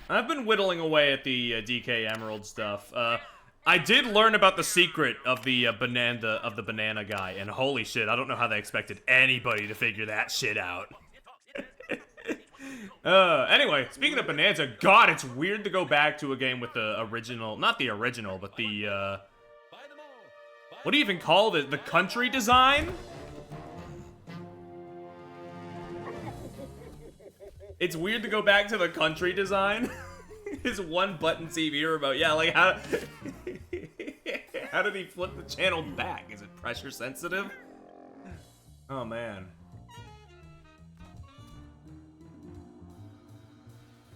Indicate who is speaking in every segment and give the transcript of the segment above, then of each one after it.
Speaker 1: I've been whittling away at the DK Emerald stuff. I did learn about the secret of the banana guy, and holy shit, I don't know how they expected anybody to figure that shit out. Anyway, speaking of Bonanza, God, it's weird to go back to a game with the original, not the original, but the, what do you even call it? The country design? It's weird to go back to the country design. His one button TV remote. Yeah, like how how did he flip the channel back? Is it pressure sensitive? Oh man.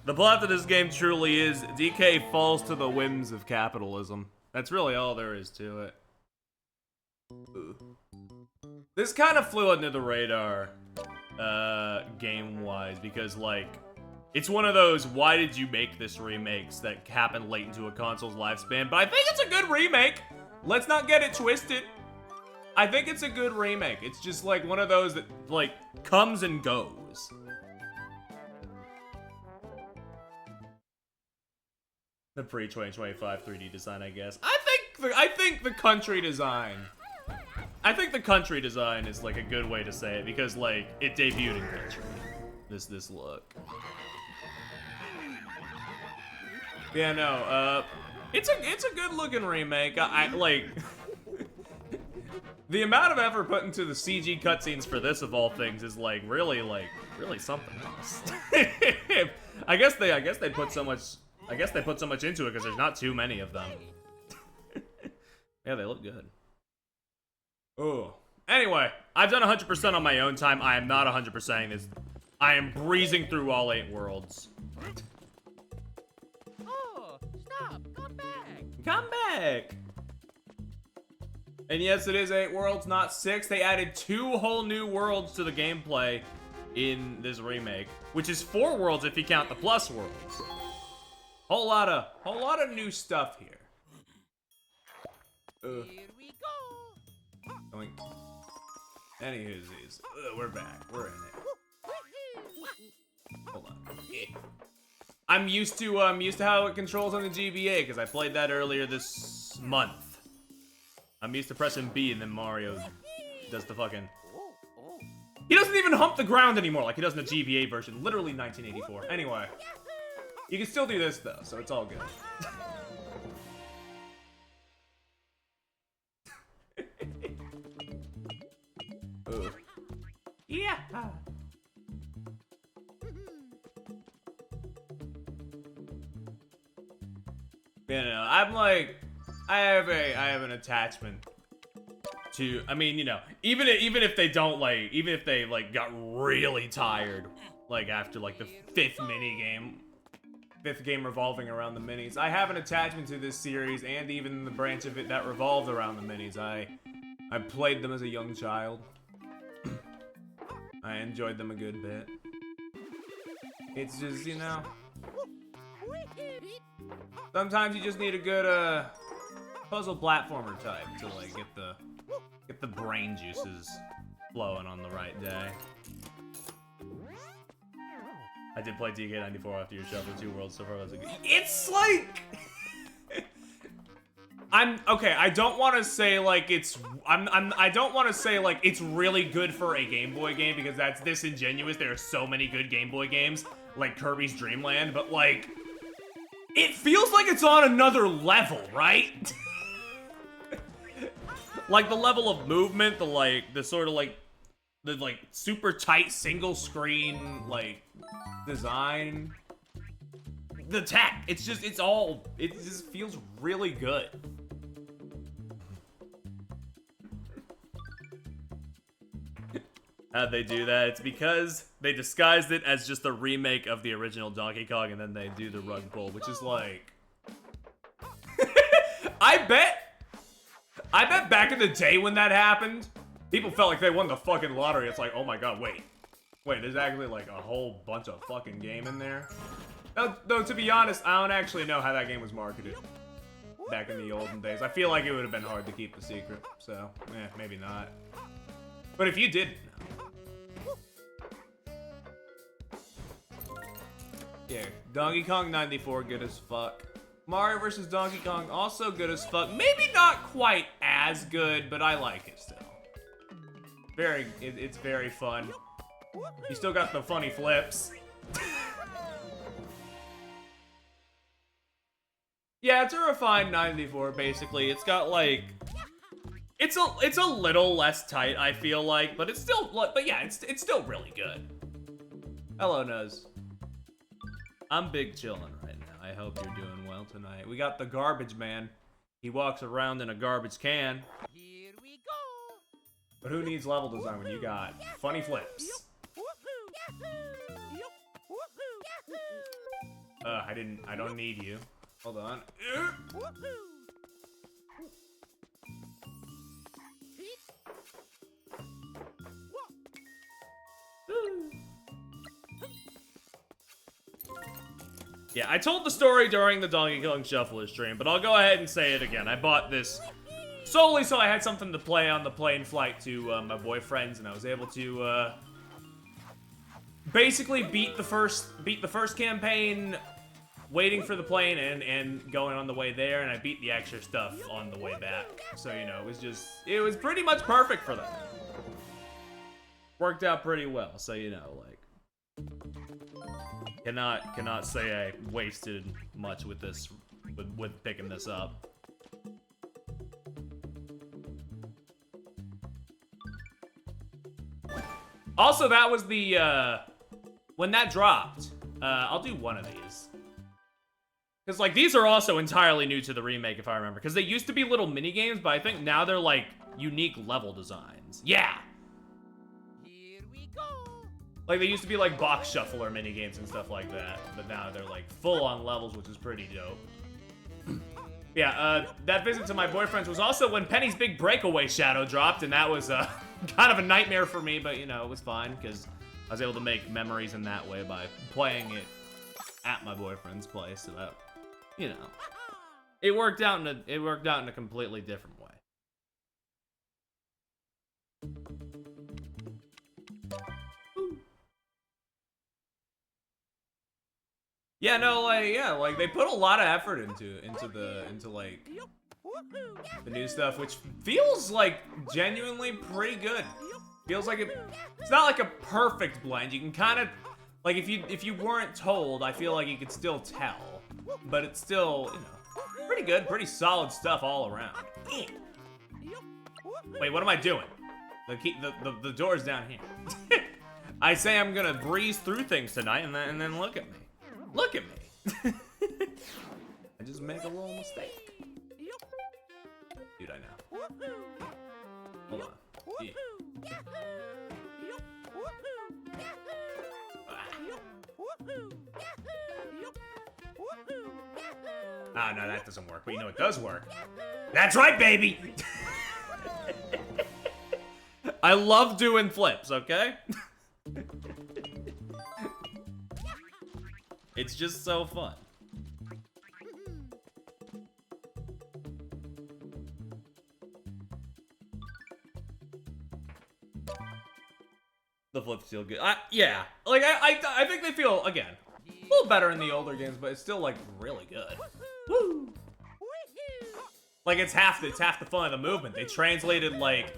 Speaker 1: The plot to this game truly is DK falls to the whims of capitalism. That's really all there is to it. Ooh. This kind of flew under the radar, game-wise, because, like, it's one of those, why did you make this remakes that happened late into a console's lifespan, but I think it's a good remake! Let's not get it twisted. I think it's a good remake. It's just, like, one of those that, like, comes and goes. The pre-2025 3D design, I guess. I think the country design. I think the country design is like a good way to say it because like it debuted in country. This look. Yeah, no. It's a good looking remake. I like the amount of effort put into the CG cutscenes for this of all things is like really something else. I guess they put so much. I guess they put so much into it because there's not too many of them. Yeah, they look good. Oh. Anyway, I've done 100% on my own time. I am not 100%ing this. I am breezing through all 8 worlds.
Speaker 2: Oh, stop! Come back!
Speaker 1: Come back! And yes, it is 8 worlds, not 6. They added 2 whole new worlds to the gameplay in this remake, which is 4 worlds if you count the plus worlds. Whole lot of new stuff here.
Speaker 2: Here we go.
Speaker 1: Going. Anywho's, we're back. We're in it. Hold on. I'm used to how it controls on the GBA because I played that earlier this month. I'm used to pressing B and then Mario does the fucking. He doesn't even hump the ground anymore like he does in the GBA version. Literally 1984. Anyway. You can still do this though, so it's all good. Yeah. You know, I'm like, I have an attachment to. I mean, you know, even if they don't like, even if they like got really tired, like after like the 5th game revolving around the minis. I have an attachment to this series and even the branch of it that revolved around the minis. I played them as a young child. I enjoyed them a good bit. It's just, you know, sometimes you just need a good puzzle platformer type to like get the brain juices flowing on the right day. I did play DK94 after your show for 2 worlds so far. That's a good. It's like okay. I don't want to say like it's. I don't want to say like it's really good for a Game Boy game because that's disingenuous. There are so many good Game Boy games like Kirby's Dream Land, but like it feels like it's on another level, right? Like the level of movement, the sort of like the super tight single screen like design, the tech. It just feels really good. How'd they do that? It's because they disguised it as just a remake of the original Donkey Kong and then they do the rug pull, which is like I bet back in the day when that happened, people felt like they won the fucking lottery. It's like, oh my god, wait, there's actually like a whole bunch of fucking game in there. Though to be honest, I don't actually know how that game was marketed back in the olden days. I feel like it would have been hard to keep the secret, so, maybe not. But if you didn't know. Here, Donkey Kong 94, good as fuck. Mario vs. Donkey Kong, also good as fuck. Maybe not quite as good, but I like it still. It's very fun. You still got the funny flips. Yeah, it's a refined 94, basically. It's got, like... It's a little less tight, I feel like, but it's still... But yeah, it's still really good. Hello, Nuz. I'm big chillin' right now. I hope you're doing well tonight. We got the garbage man. He walks around in a garbage can.
Speaker 2: Here we go.
Speaker 1: But who needs level design when you got funny flips? I don't need you. Hold on. Yeah, I told the story during the Donkey Kong Shuffler stream, but I'll go ahead and say it again. I bought this solely so I had something to play on the plane flight to my boyfriend's, and I was able to basically beat the first campaign, waiting for the plane and going on the way there, and I beat the extra stuff on the way back. So, you know, it was pretty much perfect for that. Worked out pretty well, so, you know, like, cannot say I wasted much with this, with picking this up. Also, that was the, when that dropped, I'll do one of these. Because, like, these are also entirely new to the remake, if I remember. Because they used to be little mini-games, but I think now they're, like, unique level designs. Yeah!
Speaker 2: Here we go.
Speaker 1: Like, they used to be, like, box shuffler mini-games and stuff like that. But now they're, like, full-on levels, which is pretty dope. Yeah, that visit to my boyfriend's was also when Penny's Big Breakaway Shadow dropped, and that was, kind of a nightmare for me, but, you know, it was fine, because I was able to make memories in that way by playing it at my boyfriend's place, so that... You know, it worked out in a completely different way. Yeah, no, like they put a lot of effort into like the new stuff, which feels like genuinely pretty good. Feels like it's not like a perfect blend. You can kind of like if you weren't told, I feel like you could still tell. But it's still, you know, pretty good, pretty solid stuff all around. Wait, what am I doing? The door's down here. I say I'm gonna breeze through things tonight, and then look at me. Look at me. I just make a little mistake. Dude, I know. Hold on. Yeah. Ah, no, that doesn't work. But you know it does work. That's right, baby! I love doing flips, okay? It's just so fun. The flips feel good. Yeah. Like, I think they feel, again, a little better in the older games, but it's still, like, really good. Woo! Like, it's half the fun of the movement. They translated, like...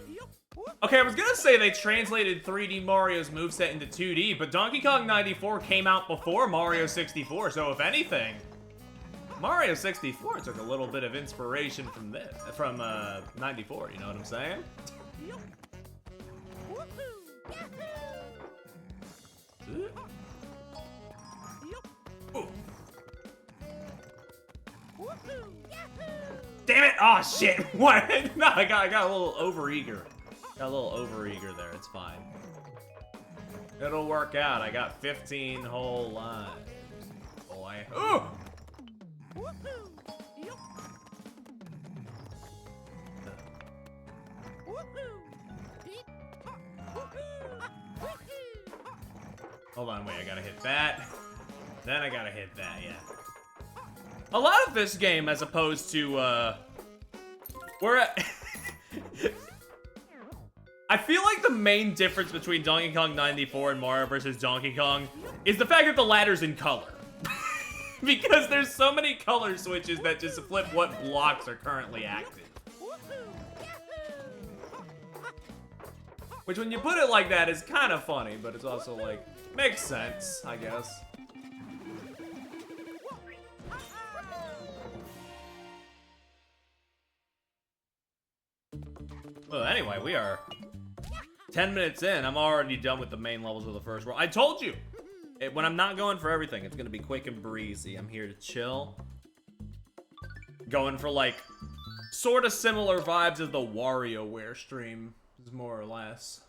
Speaker 1: Okay, I was gonna say they translated 3D Mario's moveset into 2D, but Donkey Kong 94 came out before Mario 64, so if anything, Mario 64 took a little bit of inspiration from 94, you know what I'm saying? Ooh. Damn it! Oh shit! What? No, I got a little overeager. Got a little overeager there. It's fine. It'll work out. I got 15 whole lives. Boy. Ooh! Hold on, wait, I gotta hit that. Then I gotta hit that, yeah. A lot of this game, as opposed to, I feel like the main difference between Donkey Kong 94 and Mario vs. Donkey Kong is the fact that the ladder's in color. Because there's so many color switches that just flip what blocks are currently active. Which, when you put it like that, is kind of funny, but it's also like, makes sense, I guess. Well, anyway, we are 10 minutes in. I'm already done with the main levels of the first world. I told you! When I'm not going for everything, it's gonna be quick and breezy. I'm here to chill. Going for, like, sort of similar vibes as the WarioWare stream, is more or less.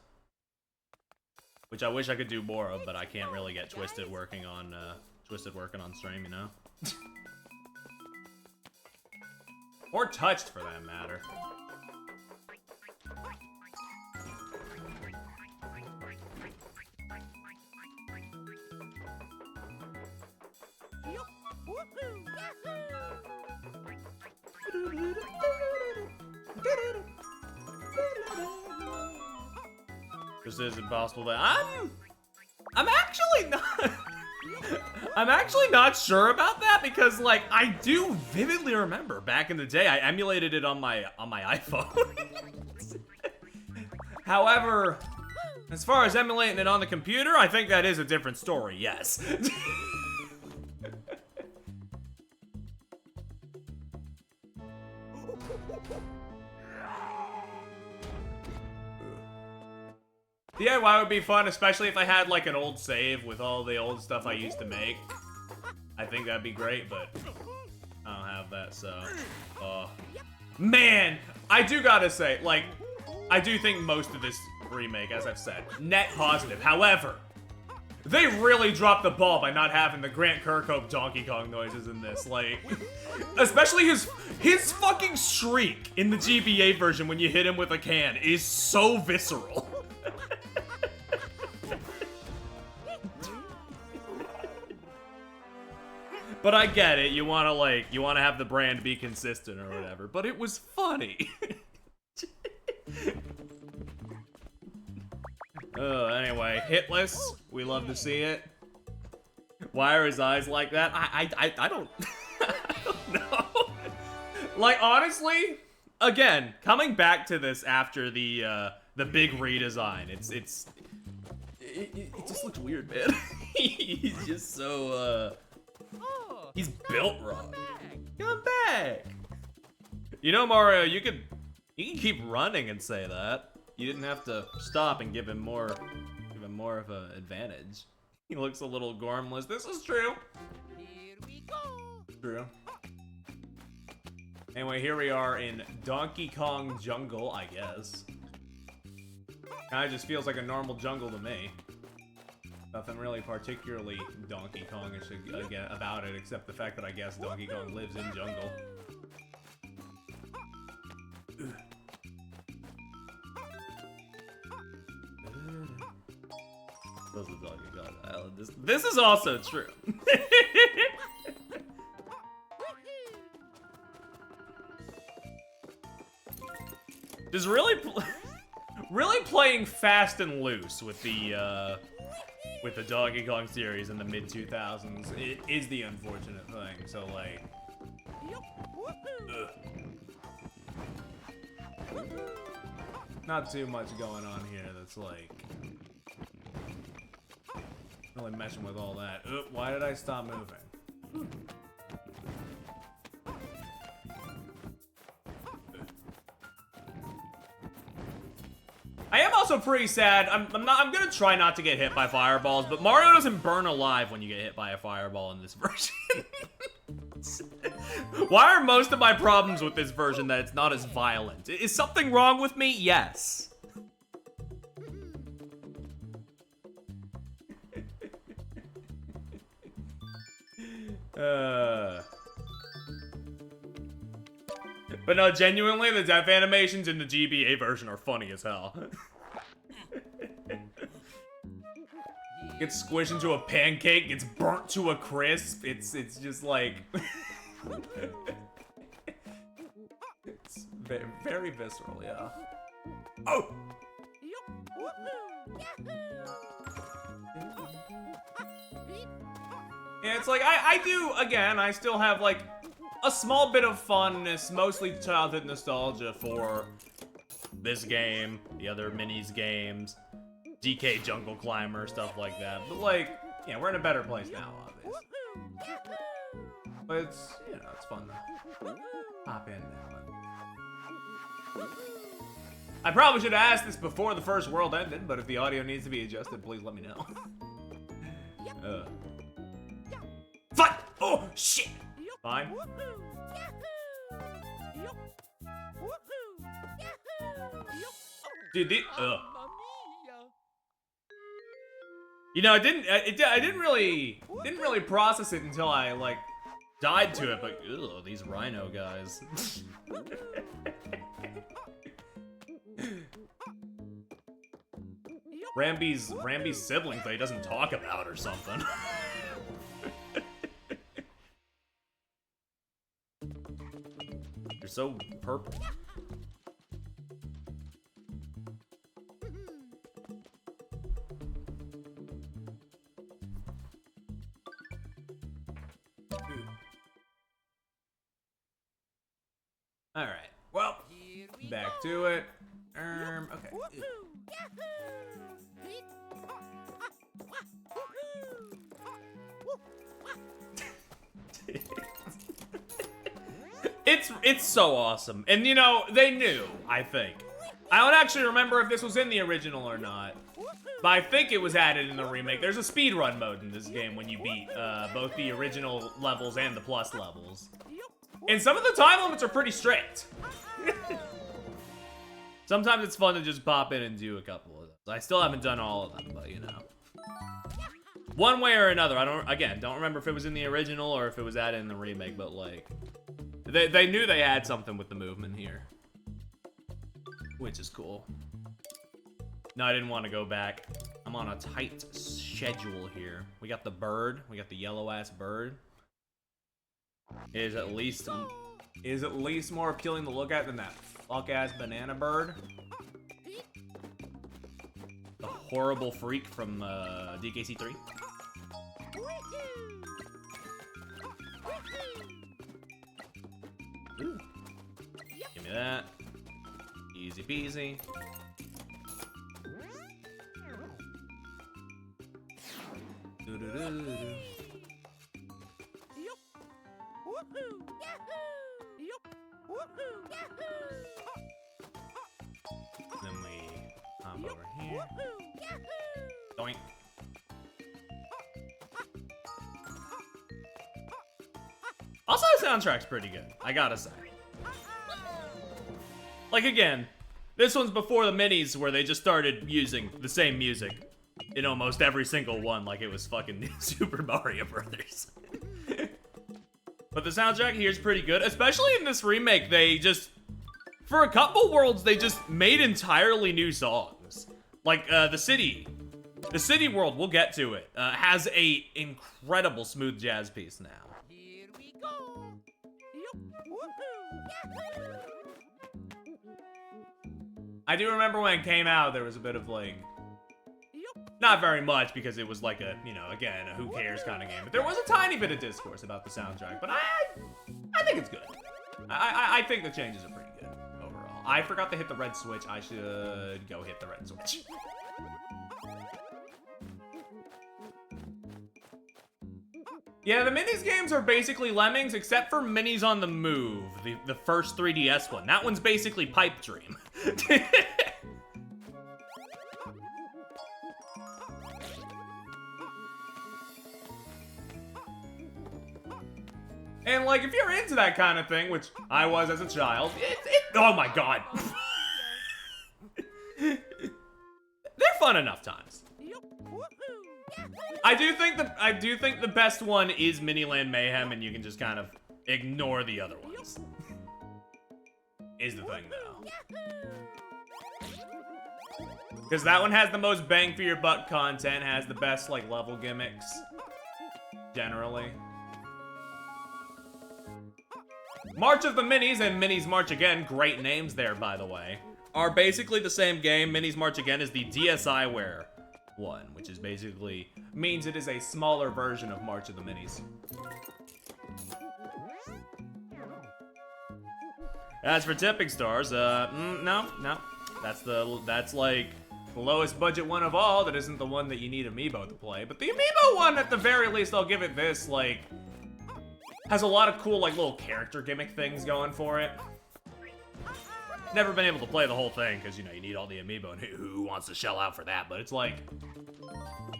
Speaker 1: Which I wish I could do more of, but I can't really get Twisted working on stream, you know? Or Touched, for that matter. This is impossible. I'm actually not. I'm actually not sure about that because, like, I do vividly remember back in the day I emulated it on my iPhone. However, as far as emulating it on the computer, I think that is a different story. Yes. DIY would be fun, especially if I had like an old save with all the old stuff I used to make. I think that'd be great, but I don't have that, so. Man, I do gotta say, like, I do think most of this remake, as I've said, net positive. However, they really dropped the ball by not having the Grant Kirkhope Donkey Kong noises in this. Like, especially his fucking shriek in the GBA version when you hit him with a can is so visceral. But I get it, you wanna have the brand be consistent or whatever, but it was funny. Anyway, Hitless, we love to see it. Why are his eyes like that? I don't, I don't know. Like, honestly, again, coming back to this after the big redesign, it just looks weird, man. He's just so, he's built wrong. Come back. You know, Mario, you can keep running and say that. You didn't have to stop and give him more of an advantage. He looks a little gormless. This is true.
Speaker 2: Here we go.
Speaker 1: True. Anyway, here we are in Donkey Kong Jungle, I guess. Kinda just feels like a normal jungle to me. Nothing really particularly Donkey Kongish about it, except the fact that I guess Donkey Kong lives in jungle. Those are Donkey Kong Island. This is also true. Just really playing fast and loose with the Donkey Kong series in the mid-2000s is the unfortunate thing. So, like, not too much going on here that's, like, really messing with all that. Why did I stop moving? I am also pretty sad. I'm gonna try not to get hit by fireballs, but Mario doesn't burn alive when you get hit by a fireball in this version. Why are most of my problems with this version that it's not as violent? Is something wrong with me? Yes. But no, genuinely, the death animations in the GBA version are funny as hell. Gets squished into a pancake, gets burnt to a crisp. It's just like... It's very visceral, yeah. Oh! And it's like, I do, again, I still have, like, a small bit of fondness, mostly childhood nostalgia for this game, the other Minis games, DK Jungle Climber, stuff like that. But, like, yeah, we're in a better place now, obviously. But it's, you know, it's fun to hop in now. I probably should have asked this before the first world ended, but if the audio needs to be adjusted, please let me know. Fuck! Oh, shit! Fine. Dude, you know, I didn't really process it until I, like, died to it, but, ugh, these rhino guys. Rambi's siblings that he doesn't talk about or something. You're so purple. All right. Well, back to it. Okay. It's so awesome. And you know, they knew, I think. I don't actually remember if this was in the original or not. But I think it was added in the remake. There's a speedrun mode in this game when you beat both the original levels and the plus levels. And some of the time limits are pretty strict. Sometimes it's fun to just pop in and do a couple of those. I still haven't done all of them, but you know. One way or another, I don't remember if it was in the original or if it was added in the remake, but like, they knew they had something with the movement here. Which is cool. No, I didn't want to go back. I'm on a tight schedule here. We got the bird, we got the yellow-ass bird. It is at least more appealing to look at than that fuck-ass banana bird. The horrible freak from DKC3. Ooh. Give me that. Easy peasy. Doo-doo-doo-doo-doo. Then we hop over here. Doink. Also, the soundtrack's pretty good, I gotta say. Like, again, this one's before the minis where they just started using the same music in almost every single one, like it was fucking Super Mario Brothers. But the soundtrack here is pretty good, especially in this remake. They just, for a couple worlds, they just made entirely new songs. Like, the city world, we'll get to it, has a incredible smooth jazz piece now.
Speaker 2: Here we go.
Speaker 1: I do remember when it came out, there was a bit of like, not very much because it was like a, you know, again, a who cares kind of game. But there was a tiny bit of discourse about the soundtrack, but I think it's good. I think the changes are pretty good overall. I forgot to hit the red switch. I should go hit the red switch. Yeah, the Minis games are basically Lemmings, except for Minis on the Move, the first 3DS one. That one's basically Pipe Dream. And, like, if you're into that kind of thing, which I was as a child, oh my god. They're fun enough times. I do think the best one is Miniland Mayhem, and you can just kind of ignore the other ones. Is the thing, though. Because that one has the most bang for your buck content, has the best, like, level gimmicks. Generally. March of the Minis and Minis March Again, great names there, by the way, are basically the same game. Minis March Again is the DSiWare one, which is basically means it is a smaller version of March of the Minis. As for Tipping Stars, no. That's like the lowest budget one of all. That isn't the one that you need Amiibo to play. But the Amiibo one, at the very least, I'll give it this, like, has a lot of cool, like, little character gimmick things going for it. Never been able to play the whole thing, because, you know, you need all the Amiibo, and who wants to shell out for that? But it's like,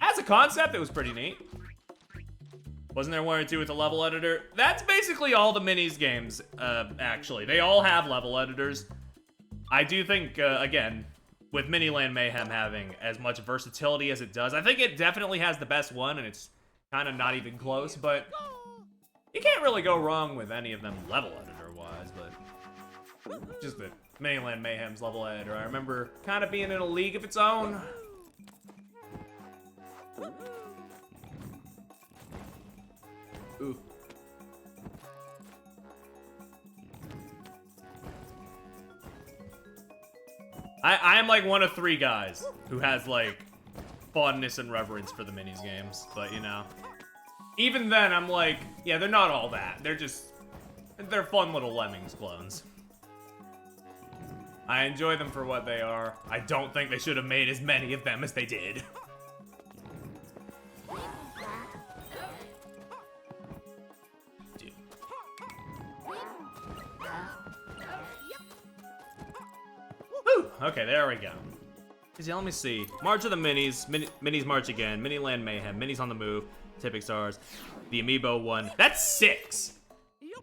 Speaker 1: as a concept, it was pretty neat. Wasn't there one or two with the level editor? That's basically all the Minis games, actually. They all have level editors. I do think, again, with Miniland Mayhem having as much versatility as it does, I think it definitely has the best one, and it's kind of not even close, but you can't really go wrong with any of them level editor-wise, but just the Miniland Mayhem's level editor. I remember kind of being in a league of its own. Ooh. I am like one of 3 guys who has like fondness and reverence for the Minis games, but you know, even then I'm like, yeah, they're not all that. They're fun little Lemmings clones. I enjoy them for what they are. I don't think they should have made as many of them as they did. Okay, there we go. Yeah, let me see. March of the Minis. Minis March again. Miniland Mayhem. Minis on the Move. Tipping Stars. The Amiibo one. That's 6.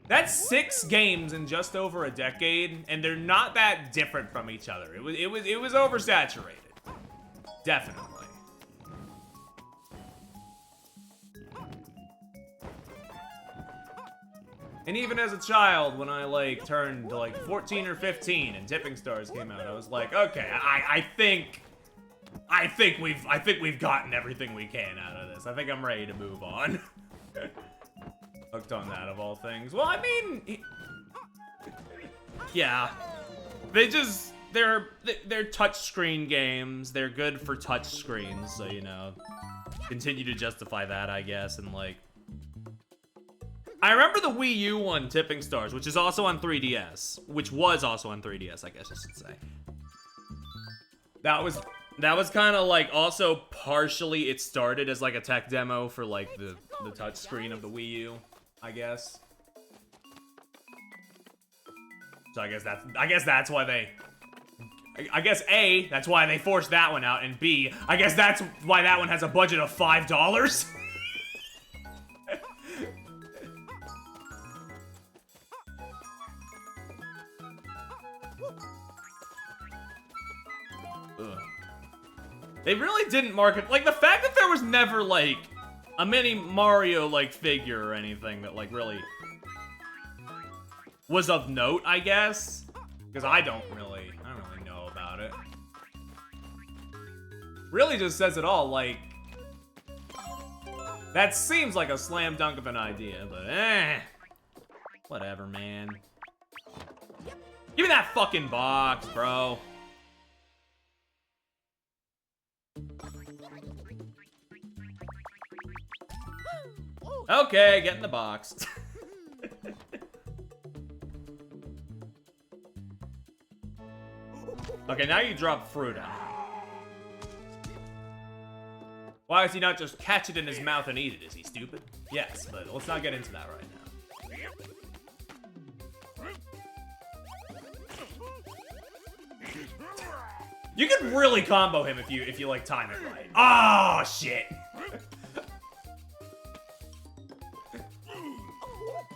Speaker 1: That's 6 games in just over a decade, and they're not that different from each other. It was oversaturated. Definitely. And even as a child, when I like turned to like 14 or 15 and Tipping Stars came out, I was like, okay, I think we've gotten everything we can out of this. I think I'm ready to move on. Hooked on that of all things. Well, I mean, yeah, they're touchscreen games. They're good for touch screens, so you know, continue to justify that, I guess, and like. I remember the Wii U one, Tipping Stars, which is also on 3DS. Which was also on 3DS, I guess I should say. That was kind of like also partially it started as like a tech demo for like the touch screen of the Wii U, I guess. So I guess that's why they. I guess A, that's why they forced that one out, and B, I guess that's why that one has a budget of $5. They really didn't market, like, the fact that there was never, like, a mini Mario, like, figure or anything that, like, really was of note, I guess. Because I don't really know about it. Really just says it all, like, that seems like a slam dunk of an idea, but whatever, man. Give me that fucking box, bro. Okay, get in the box. Okay, now you drop fruit out. Why does he not just catch it in his mouth and eat it? Is he stupid? Yes, but let's not get into that right now. You could really combo him if you like time it right. Oh shit.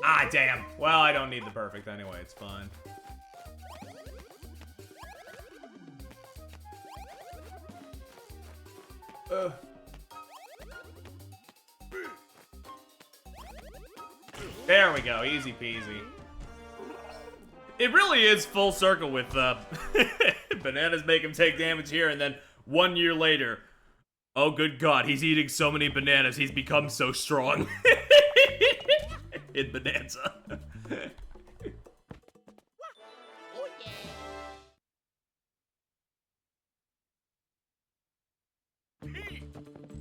Speaker 1: Ah, damn. Well, I don't need the perfect anyway, it's fine. There we go, easy peasy. It really is full circle with bananas make him take damage here, and then 1 year later, oh good god, he's eating so many bananas, he's become so strong. In Bonanza.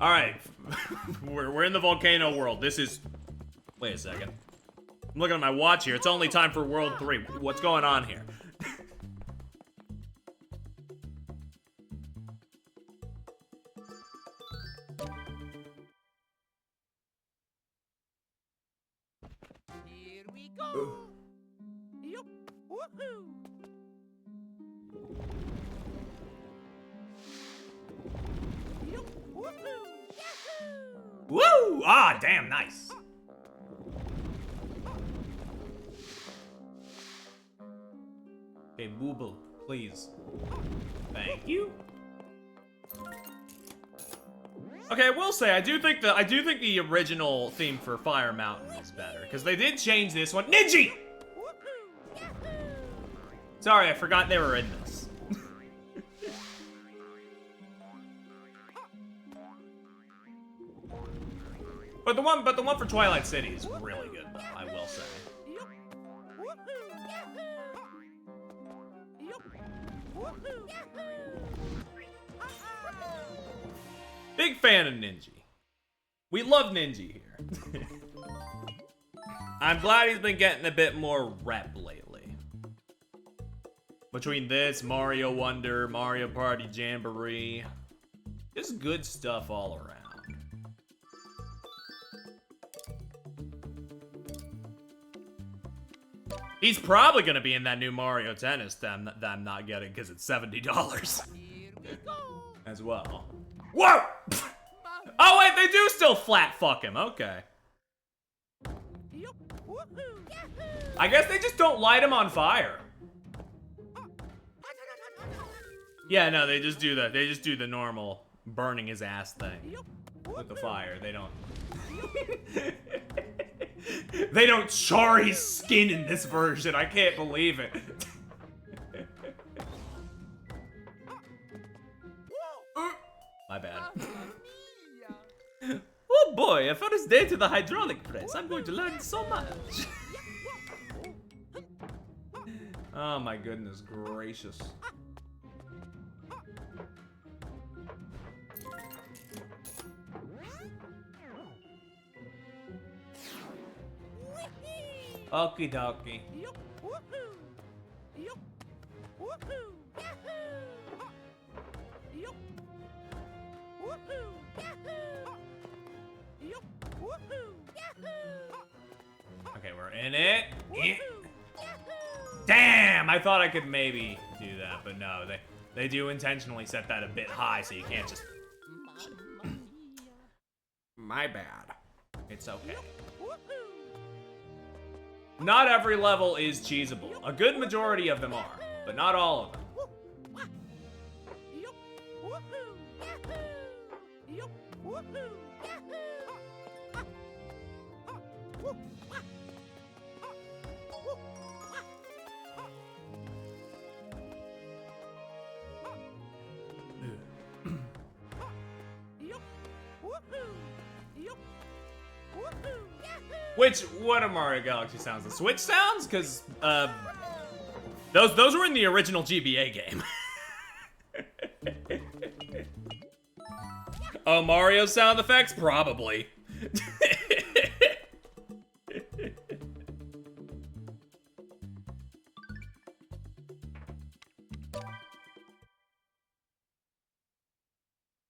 Speaker 1: Alright. We're in the volcano world. This is... Wait a second. I'm looking at my watch here. It's only time for World 3. What's going on here?
Speaker 2: Here we go. Yup. Woohoo. Yup. Woohoo. Yahoo.
Speaker 1: Woo! Ah, damn, nice. Okay, Booble, please. Thank you. Okay, I will say I do think the original theme for Fire Mountain is better because they did change this one. Ninji!
Speaker 2: Woohoo. Yahoo.
Speaker 1: Sorry, I forgot they were in this. But the one for Twilight City is really good though, I will say.
Speaker 2: Yup. Woohoo. Yahoo. Yup. Woohoo. Yahoo.
Speaker 1: Big fan of Ninji. We love Ninji here. I'm glad he's been getting a bit more rep lately. Between this, Mario Wonder, Mario Party Jamboree, just good stuff all around. He's probably gonna be in that new Mario Tennis that I'm not getting because it's $70
Speaker 2: Here we go.
Speaker 1: as well. Whoa! Oh wait, they do still flat fuck him. Okay.
Speaker 2: Yup. Woohoo. Yahoo.
Speaker 1: I guess they just don't light him on fire. Yeah, no, they just do the normal burning his ass thing
Speaker 2: Yup.
Speaker 1: with the fire. They don't. They don't char his skin in this version. I can't believe it. My bad. Oh boy, a first day to the hydraulic press. I'm going to learn so much. Oh my goodness gracious. Okie dokie.
Speaker 2: Yup. Woohoo. Yup. Woohoo. Yahoo. Yup. Woohoo. Yahoo. Yup. Woohoo. Yahoo.
Speaker 1: Okay, we're in it.
Speaker 2: Woohoo. Yahoo.
Speaker 1: Damn, I thought I could maybe do that, but no, they do intentionally set that a bit high so you can't just...
Speaker 2: Mamma mia.
Speaker 1: My bad. It's okay.
Speaker 2: Woohoo.
Speaker 1: Not every level is cheesable. A good majority of them are, but not all of them.
Speaker 2: Yup. Woohoo. Yahoo. Yup. Woohoo. Yahoo. Woo. Yup. Woohoo. Yup. Woohoo. Yahoo.
Speaker 1: What are Mario Galaxy sounds? The Switch sounds? Because, those were in the original GBA game. Oh, Mario sound effects? Probably.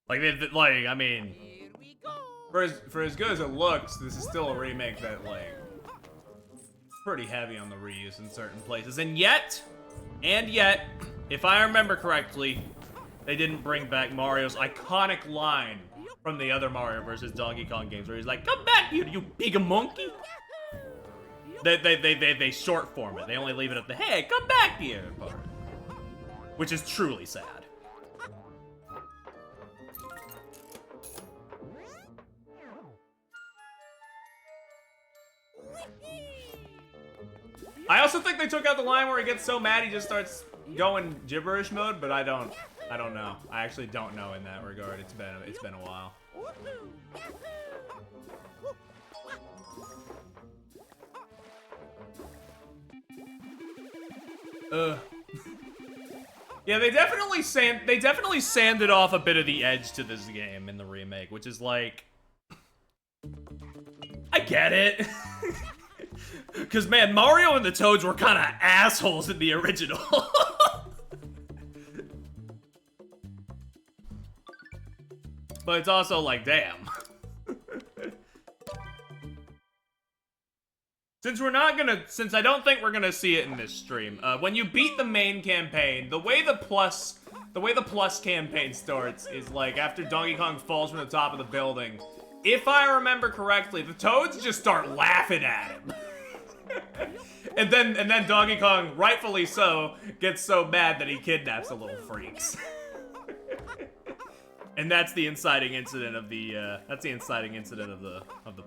Speaker 1: I mean,
Speaker 2: Here we go.
Speaker 1: for as good as it looks, this is still a remake that, like, pretty heavy on the reuse in certain places. And yet, if I remember correctly, they didn't bring back Mario's iconic line from the other Mario vs. Donkey Kong games where he's like, "Come back here, you big monkey." They short form it. They only leave it at the "Hey, come back here" part, which is truly sad. I also think they took out the line where he gets so mad he just starts going gibberish mode, but I don't know. I actually don't know in that regard. It's been a while. Yeah, they definitely sanded off a bit of the edge to this game in the remake, which is like, get it. Because, man, Mario and the Toads were kind of assholes in the original. But it's also like, damn. Since I don't think we're gonna see it in this stream, when you beat the main campaign, the way the plus campaign starts is like after Donkey Kong falls from the top of the building. If I remember correctly, the Toads just start laughing at him. and then Donkey Kong, rightfully so, gets so mad that he kidnaps the little freaks. And that's the inciting incident of the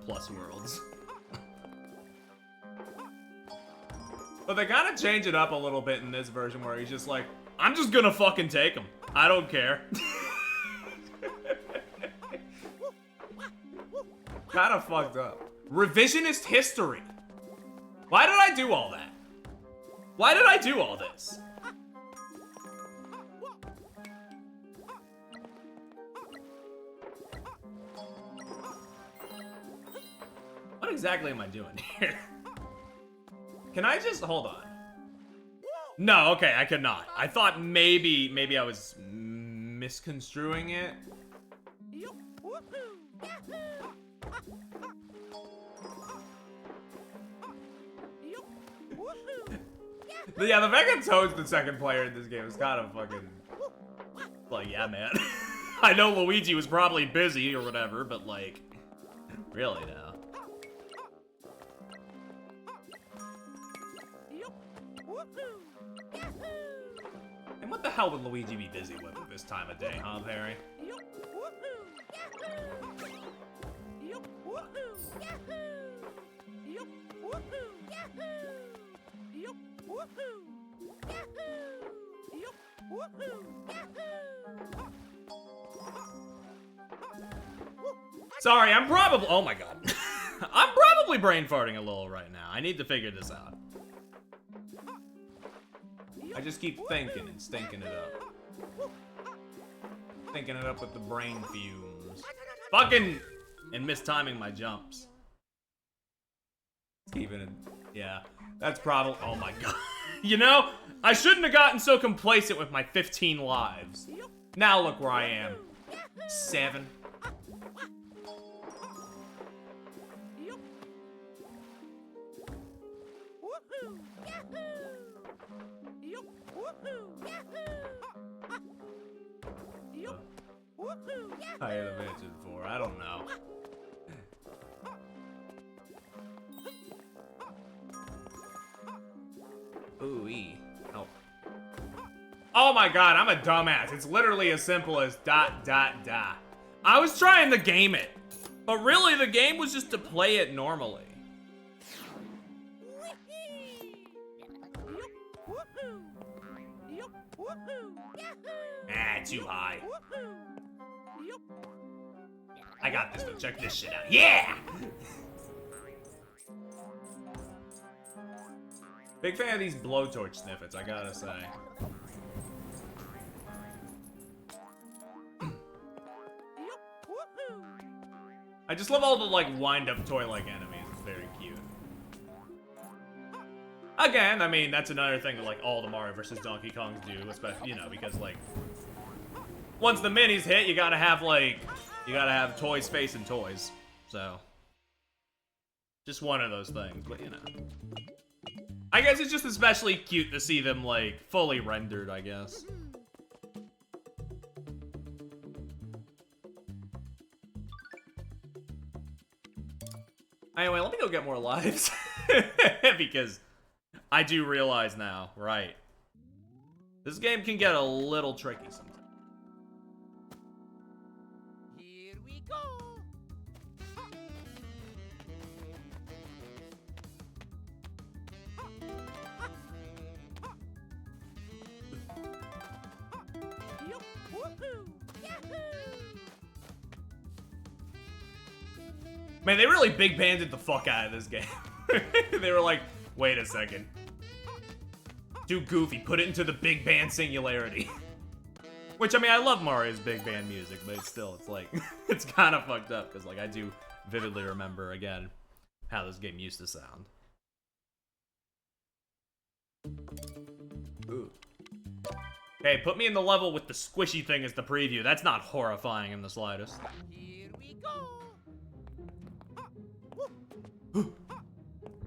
Speaker 1: plus worlds. But they kind of change it up a little bit in this version where he's just like, I'm just gonna fucking take him. I don't care. Kind of fucked up. Revisionist history. Why did I do all that? Why did I do all this? What exactly am I doing here? Can I just hold on? No, okay, I cannot. I thought maybe I was misconstruing it. Yeah, the fact that Toad's the second player in this game is kind of fucking like, yeah, man. I know Luigi was probably busy or whatever, but like, really now. And what the hell would Luigi be busy with at this time of day, huh, Perry? Sorry, I'm probably, oh my god. I'm probably brain farting a little right now. I need to figure this out. I just keep thinking and stinking it up. Thinking it up with the brain fumes. Fucking, and mistiming my jumps. Keeping it, yeah. That's probably, oh my god. You know, I shouldn't have gotten so complacent with my 15 lives. Now look where I am. 7. I had a mention for, I don't know. Ooh-ee. Help. Oh my god, I'm a dumbass. It's literally as simple as ... I was trying to game it, but really the game was just to play it normally. Ah, too high. I got this, but check this shit out. Yeah! Big fan of these blowtorch snippets, I gotta say. I just love all the, like, wind-up toy-like enemies. It's very cute. Again, I mean, that's another thing that, like, all the Mario vs. Donkey Kongs do, especially, you know, because, like, once the minis hit, you gotta have, like, toys facing toys. So, just one of those things, but, you know. I guess it's just especially cute to see them, like, fully rendered, I guess. Anyway, let me go get more lives. Because I do realize now, right, this game can get a little tricky sometimes.
Speaker 2: Here we go.
Speaker 1: Man, they really big banded the fuck out of this game. They were like, wait a second. Too goofy, put it into the big band singularity. Which, I mean, I love Mario's big band music, but it's still, it's like, it's kind of fucked up, because, like, I do vividly remember, again, how this game used to sound. Ooh. Hey, put me in the level with the squishy thing as the preview. That's not horrifying in the slightest.
Speaker 2: Here we go.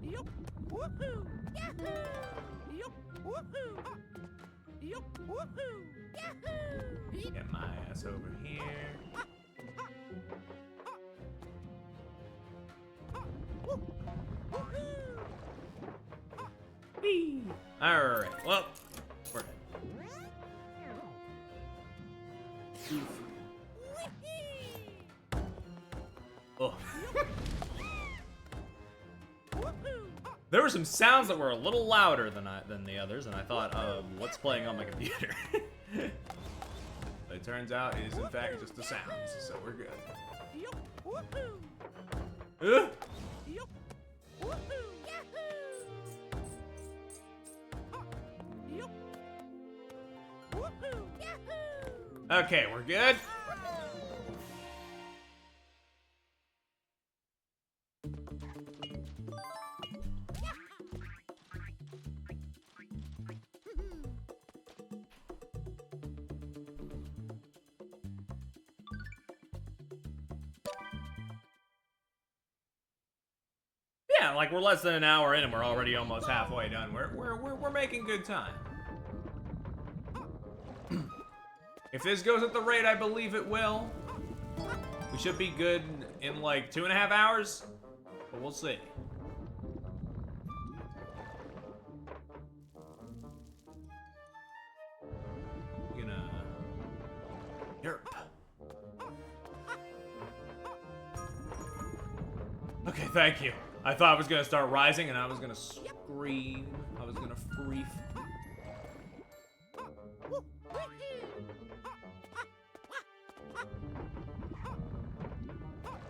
Speaker 2: Yup. Woohoo. Yahoo. Yup. Woohoo. Yup. Woohoo. Yahoo.
Speaker 1: Get my ass over here. Alright, well, we're good. Oh. There were some sounds that were a little louder than the others, and I thought, what's playing on my computer? But it turns out it is in fact just the sounds, so we're good. Okay, we're good. Yeah, like we're less than an hour in and we're already almost halfway done. We're making good time. If this goes at the rate I believe it will, we should be good in like 2.5 hours, but we'll see. Gonna yerp. Okay, thank you. I thought I was gonna start rising and I was gonna scream. I was gonna freef.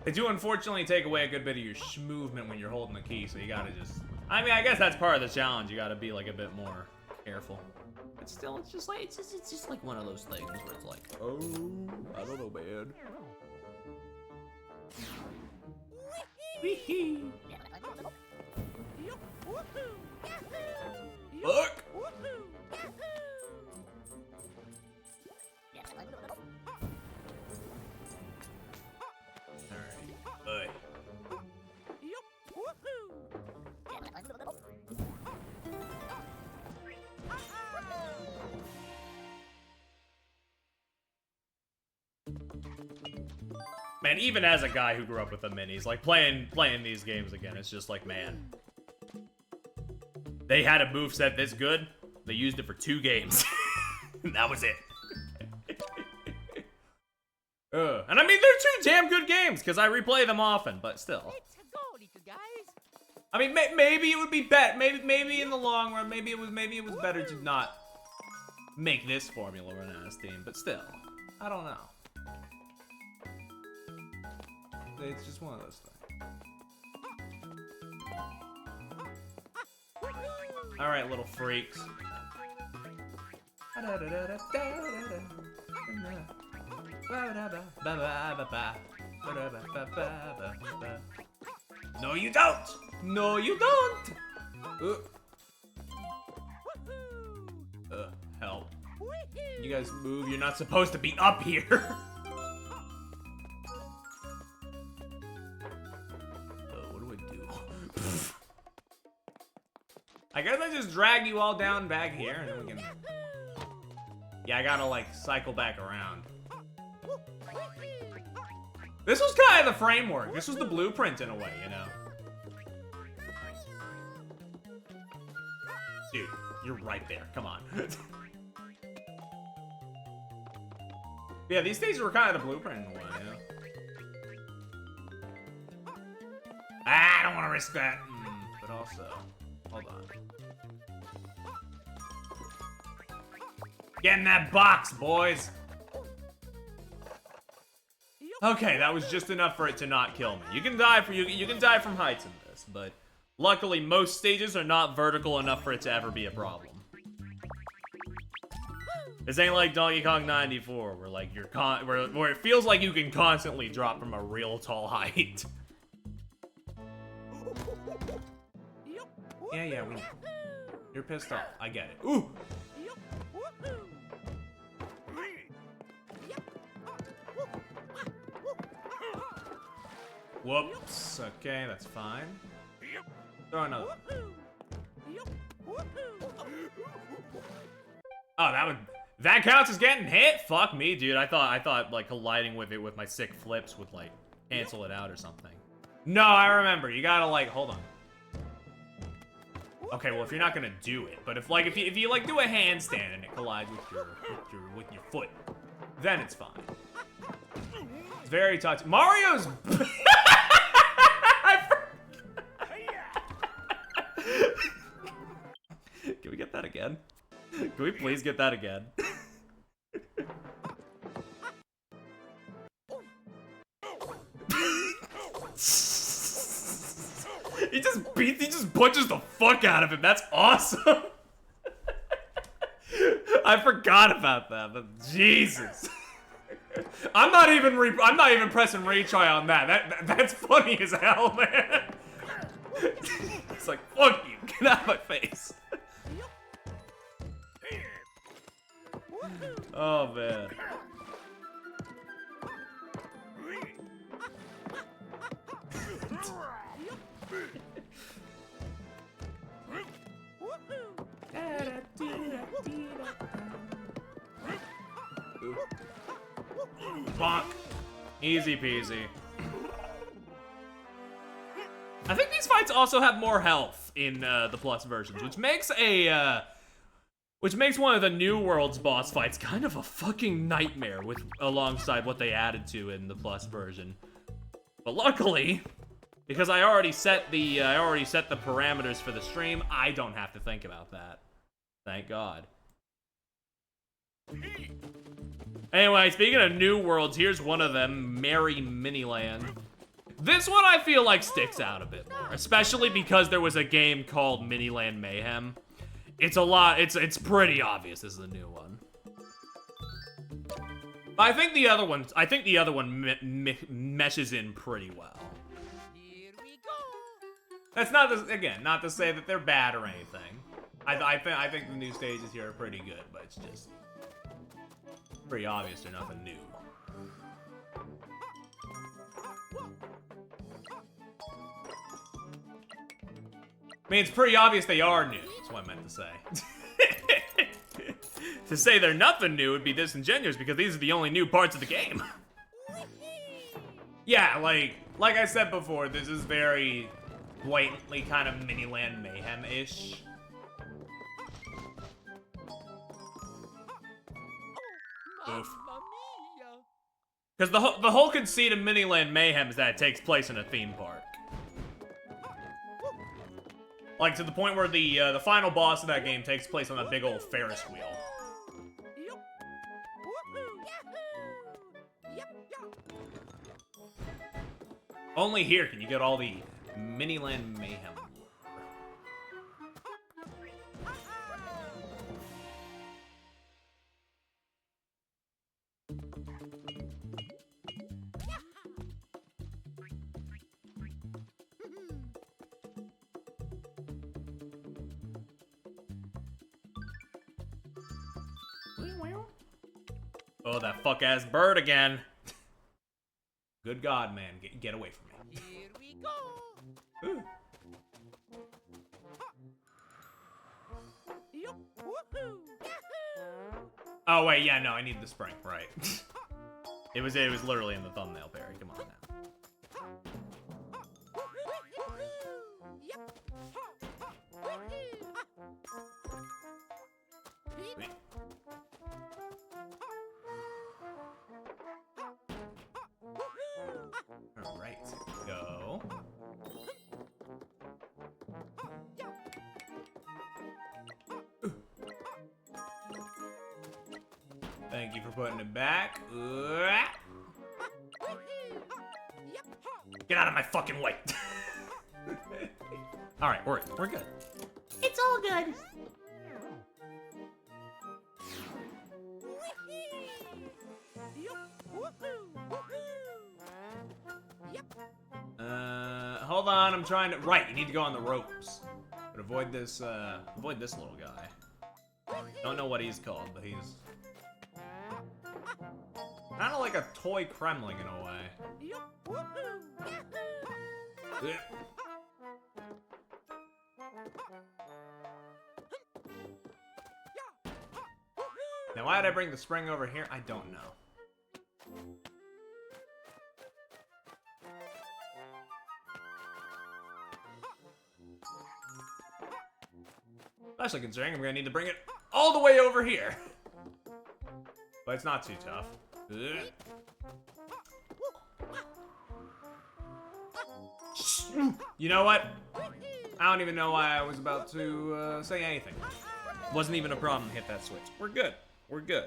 Speaker 1: They do unfortunately take away a good bit of your movement when you're holding the key, so you gotta just... I mean, I guess that's part of the challenge. You gotta be like a bit more careful. But still, it's just like it's just like one of those things where it's like, oh, I don't know, man. Wee-hee. Look. Alright. Man, even as a guy who grew up with the minis, like playing these games again, it's just like, man. They had a moveset this good, they used it for 2 games. And that was it. And I mean, they're 2 damn good games, because I replay them often, but still.
Speaker 2: Let's go, little guys.
Speaker 1: I mean, maybe it would be better. Maybe in the long run, maybe it was better to not make this formula run out of steam. But still, I don't know. It's just one of those things. All right, little freaks. No, you don't! No, you don't! Help. You guys move, you're not supposed to be up here! What do I do? I guess I just drag you all down back here and then we can... Yeah, I gotta like cycle back around. This was kind of the framework. This was the blueprint in a way, you know? Dude, you're right there. Come on. Yeah, these things were kind of the blueprint in a way, you know? I don't want to risk that. But also, hold on. Get in that box, boys! Okay, that was just enough for it to not kill me. You can die you can die from heights in this, but luckily most stages are not vertical enough for it to ever be a problem. This ain't like Donkey Kong 94, where like where it feels like you can constantly drop from a real tall height. Yeah, we know. You're pissed off. I get it. Ooh! Whoops. Okay, that's fine. Throw another one. Oh, that counts as getting hit? Fuck me, dude. I thought like colliding with it with my sick flips would like cancel it out or something. No, I remember. You gotta like hold on. Okay, well if you're not gonna do it, but if you like do a handstand and it collides with your foot, then it's fine. It's very touchy. Mario's. Can we get that again? Can we please get that again? He just punches the fuck out of him. That's awesome. I forgot about that, but Jesus. I'm not even pressing retry on that. That's funny as hell, man. It's like, fuck you, get out of my face. Oh man. Bonk. Easy peasy. I think these fights also have more health in the plus versions, which makes one of the New World's boss fights kind of a fucking nightmare alongside what they added to in the plus version. But luckily, because I already set the parameters for the stream, I don't have to think about that. Thank God. Anyway, speaking of New Worlds, here's one of them, Merry Miniland. This one I feel like sticks out a bit more, especially because there was a game called Miniland Mayhem. It's pretty obvious this is a new one. I think the other one meshes in pretty well.
Speaker 2: Here we go.
Speaker 1: That's not to say that they're bad or anything. I think the new stages here are pretty good, but it's just pretty obvious they're nothing new. I mean, it's pretty obvious they are new, that's what I meant to say. To say they're nothing new would be disingenuous because these are the only new parts of the game. Yeah, like I said before, this is very blatantly kind of Miniland Mayhem-ish. Oof. Because the whole conceit of Miniland Mayhem is that it takes place in a theme park. Like, to the point where the final boss of that game takes place on a big old Ferris wheel. Only here can you get all the Miniland Mayhem. Oh, that fuck-ass bird again. Good God, man. Get away from me.
Speaker 2: Here we go.
Speaker 1: Ooh. Oh, wait, yeah, no, I need the spring, right. It was literally in the thumbnail, Barry. Come on now. Wait. Alright, go. Thank you for putting it back. Get out of my fucking way. Alright, we're good.
Speaker 3: It's all good.
Speaker 1: Hold on, I'm trying to... Right, you need to go on the ropes. Would have Avoid this little guy. Don't know what he's called, but he's kind of like a toy Kremling in a way. Ugh. Now, why did I bring the spring over here? I don't know. Especially considering I'm gonna need to bring it all the way over here. But it's not too tough. Ugh. You know what? I don't even know why I was about to say anything. Wasn't even a problem to hit that switch. We're good. We're good.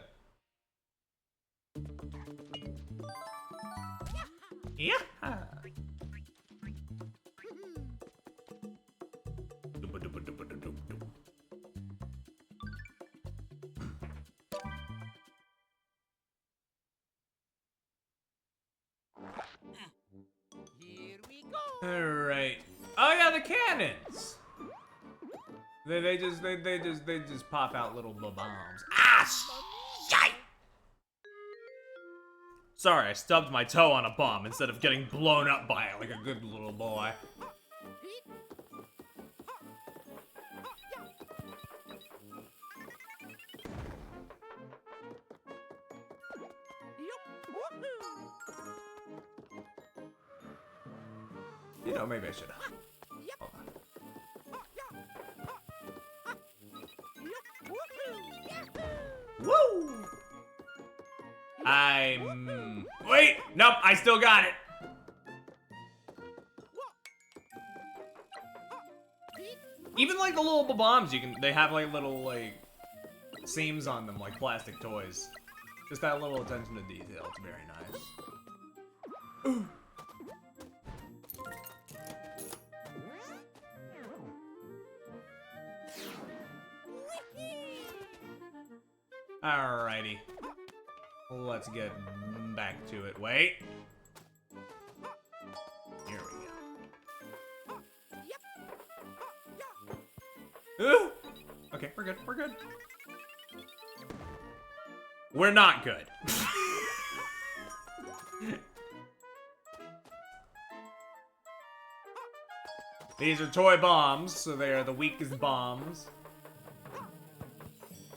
Speaker 1: Yeah.
Speaker 2: Here we go.
Speaker 1: All right. Oh yeah, the cannons. They just pop out little bombs. Ah, shite! Sorry, I stubbed my toe on a bomb instead of getting blown up by it like a good little boy. You know, maybe I should. Hold on. Woo! Wait! Nope, I still got it! Even like the little bombs, they have like little like seams on them like plastic toys. Just that little attention to detail, it's very nice. Ooh. Alrighty. Let's get back to it. Wait. Here we go. Ooh. Okay, we're good. We're good. We're not good. These are toy bombs, so they are the weakest bombs.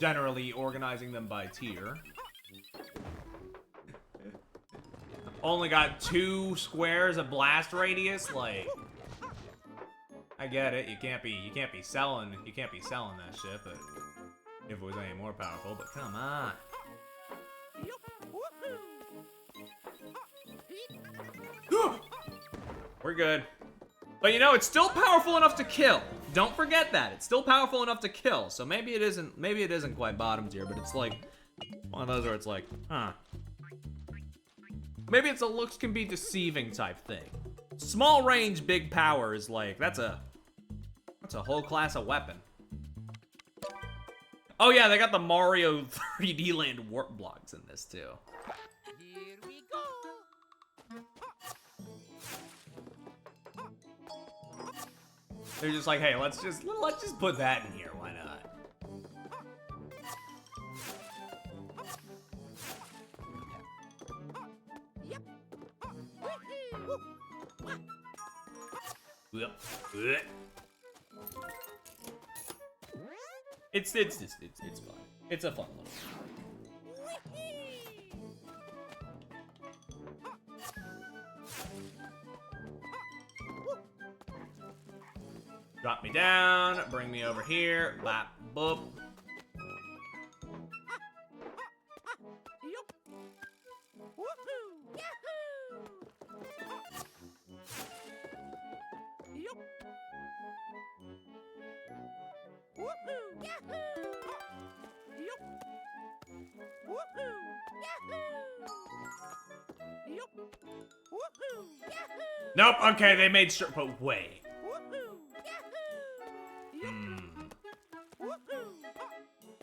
Speaker 1: Generally organizing them by tier. Only got 2 squares of blast radius, like I get it, you can't be selling that shit, but if it was any more powerful, but come on. We're good. But you know, it's still powerful enough to kill. Don't forget that. It's still powerful enough to kill. So maybe it isn't quite bottom tier, but it's like one of those where it's like, huh. Maybe it's a looks can be deceiving type thing. Small range, big power is like, that's a whole class of weapon. Oh yeah, they got the Mario 3D Land warp blocks in this too.
Speaker 2: Here we go.
Speaker 1: They're just like, hey, let's just put that in here. Why not? Yep. It's fun. It's a fun one. Drop me down, bring me over here, bop, boop. Nope, okay, they made sure, but wait.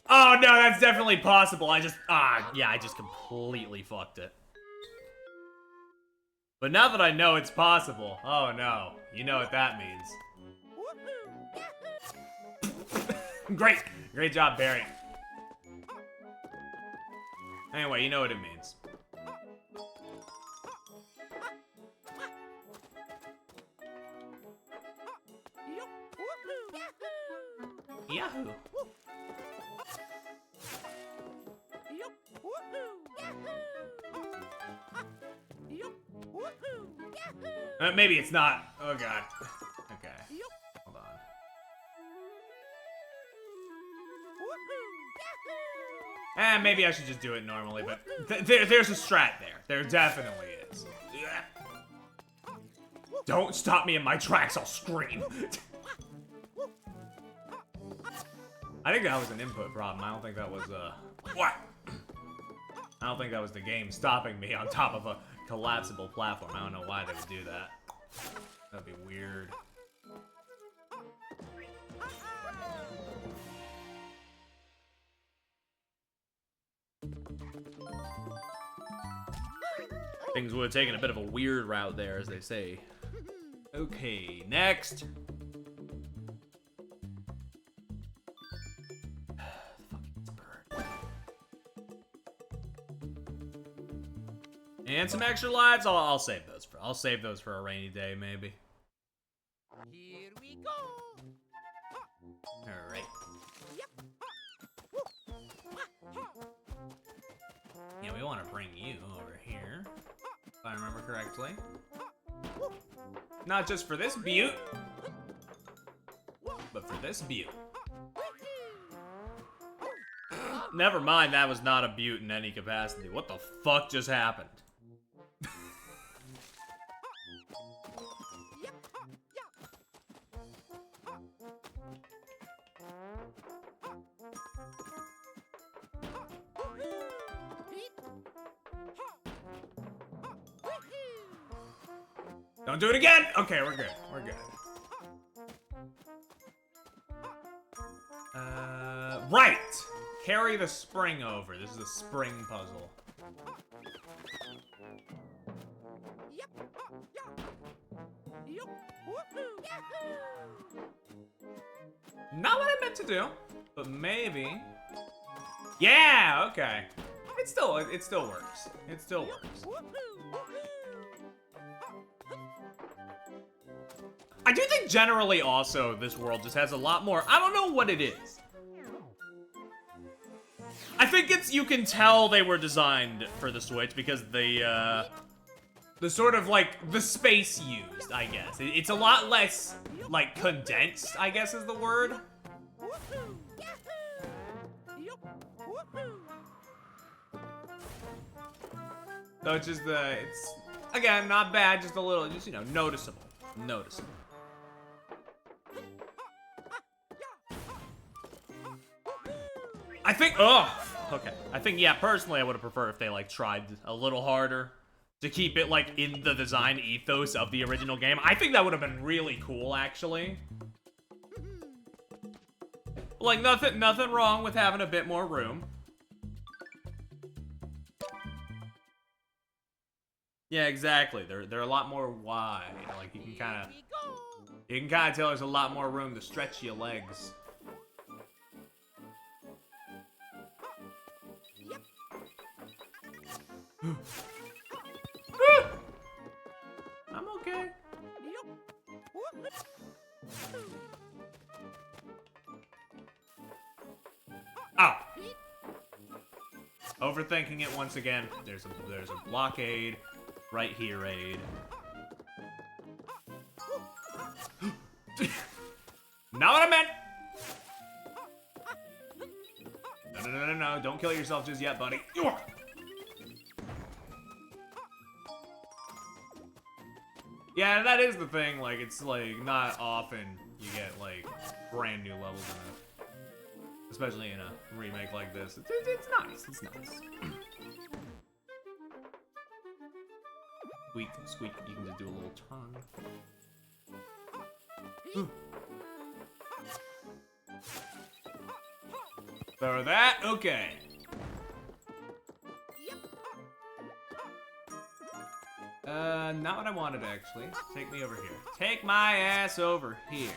Speaker 1: Oh no, that's definitely possible. I just completely fucked it. But now that I know it's possible, oh no, you know what that means. Great! Great job, Barry. Anyway, you know what it means. Yahoo! Maybe it's not. Oh god. Okay. Hold on. Maybe I should just do it normally, but there's a strat there. There definitely is. Don't stop me in my tracks, I'll scream. I think that was an input problem. I don't think that was, what? I don't think that was the game stopping me on top of a collapsible platform. I don't know why they would do that. That'd be weird. Things would have taken a bit of a weird route there, as they say. Okay, next. And some extra lives. I'll save those for. I'll save those for a rainy day, maybe.
Speaker 2: Here we go.
Speaker 1: All right. Yeah, we want to bring you over here, if I remember correctly. Not just for this butte, but for this butte. Never mind, that was not a butte in any capacity. What the fuck just happened? Don't do it again! Okay, we're good. We're good. Right! Carry the spring over. This is a spring puzzle. Not what I meant to do, but maybe. Yeah, okay. It still works. It still works. I do think generally also this world just has a lot more. I don't know what it is. I think it's, you can tell they were designed for the Switch because the sort of like the space used, I guess. It's a lot less like condensed, I guess is the word. So it's just it's again not bad, just a little, just you know, noticeable. I think, okay. I think, yeah, personally, I would have preferred if they, like, tried a little harder to keep it, like, in the design ethos of the original game. I think that would have been really cool, actually. Like, nothing wrong with having a bit more room. Yeah, exactly. They're a lot more wide. Like, you can kind of tell there's a lot more room to stretch your legs. I'm okay. Oh. Overthinking it once again. There's a blockade right here, Aid. Not what I meant. No. Don't kill yourself just yet, buddy. Yeah, that is the thing, like, it's, like, not often you get, like, brand new levels in it. Especially in a remake like this. It's nice, it's nice. Squeak, you can just do a little turn. Throw that, okay. Not what I wanted, actually. Take me over here. Take my ass over here.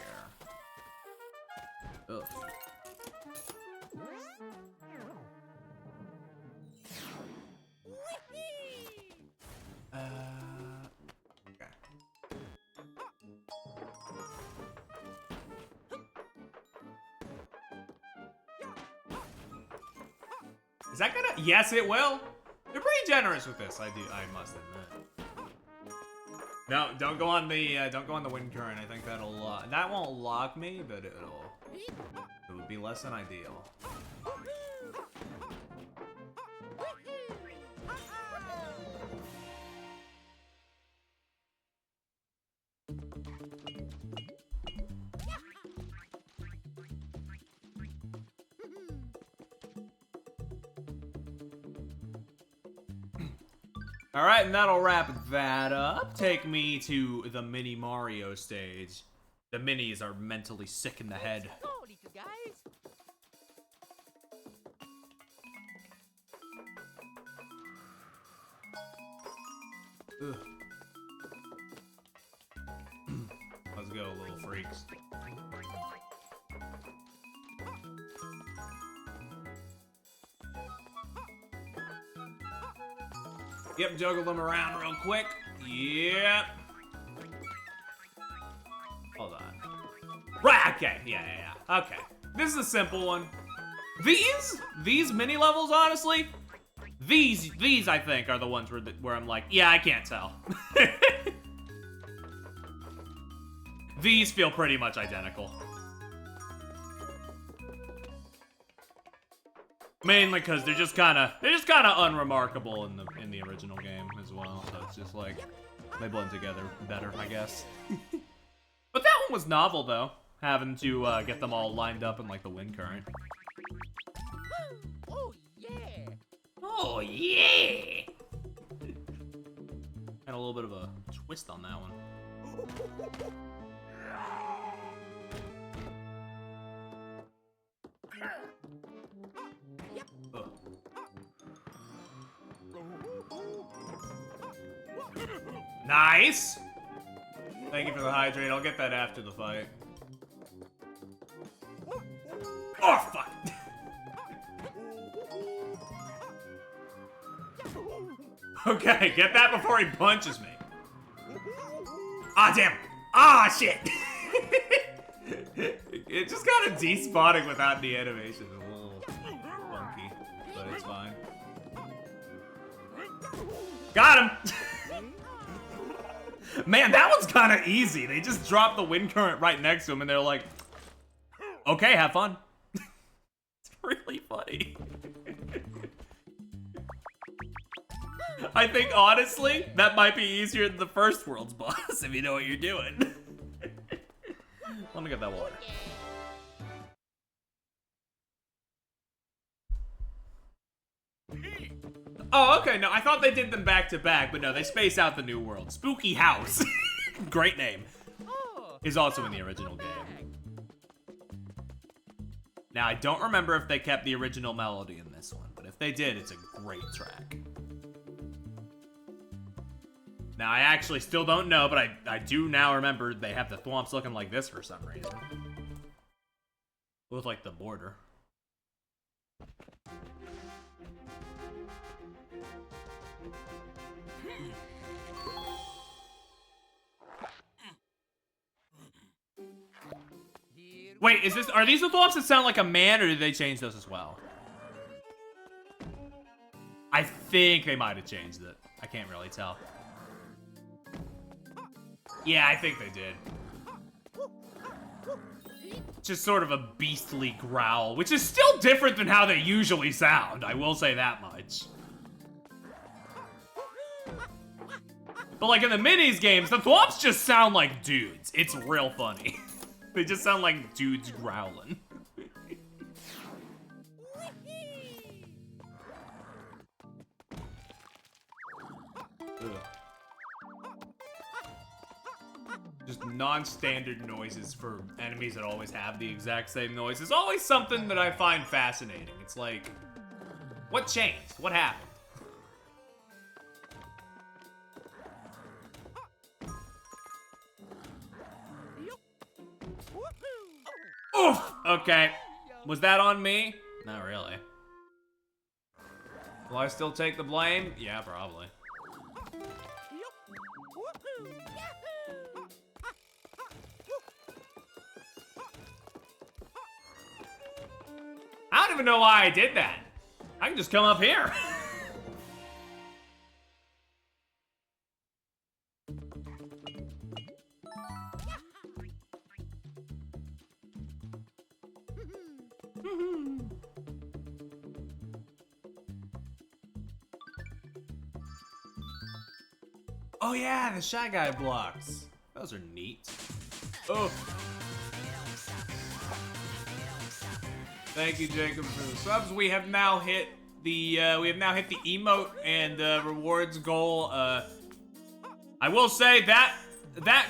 Speaker 1: Ugh. Is that gonna? Yes, it will. They're pretty generous with this. I must admit. No, don't go on the wind current. I think that won't lock me, but it would be less than ideal. All right, and that'll wrap that up. Take me to the Mini Mario stage. The minis are mentally sick in the head.
Speaker 2: Go, little guys.
Speaker 1: Ugh. Let's go, little freaks. Yep, juggle them around real quick. Yep. Hold on. Right, okay, yeah. Okay. This is a simple one. These mini levels, honestly, these I think are the ones where I'm like, yeah, I can't tell. These feel pretty much identical. Mainly because they're just kind of unremarkable in the original game as well. So it's just like they blend together better, I guess. But that one was novel though, having to get them all lined up in like the wind current.
Speaker 2: Oh yeah.
Speaker 1: Oh yeah! Had a little bit of a twist on that one. Ugh. Nice! Thank you for the hydrate. I'll get that after the fight. Oh, fuck! Okay, get that before he punches me. Ah, damn! Ah, shit! It just got a D-spotting without the animation. A little funky, but it's fine. Got him! Man, that one's kind of easy. They just dropped the wind current right next to him, and they're like, okay, have fun. It's really funny. I think, honestly, that might be easier than the first world's boss, if you know what you're doing. Let me get that water. Oh, okay, no, I thought they did them back to back, but no, they space out the new world. Spooky House, great name, is also in the original game. Now, I don't remember if they kept the original melody in this one, but if they did, it's a great track. Now, I actually still don't know, but I do now remember they have the thwomps looking like this for some reason. With, like, the border. Wait, are these the thwomps that sound like a man, or did they change those as well? I think they might have changed it. I can't really tell. Yeah, I think they did. Just sort of a beastly growl, which is still different than how they usually sound, I will say that much. But like in the minis games, the thwomps just sound like dudes. It's real funny. They just sound like dudes growling. Just non-standard noises for enemies that always have the exact same noise is always something that I find fascinating. It's like, what changed? What happened? Oof! Okay. Was that on me? Not really. Will I still take the blame? Yeah, probably. I don't even know why I did that. I can just come up here. Oh yeah, the Shy Guy blocks. Those are neat. Oh. Thank you, Jacob, for the subs. We have now hit the emote and rewards goal. I will say that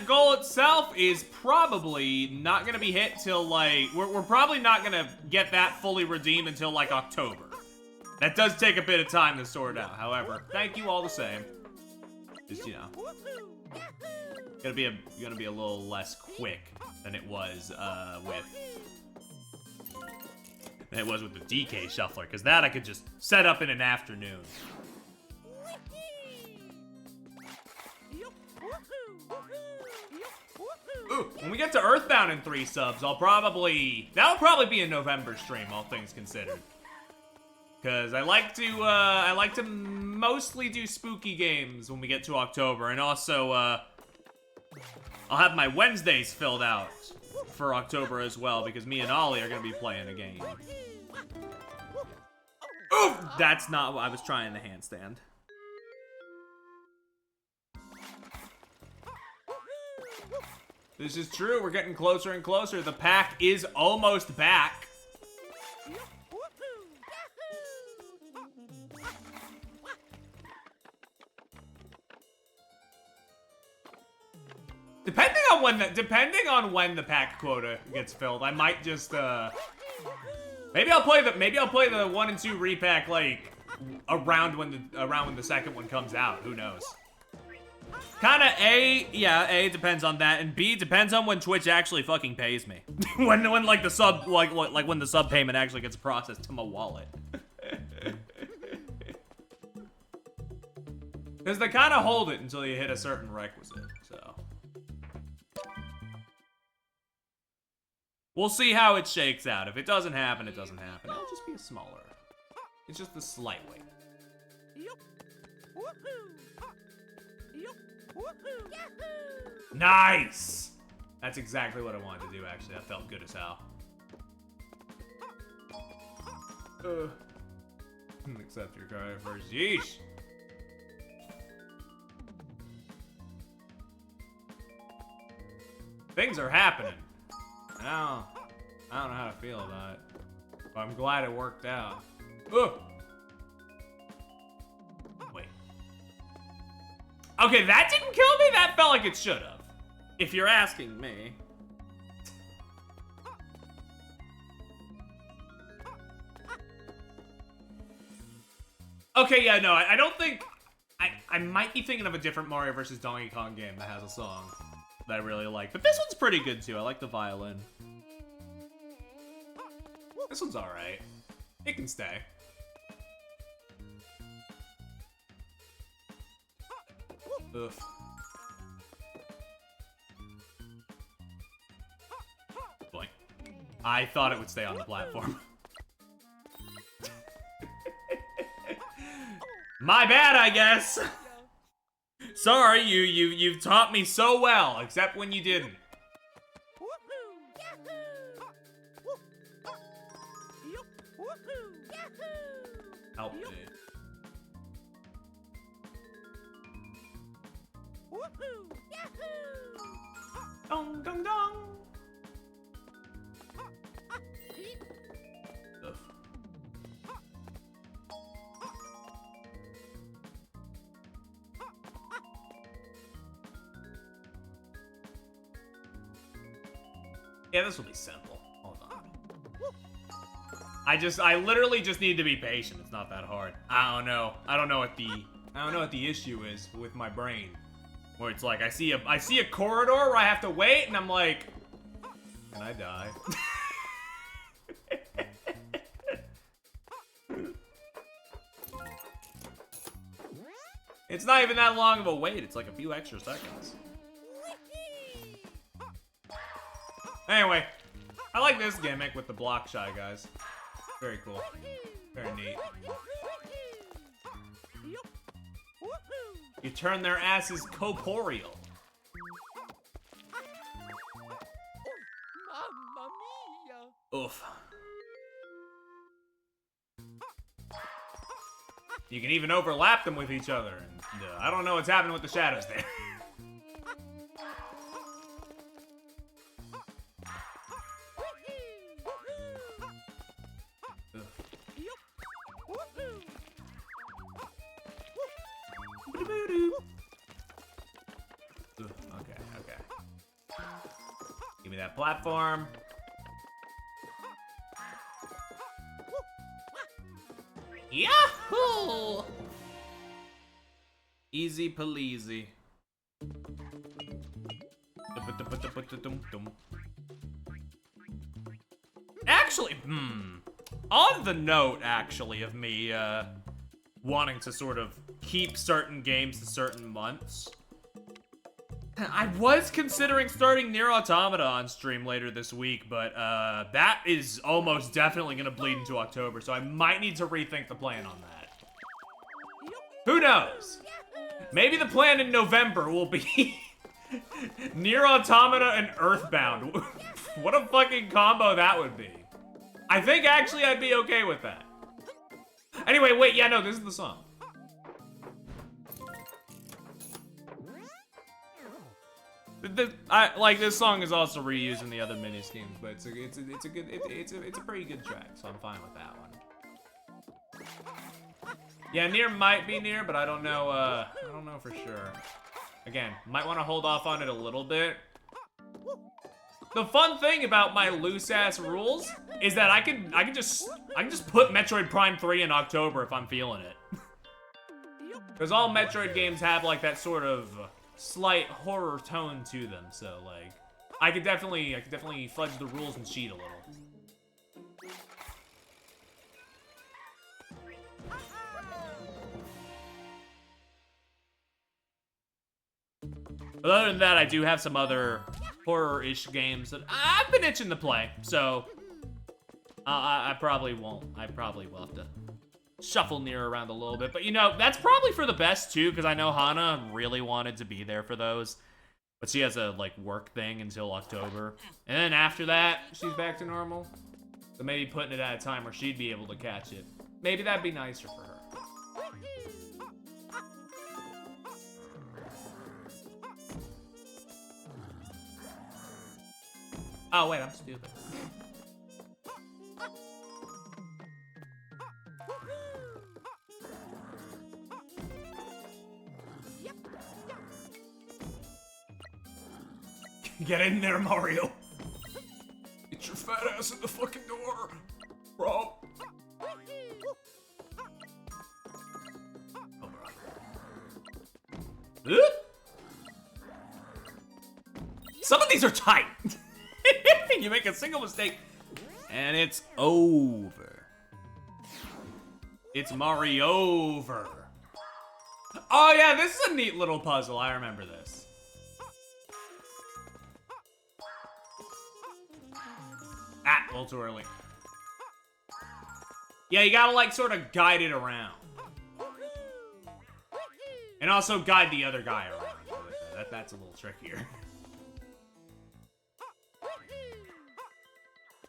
Speaker 1: goal itself is probably not gonna be hit till like we're probably not gonna get that fully redeemed until like October. That does take a bit of time to sort out. However, thank you all the same. Just, you know, gonna be a little less quick than it was with the DK shuffler, because that I could just set up in an afternoon. Ooh, when we get to Earthbound in 3 subs, that'll probably be a November stream, all things considered. Because I like to mostly do spooky games when we get to October, and also I'll have my Wednesdays filled out for October as well, because me and Ollie are gonna be playing a game. Ooh, that's not what I was trying to handstand. This is true. We're getting closer and closer. The pack is almost back. Depending on when the pack quota gets filled, I might just maybe I'll play the 1 and 2 repack like around when the second one comes out. Who knows? Kinda A depends on that, and B depends on when Twitch actually fucking pays me. when like the sub when the sub payment actually gets processed to my wallet. Because they kind of hold it until you hit a certain requisite, so. We'll see how it shakes out. If it doesn't happen, it doesn't happen. It'll just be a smaller. It's just a slight weight. Nice! That's exactly what I wanted to do, actually. That felt good as hell. Accept your card first. Yeesh! Things are happening. I don't know how to feel about it. But I'm glad it worked out. Ugh. Wait. Okay, that didn't kill me? That felt like it should have. If you're asking me. Okay, yeah, no, I don't think... I might be thinking of a different Mario vs. Donkey Kong game that has a song that I really like. But this one's pretty good, too. I like the violin. This one's alright. It can stay. Oof. Boy. I thought it would stay on the platform. My bad, I guess. Sorry, you've taught me so well, except when you didn't. Help me. Dong dong dong. Ugh. Yeah, this will be simple. Hold on. I literally just need to be patient. It's not that hard. I don't know what the issue is with my brain. Where it's like I see a corridor where I have to wait and I'm like, can I die? It's not even that long of a wait. It's like a few extra seconds. Anyway, I like this gimmick with the block Shy Guys. Very cool. Very neat. You turn their asses corporeal.
Speaker 2: Mamma mia!
Speaker 1: Oof. You can even overlap them with each other. And, I don't know what's happening with the shadows there. Okay. Give me that platform. Yahoo! Easy paleasy. Actually, on the note, actually, of me, wanting to sort of keep certain games to certain months, I was considering starting Nier Automata on stream later this week, but that is almost definitely going to bleed into October, so I might need to rethink the plan on that. Who knows? Maybe the plan in November will be Nier Automata and Earthbound. What a fucking combo that would be. I think actually I'd be okay with that. Anyway, wait, yeah, no, this is the song. This song is also reused in the other mini schemes, but it's a pretty good track, so I'm fine with that one. Yeah, Nier might be Nier, but I don't know for sure. Again, might want to hold off on it a little bit. The fun thing about my loose ass rules is that I can just put Metroid Prime 3 in October if I'm feeling it. Because all Metroid games have like that sort of slight horror tone to them, so like I could definitely fudge the rules and cheat a little. But other than that, I do have some other horror-ish games that I've been itching to play, so I probably won't. I probably will have to shuffle Nier around a little bit. But, you know, that's probably for the best, too, because I know Hana really wanted to be there for those. But she has a, like, work thing until October. And then after that, she's back to normal. So maybe putting it at a time where she'd be able to catch it. Maybe that'd be nicer for her. Oh, wait, I'm stupid. Get in there, Mario. Get your fat ass in the fucking door, bro. Oh, bro. Some of these are tight. You make a single mistake, and it's over. It's Mario over. Oh yeah, this is a neat little puzzle. I remember this. Ah, a little too early. Yeah, you gotta like sort of guide it around. And also guide the other guy around. That's a little trickier.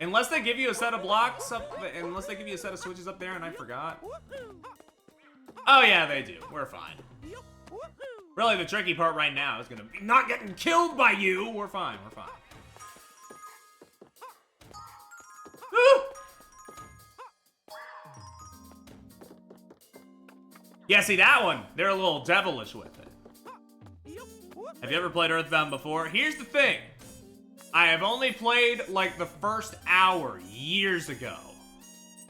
Speaker 1: Unless they give you a set of blocks unless they give you a set of switches up there and I forgot. Oh yeah, they do. We're fine. Really, the tricky part right now is gonna be not getting killed by you. We're fine, we're fine. Yeah, see that one? They're a little devilish with it. Have you ever played Earthbound before? Here's the thing. I have only played, like, the first hour years ago.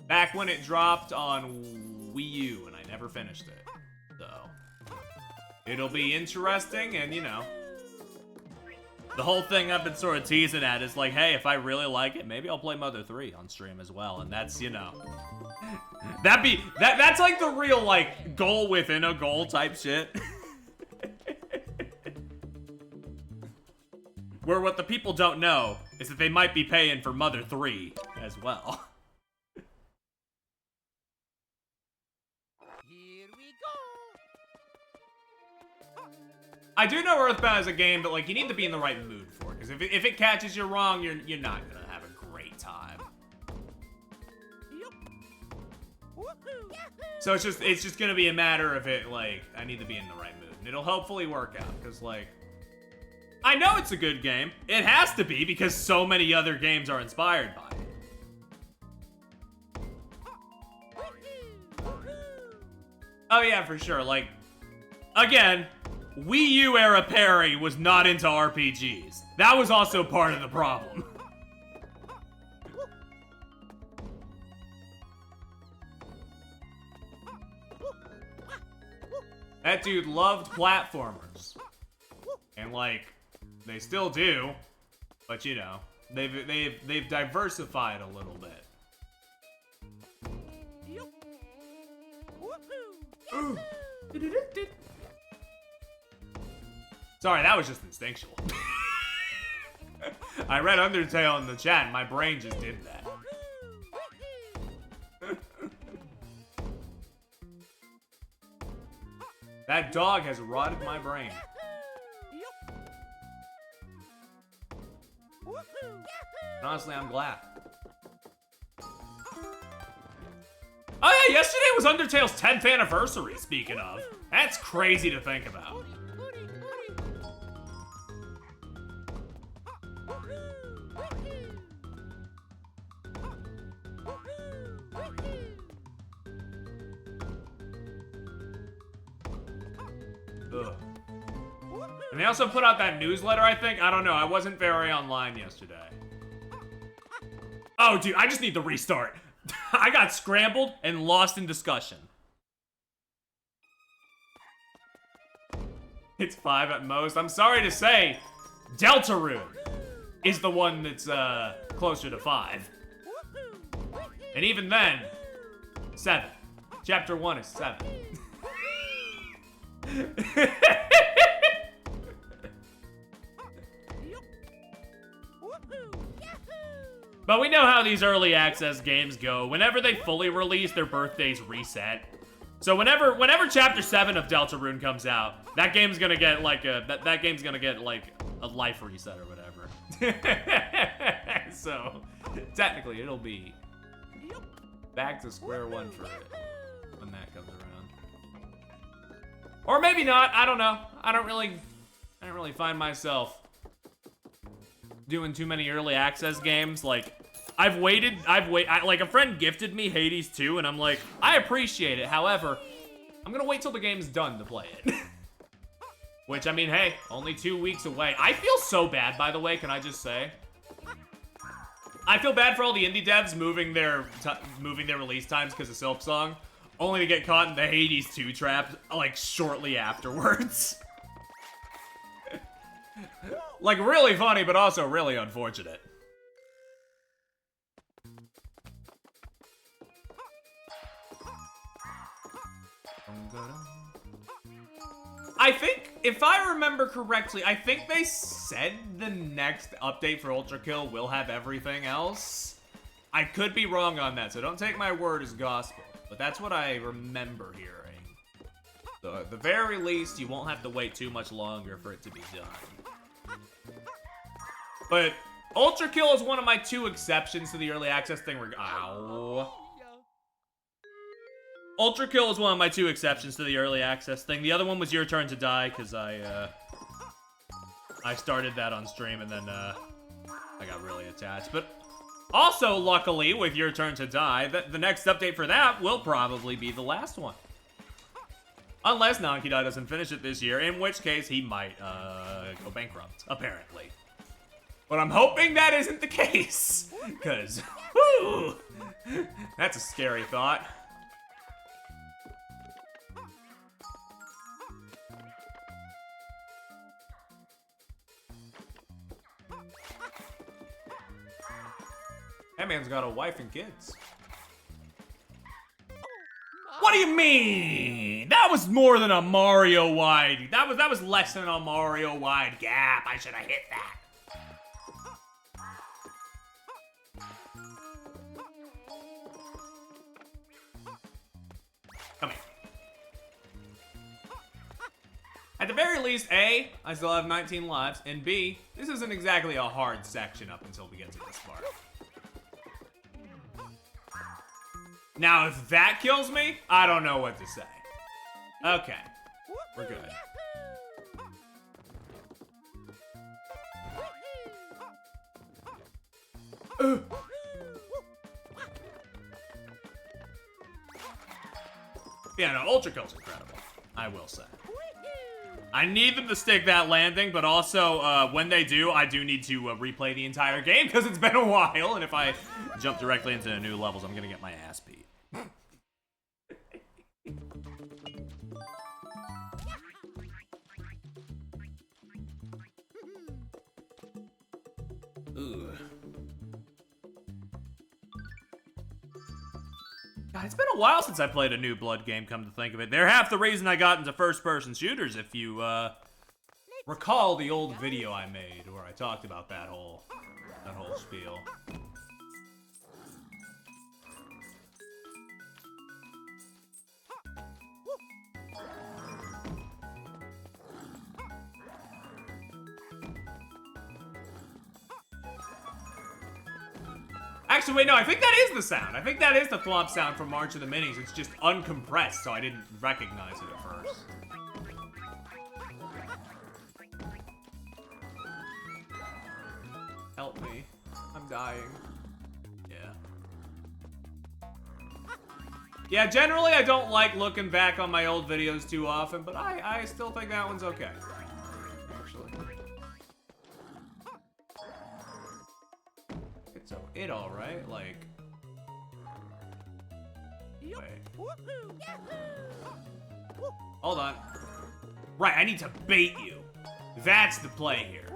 Speaker 1: Back when it dropped on Wii U, and I never finished it. So, it'll be interesting, and, you know. The whole thing I've been sort of teasing at is like, hey, if I really like it, maybe I'll play Mother 3 on stream as well, and that's, you know. That's like the real, like, goal within a goal type shit. Where what the people don't know is that they might be paying for Mother 3 as well. I do know Earthbound is a game, but like you need to be in the right mood for it. Because if it catches you wrong, you're not gonna have a great time. So it's just gonna be a matter of it. Like I need to be in the right mood, and it'll hopefully work out. Because like I know it's a good game. It has to be because so many other games are inspired by it. Oh yeah, for sure. Like, again, Wii U era Perry was not into RPGs. That was also part of the problem. That dude loved platformers. And like, they still do. But you know, they've diversified a little bit. Sorry, that was just instinctual. I read Undertale in the chat and my brain just did that. That dog has rotted my brain. And honestly, I'm glad. Oh yeah, yesterday was Undertale's 10th anniversary, speaking of. That's crazy to think about. Ugh. And they also put out that newsletter, I think. I don't know, I wasn't very online yesterday. Oh, dude, I just need to restart. I got scrambled and lost in discussion. It's 5 at most. I'm sorry to say, Deltarune is the one that's closer to 5. And even then, 7. Chapter 1 is 7. But we know how these early access games go. Whenever they fully release, their birthdays reset. So whenever Chapter 7 of Deltarune comes out, that game's gonna get like a life reset or whatever. So technically, it'll be back to square one for it when that comes around. Or maybe not. I don't know. I don't really find myself doing too many early access games. Like, like a friend gifted me Hades 2 and I'm like, I appreciate it. However, I'm gonna wait till the game's done to play it. Which, I mean, hey, only 2 weeks away. I feel so bad, by the way, can I just say? I feel bad for all the indie devs moving their release times because of Silksong, only to get caught in the Hades 2 trap, like, shortly afterwards. Like, really funny, but also really unfortunate. I think, if I remember correctly, I think they said the next update for Ultra Kill will have everything else. I could be wrong on that, so don't take my word as gospel. But that's what I remember hearing. So at the very least, you won't have to wait too much longer for it to be done. But Ultra Kill is one of my 2 exceptions to the early access thing. Ow. Ultra Kill is one of my 2 exceptions to the early access thing. The other one was Your Turn to Die, because I started that on stream and then I got really attached. But also, luckily, with Your Turn to Die, the next update for that will probably be the last one. Unless Nankidai doesn't finish it this year, in which case he might go bankrupt, apparently. But I'm hoping that isn't the case, because, whoo, that's a scary thought. That man's got a wife and kids. What do you mean? That was more than a Mario wide. That was less than a Mario wide gap. I should have hit that. Come here. At the very least, A, I still have 19 lives, and B, this isn't exactly a hard section up until we get to this part. Now, if that kills me, I don't know what to say. Okay, we're good. Yeah, no, Ultra Kill's incredible, I will say. I need them to stick that landing, but also, when they do, I do need to replay the entire game, because it's been a while, and if I jump directly into new levels, I'm gonna get my ass beat. Ooh. God, it's been a while since I played a new Blood game, come to think of it. They're half the reason I got into first-person shooters, if you, recall the old video I made where I talked about that whole spiel. Actually, wait, no, I think that is the sound. I think that is the thwomp sound from March of the Minis. It's just uncompressed, so I didn't recognize it at first. Help me. I'm dying. Yeah. Yeah, generally I don't like looking back on my old videos too often, but I still think that one's okay. Actually. It's alright, like... Wait. Hold on. Right, I need to bait you. That's the play here.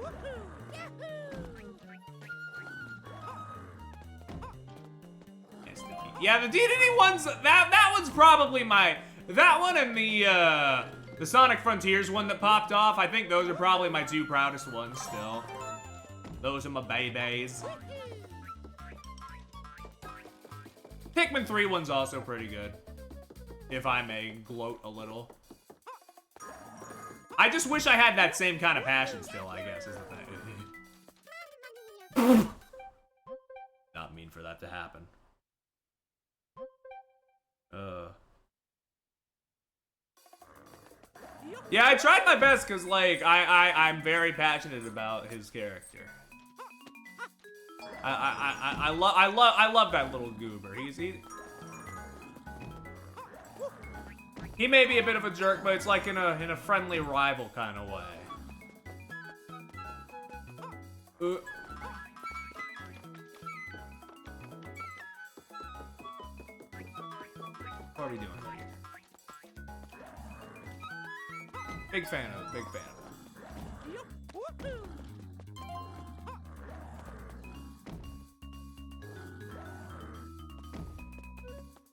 Speaker 1: Yeah, the DDD one's... That one's probably my... That one and the Sonic Frontiers one that popped off, I think those are probably my two proudest ones still. Those are my babies. Pikmin 3 one's also pretty good, if I may gloat a little. I just wish I had that same kind of passion still, I guess, is the thing. Not mean for that to happen. Yeah, I tried my best, because, like, I'm very passionate about his character. I love that little goober. He may be a bit of a jerk, but it's like in a friendly rival kind of way. What are you doing? Big fan of it, big fan of it.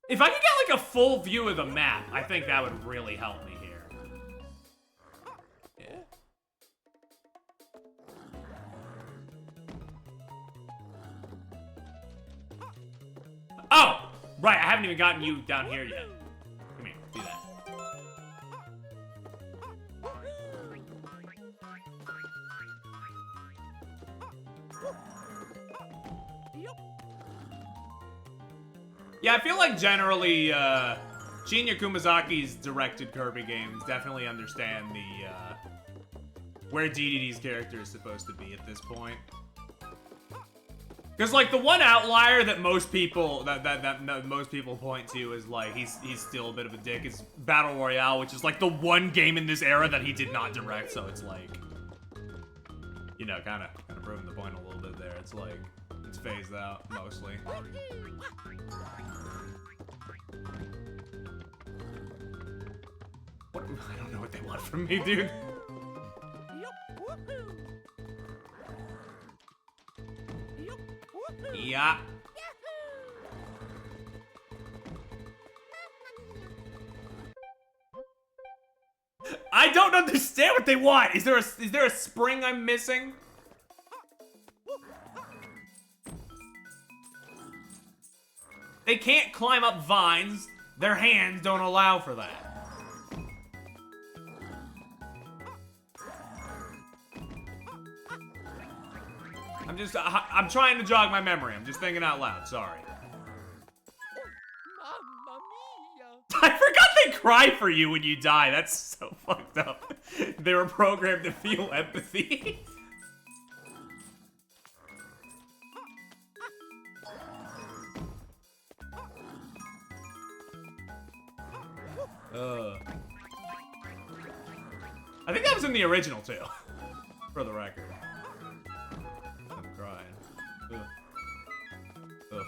Speaker 1: If I could get like a full view of the map, I think that would really help me here. Yeah. Oh! Right, I haven't even gotten you down here yet. Come here, do that. Yeah, I feel like generally, Shinya Kumazaki's directed Kirby games definitely understand the, where DDD's character is supposed to be at this point. Because, like, the one outlier that most people, most people point to is, like, he's still a bit of a dick is Battle Royale, which is, like, the one game in this era that he did not direct, so it's, like, you know, kind of proving the point a little bit there. It's, like, it's phased out, mostly. What? I don't know what they want from me, dude. Yeah. I don't understand what they want. Is there a spring I'm missing? They can't climb up vines. Their hands don't allow for that. I'm trying to jog my memory. I'm just thinking out loud. Sorry.
Speaker 2: Mamma mia!
Speaker 1: I forgot they cry for you when you die. That's so fucked up. They were programmed to feel empathy. I think that was in the original too, for the record. I'm crying. Ugh. Ugh.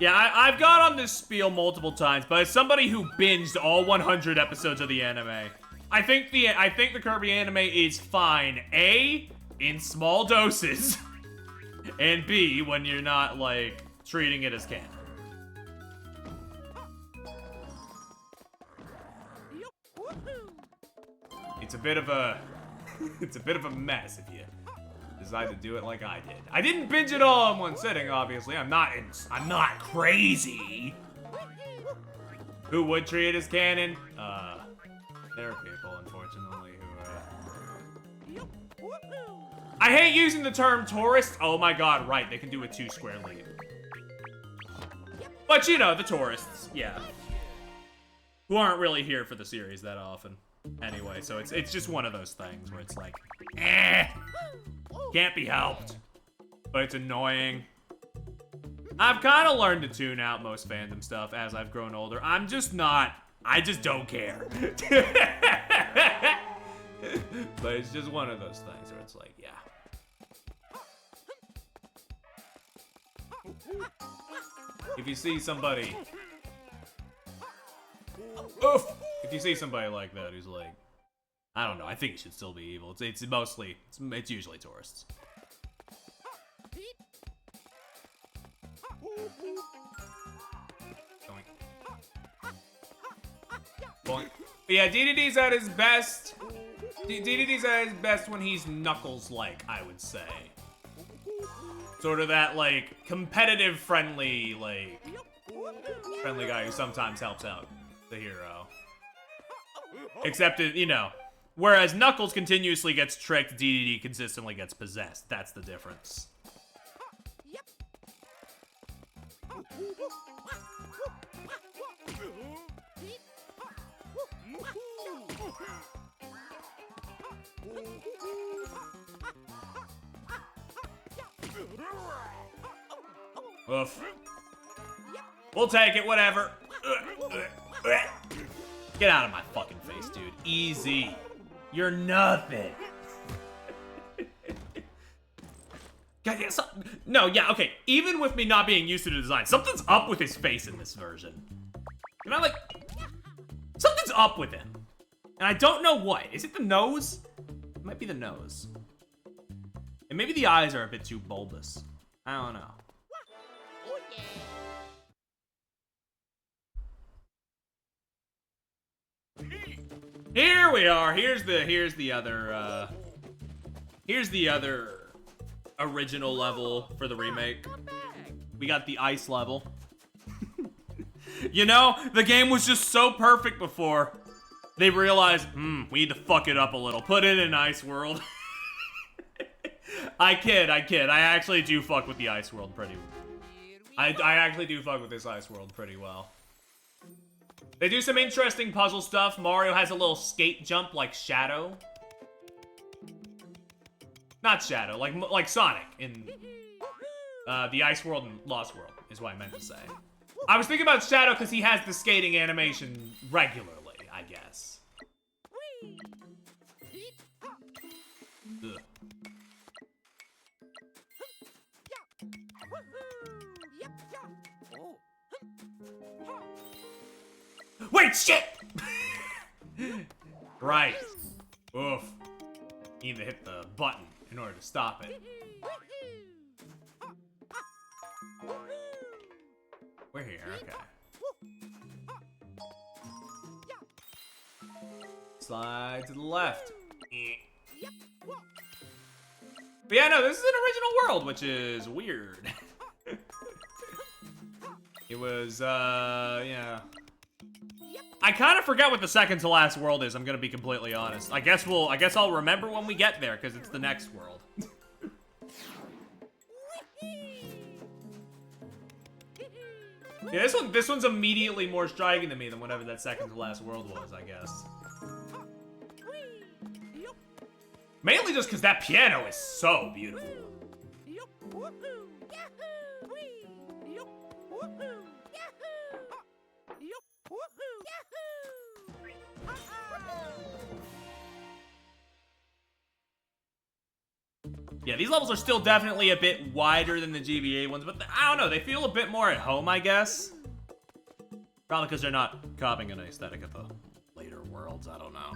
Speaker 1: Yeah, I've gone on this spiel multiple times, but as somebody who binged all 100 episodes of the anime, I think the Kirby anime is fine. A, in small doses, and B, when you're not like treating it as canon. It's a bit of a mess if you decide to do it like I did. I didn't binge it all in one sitting, obviously. I'm not crazy. Who would treat it as canon? There are people, unfortunately, who I hate using the term tourist. Oh my god, right, they can do a 2-square leap. But you know, the tourists, yeah. Who aren't really here for the series that often. Anyway, so it's just one of those things where it's like, can't be helped. But it's annoying. I've kind of learned to tune out most fandom stuff as I've grown older. I just don't care. But it's just one of those things where it's like, yeah. If you see somebody... Oof! If you see somebody like that who's like, I don't know, I think it should still be evil. It's usually tourists. Boink. Boink. But yeah, DDD's at his best. DDD's at his best when he's Knuckles-like, I would say. Sort of that, like, competitive, friendly guy who sometimes helps out the hero. Except, you know, whereas Knuckles continuously gets tricked, DDD consistently gets possessed. That's the difference. Oof. We'll take it, whatever. Get out of my fucking face, dude. Easy. You're nothing. God, yeah, no, yeah, okay. Even with me not being used to the design, something's up with his face in this version. And I'm like, something's up with him. And I don't know what. Is it the nose? It might be the nose. And maybe the eyes are a bit too bulbous. I don't know. Here we are. Here's the other original level for the remake. We got the ice level. You know, the game was just so perfect before. They realized, we need to fuck it up a little. Put it in Ice World. I kid. I actually do fuck with the Ice World pretty well. I actually do fuck with this Ice World pretty well. They do some interesting puzzle stuff. Mario has a little skate jump like Shadow. Not Shadow, like Sonic in the Ice World and Lost World is what I meant to say. I was thinking about Shadow because he has the skating animation regularly, I guess. Ugh. Wait, shit! Right. Oof. You need to hit the button in order to stop it. We're here, okay. Slide to the left. But yeah, no, this is an original world, which is weird. It was, yeah. I kind of forget what the second to last world is, I'm gonna be completely honest. I guess I'll remember when we get there, because it's the next world. Yeah, this one's immediately more striking to me than whatever that second to last world was, I guess. Mainly just because that piano is so beautiful. Yeah, these levels are still definitely a bit wider than the GBA ones, but I don't know, they feel a bit more at home, I guess. Probably because they're not copying an aesthetic of the later worlds, I don't know.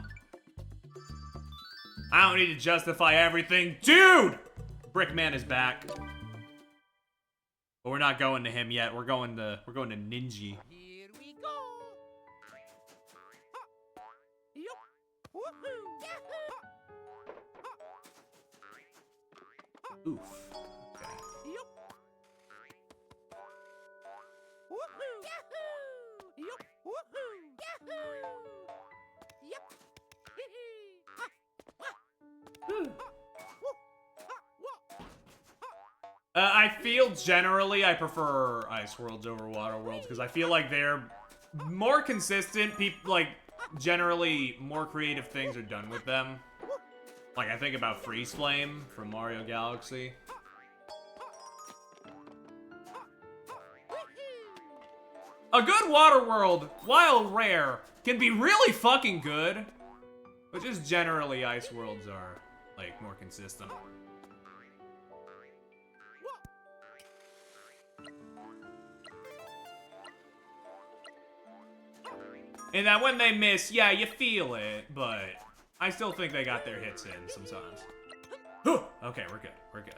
Speaker 1: I don't need to justify everything. Dude! Brickman is back. But we're not going to him yet. We're going to Ninja.
Speaker 2: Here we go.
Speaker 1: Oof. Okay. I feel generally I prefer Ice Worlds over Water Worlds because I feel like they're more consistent. People like generally more creative things are done with them. Like I think about Freeze Flame from Mario Galaxy. A good Water World, while rare, can be really fucking good. But just generally Ice Worlds are like more consistent. And that when they miss, yeah, you feel it, but I still think they got their hits in sometimes. Okay, we're good. We're good.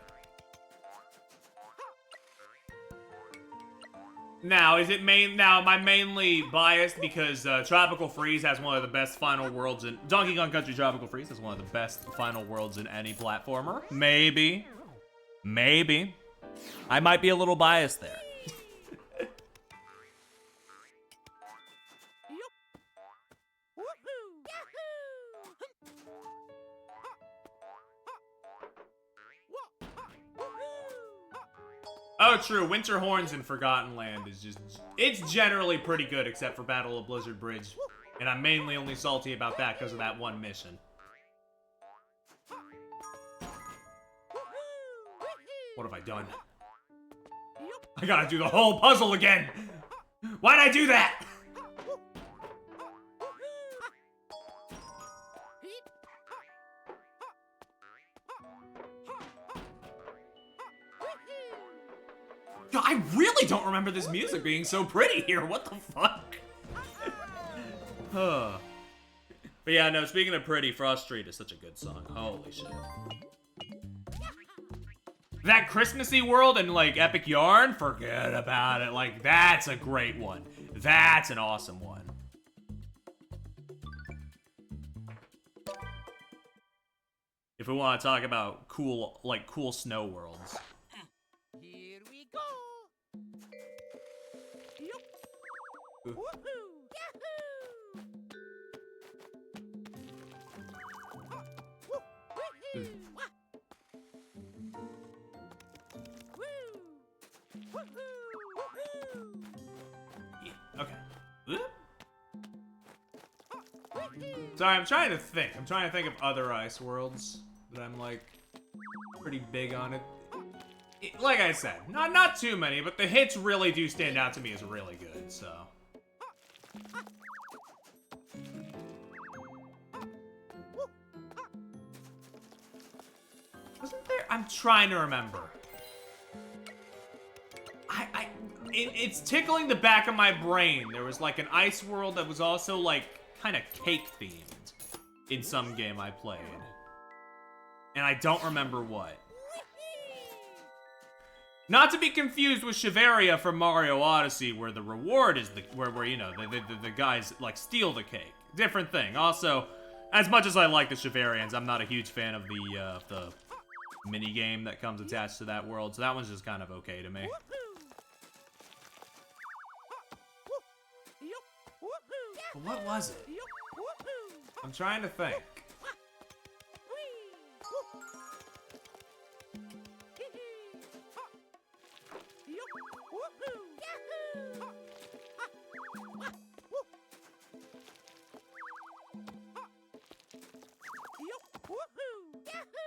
Speaker 1: Now, am I mainly biased because Tropical Freeze has one of the best final worlds in Donkey Kong Country Tropical Freeze has one of the best final worlds in any platformer? Maybe. Maybe. I might be a little biased there. Oh, true. Winter Horns in Forgotten Land is just... It's generally pretty good, except for Battle of Blizzard Bridge. And I'm mainly only salty about that because of that one mission. What have I done? I gotta do the whole puzzle again! Why'd I do that? God, I really don't remember this music being so pretty here. What the fuck? But yeah, no, speaking of pretty, Frost Street is such a good song. Holy shit. That Christmassy world and like Epic Yarn, forget about it. Like, that's a great one. That's an awesome one. If we want to talk about cool, like cool snow worlds.
Speaker 2: Here we go.
Speaker 1: Ooh. Yeah, okay. Sorry, I'm trying to think. I'm trying to think of other ice worlds that I'm like pretty big on it. Like I said, not too many, but the hits really do stand out to me as really good, so. Wasn't there? I'm trying to remember. It's tickling the back of my brain. There was like an ice world that was also like kind of cake themed in some game I played. And I don't remember what. Not to be confused with Shiveria from Mario Odyssey, where the reward is where you know the guys like steal the cake. Different thing. Also, as much as I like the Shiverians, I'm not a huge fan of the mini game that comes attached to that world. So that one's just kind of okay to me. But what was it? I'm trying to think.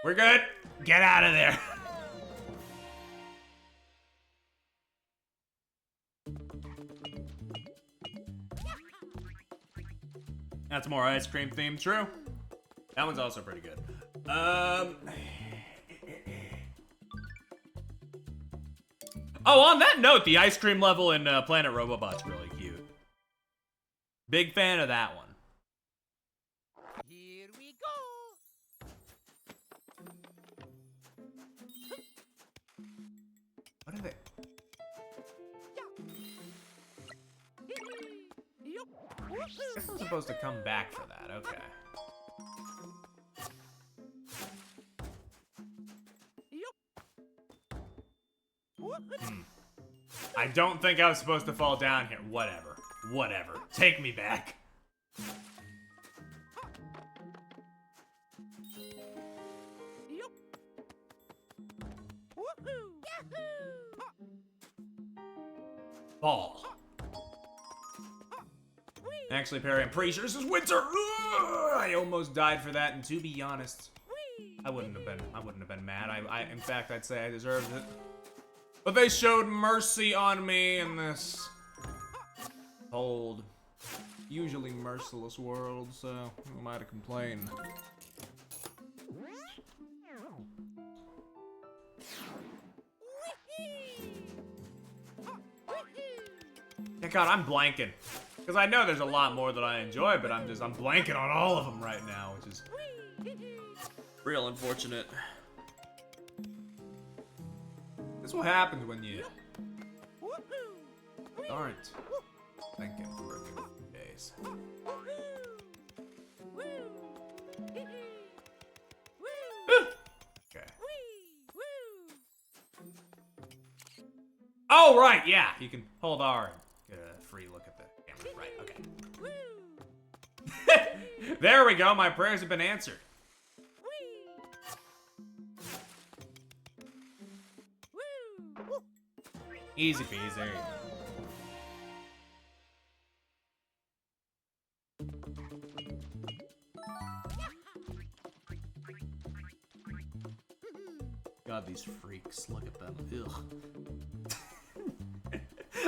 Speaker 1: We're good. Get out of there. That's more ice cream themed, true. That one's also pretty good. Oh, on that note, the ice cream level in Planet Robobot's really cute. Big fan of that one.
Speaker 2: Here we go.
Speaker 1: What are they? I guess I'm supposed to come back for that, okay. I don't think I was supposed to fall down here. Whatever. Whatever. Take me back. Fall. Actually, Perry, I'm pretty sure this is winter. I almost died for that, and to be honest, I wouldn't have been mad. In fact, I'd say I deserved it. But they showed mercy on me in this cold, usually merciless world, so who am I to complain? Yeah, God, I'm blanking. Because I know there's a lot more that I enjoy, but I'm blanking on all of them right now, which is real unfortunate. This is what happens when you aren't thinking for a few days. Okay. Oh, right, yeah. You can hold R and get a free look at the camera. Right, okay. There we go. My prayers have been answered. Easy peasy. God, these freaks. Look at them. Ugh.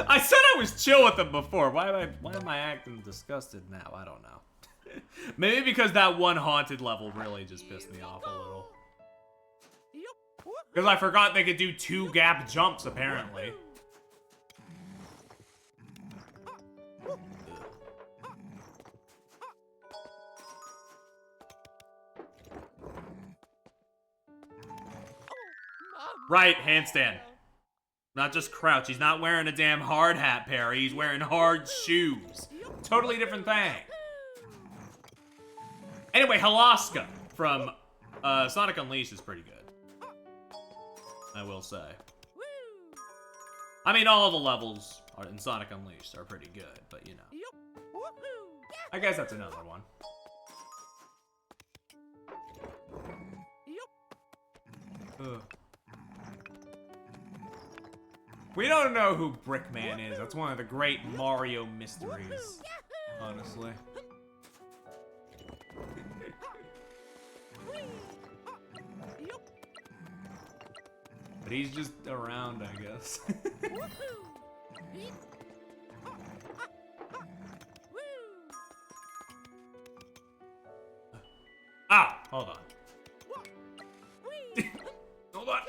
Speaker 1: I said I was chill with them before. Why am I acting disgusted now? I don't know. Maybe because that one haunted level really just pissed me off a little. Because I forgot they could do 2 gap jumps, apparently. Right, handstand. Not just crouch. He's not wearing a damn hard hat, Perry. He's wearing hard shoes. Totally different thing. Anyway, Halaska from Sonic Unleashed is pretty good. I will say. I mean, all of the levels in Sonic Unleashed are pretty good, but you know. I guess that's another one. Ugh. We don't know who Brickman is. That's one of the great Mario mysteries, honestly. But he's just around, I guess. Ah, hold on. Hold on.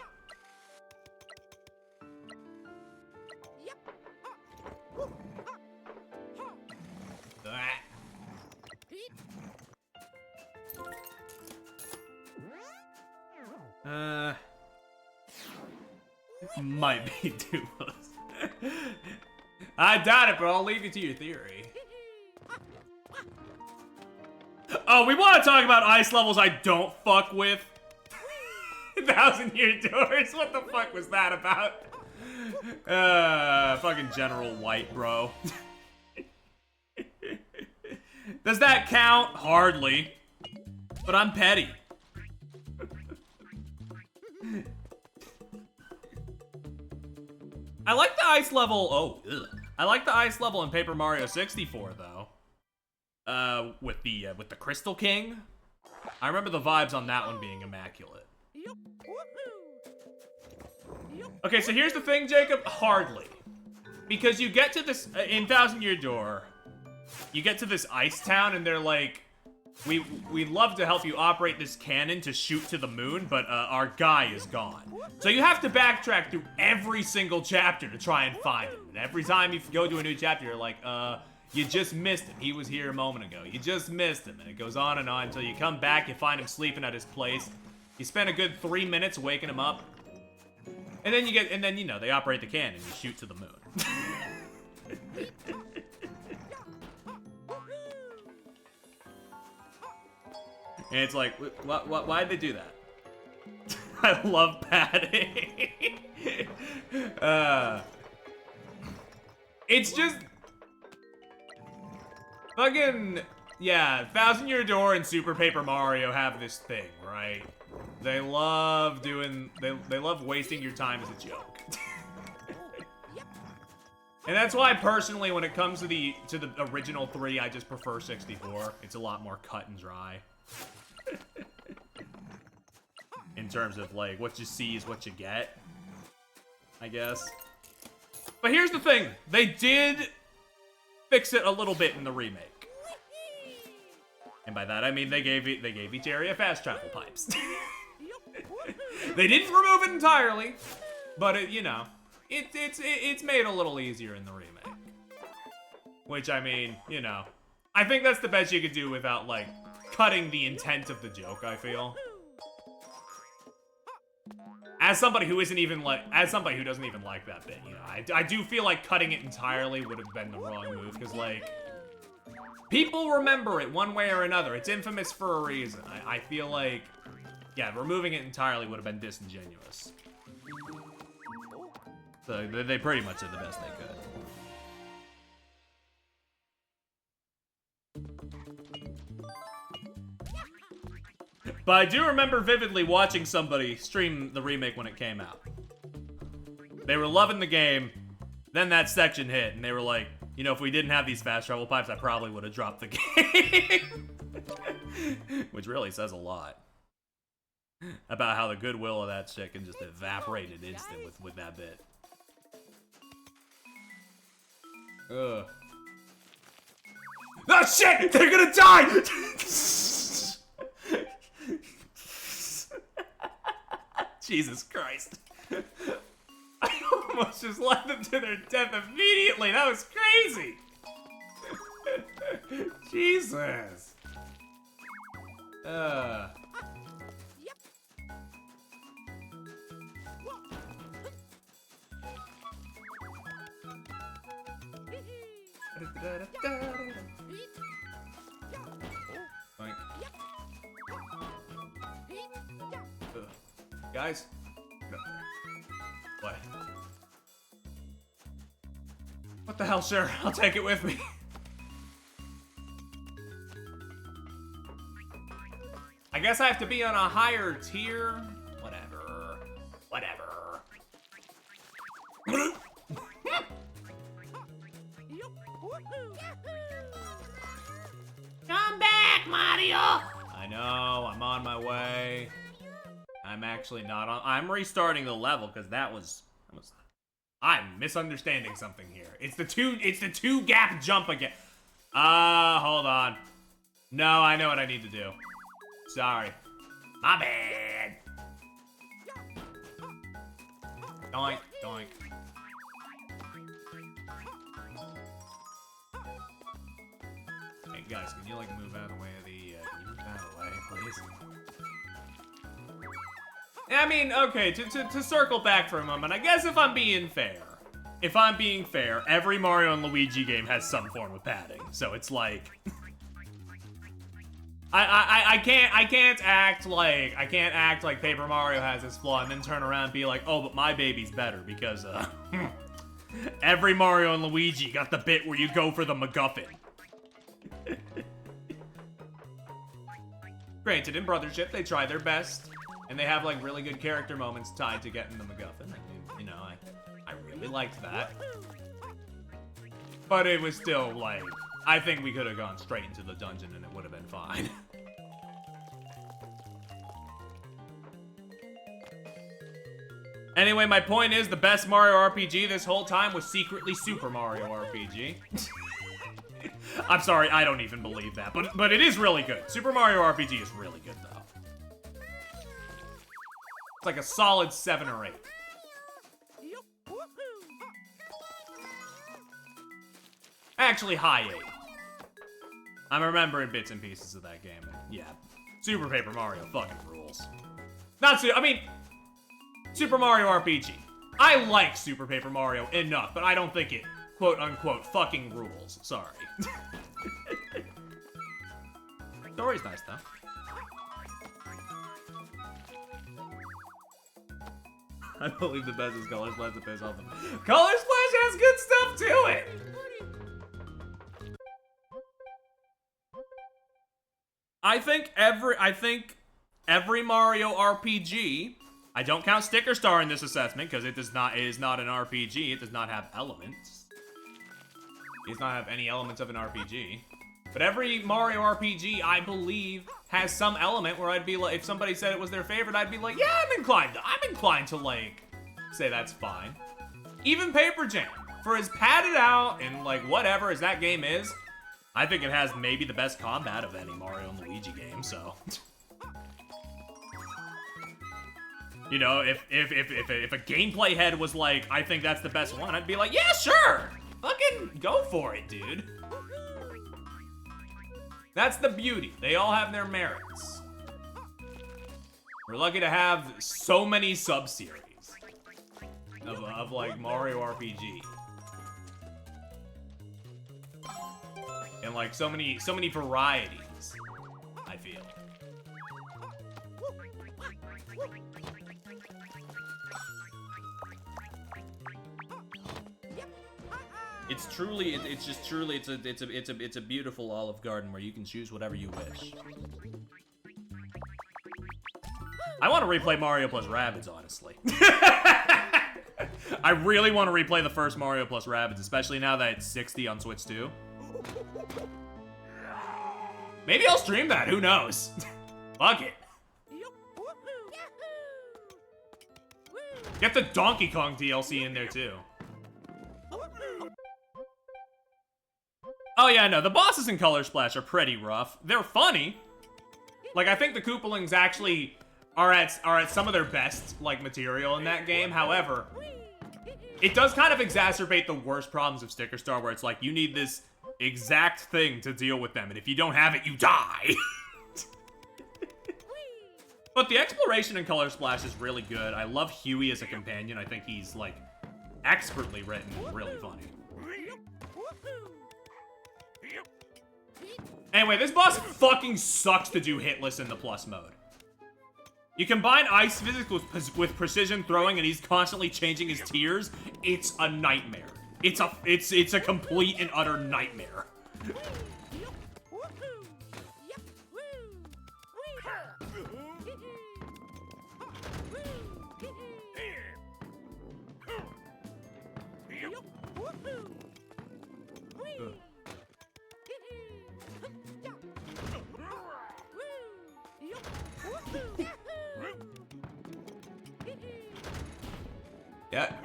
Speaker 1: Might be too close. I doubt it, but I'll leave you to your theory. Oh, we want to talk about ice levels I don't fuck with. 1,000-Year Doors. What the fuck was that about? Fucking General White, bro. Does that count? Hardly. But I'm petty. I like the ice level. Oh, ugh. I like the ice level in Paper Mario 64 though. With the Crystal King. I remember the vibes on that one being immaculate. Okay, so here's the thing, Jacob. Hardly. Because you get to this, in Thousand Year Door, you get to this ice town and they're like, we'd love to help you operate this cannon to shoot to the moon, but our guy is gone. So you have to backtrack through every single chapter to try and find him. And every time you go to a new chapter, you're like, you just missed him. He was here a moment ago. You just missed him. And it goes on and on until you come back, you find him sleeping at his place. You spend a good 3 minutes waking him up. And then you know, they operate the cannon. You shoot to the moon. And it's like, why'd they do that? I love padding. It's just... Fucking... Yeah, Thousand Year Door and Super Paper Mario have this thing, right? They love doing... They love wasting your time as a joke. And that's why, personally, when it comes to the original 3, I just prefer 64. It's a lot more cut and dry. In terms of, like, what you see is what you get, I guess. But here's the thing. They did fix it a little bit in the remake. And by that, I mean they gave each area fast travel pipes. They didn't remove it entirely, but it, you know, it's made a little easier in the remake. Which, I mean, you know, I think that's the best you could do without, like, cutting the intent of the joke, I feel. As somebody who doesn't even like that bit, you know, I do feel like cutting it entirely would have been the wrong move, because, like, people remember it one way or another. It's infamous for a reason. I feel like, yeah, removing it entirely would have been disingenuous. So they pretty much did the best they could. But I do remember vividly watching somebody stream the remake when it came out. They were loving the game, then that section hit, and they were like, you know, if we didn't have these fast travel pipes, I probably would have dropped the game. Which really says a lot about how the goodwill of that shit can just evaporate in an instant with that bit. Ugh. Oh shit! They're gonna die! Jesus Christ. I almost just led them to their death immediately. That was crazy. Jesus. Like. Guys? No. What? What the hell, sure. I'll take it with me. I guess I have to be on a higher tier. Whatever. Whatever.
Speaker 3: Come back, Mario!
Speaker 1: I know, I'm on my way. I'm actually not on. I'm restarting the level because that was. I'm misunderstanding something here. It's the two gap jump again. Hold on. No, I know what I need to do. Sorry. My bad. Doink, doink. Hey guys, can you like move out of the way of the? Can you move out of the way, please? I mean, okay, to circle back for a moment, I guess if I'm being fair, every Mario and Luigi game has some form of padding. So it's like, I can't act like Paper Mario has this flaw and then turn around and be like, oh, but my baby's better because every Mario and Luigi got the bit where you go for the MacGuffin. Granted, in Brothership, they try their best, and they have, like, really good character moments tied to getting the MacGuffin. You know, I really liked that. But it was still, like, I think we could have gone straight into the dungeon and it would have been fine. Anyway, my point is the best Mario RPG this whole time was secretly Super Mario RPG. I'm sorry, I don't even believe that, but it is really good. Super Mario RPG is really good, though. It's like a solid 7 or 8. Actually, high 8. I'm remembering bits and pieces of that game. Yeah, Super Paper Mario fucking rules. I mean, Super Mario RPG. I like Super Paper Mario enough, but I don't think it, quote-unquote, fucking rules. Sorry. Story's nice, though. I believe the best is Color Splash to piss off them. Color Splash has good stuff to it! I think every Mario RPG, I don't count Sticker Star in this assessment because it is not an RPG. It does not have elements. It does not have any elements of an RPG. But every Mario RPG, I believe, has some element where I'd be like, if somebody said it was their favorite, I'd be like, yeah, I'm inclined to like say that's fine. Even Paper Jam, for as padded out and like whatever as that game is, I think it has maybe the best combat of any Mario and Luigi game, so. You know, if a gameplay head was like, I think that's the best one, I'd be like, yeah, sure! Fucking go for it, dude. That's the beauty. They all have their merits. We're lucky to have so many sub-series of like Mario RPG. And like so many varieties, I feel. It's a beautiful Olive Garden where you can choose whatever you wish. I want to replay Mario plus Rabbids, honestly. I really want to replay the first Mario plus Rabbids, especially now that it's 60 on Switch 2. Maybe I'll stream that, who knows? Fuck it. Get the Donkey Kong DLC in there too. Oh yeah, no, the bosses in Color Splash are pretty rough. They're funny. Like, I think the Koopalings actually are at some of their best, like, material in that game. However, it does kind of exacerbate the worst problems of Sticker Star, where it's like, you need this exact thing to deal with them, and if you don't have it, you die. But the exploration in Color Splash is really good. I love Huey as a companion. I think he's, like, expertly written and really funny. Anyway, this boss fucking sucks to do hitless in the plus mode. You combine Ice Physics with precision throwing, and he's constantly changing his tiers. It's a nightmare. It's a complete and utter nightmare.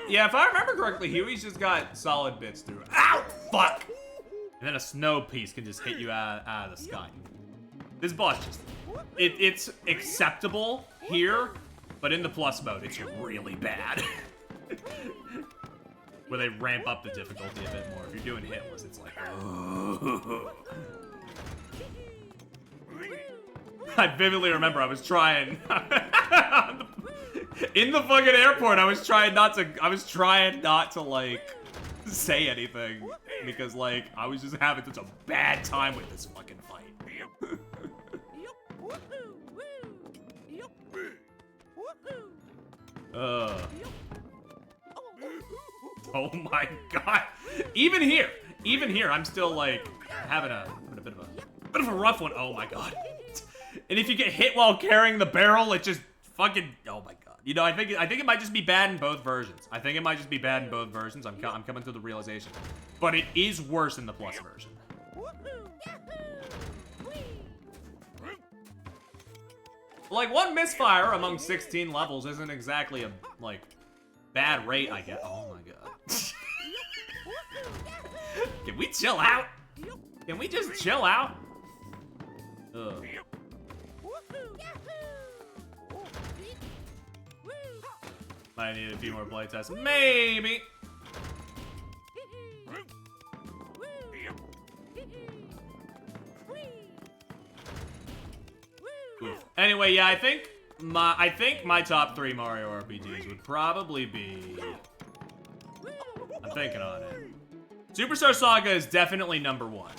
Speaker 1: Yeah, if I remember correctly, Huey's just got solid bits through it. Ow! Fuck! And then a snow piece can just hit you out of the sky. This boss just... It's acceptable here, but in the plus mode, it's really bad. Where they ramp up the difficulty a bit more. If you're doing hitless, it's like... I vividly remember I was trying... In the fucking airport, I was trying not to, like, say anything. Because, like, I was just having such a bad time with this fucking fight. Oh my god. Even here, I'm still, like, having a bit of a rough one. Oh my god. And if you get hit while carrying the barrel, it just fucking, oh my god. You know, I think it might just be bad in both versions. I'm coming to the realization. But it is worse in the Plus version. Like, one misfire among 16 levels isn't exactly a, like, bad rate, I guess. Oh my god. Can we chill out? Can we just chill out? Ugh. Might need a few more playtests. Maybe. Oof. Anyway, yeah, I think my top 3 Mario RPGs would probably be. I'm thinking on it. Superstar Saga is definitely number 1.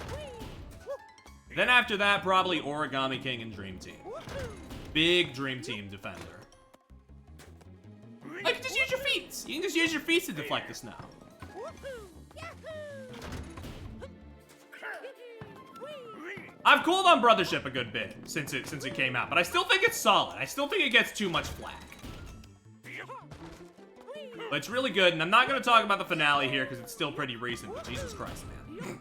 Speaker 1: Then after that, probably Origami King and Dream Team. Big Dream Team defender. Like, just use your feet. You can just use your feet to deflect the snow. I've cooled on Brothership a good bit since it came out, but I still think it's solid. I still think it gets too much flack. But it's really good, and I'm not going to talk about the finale here because it's still pretty recent, but Jesus Christ, man.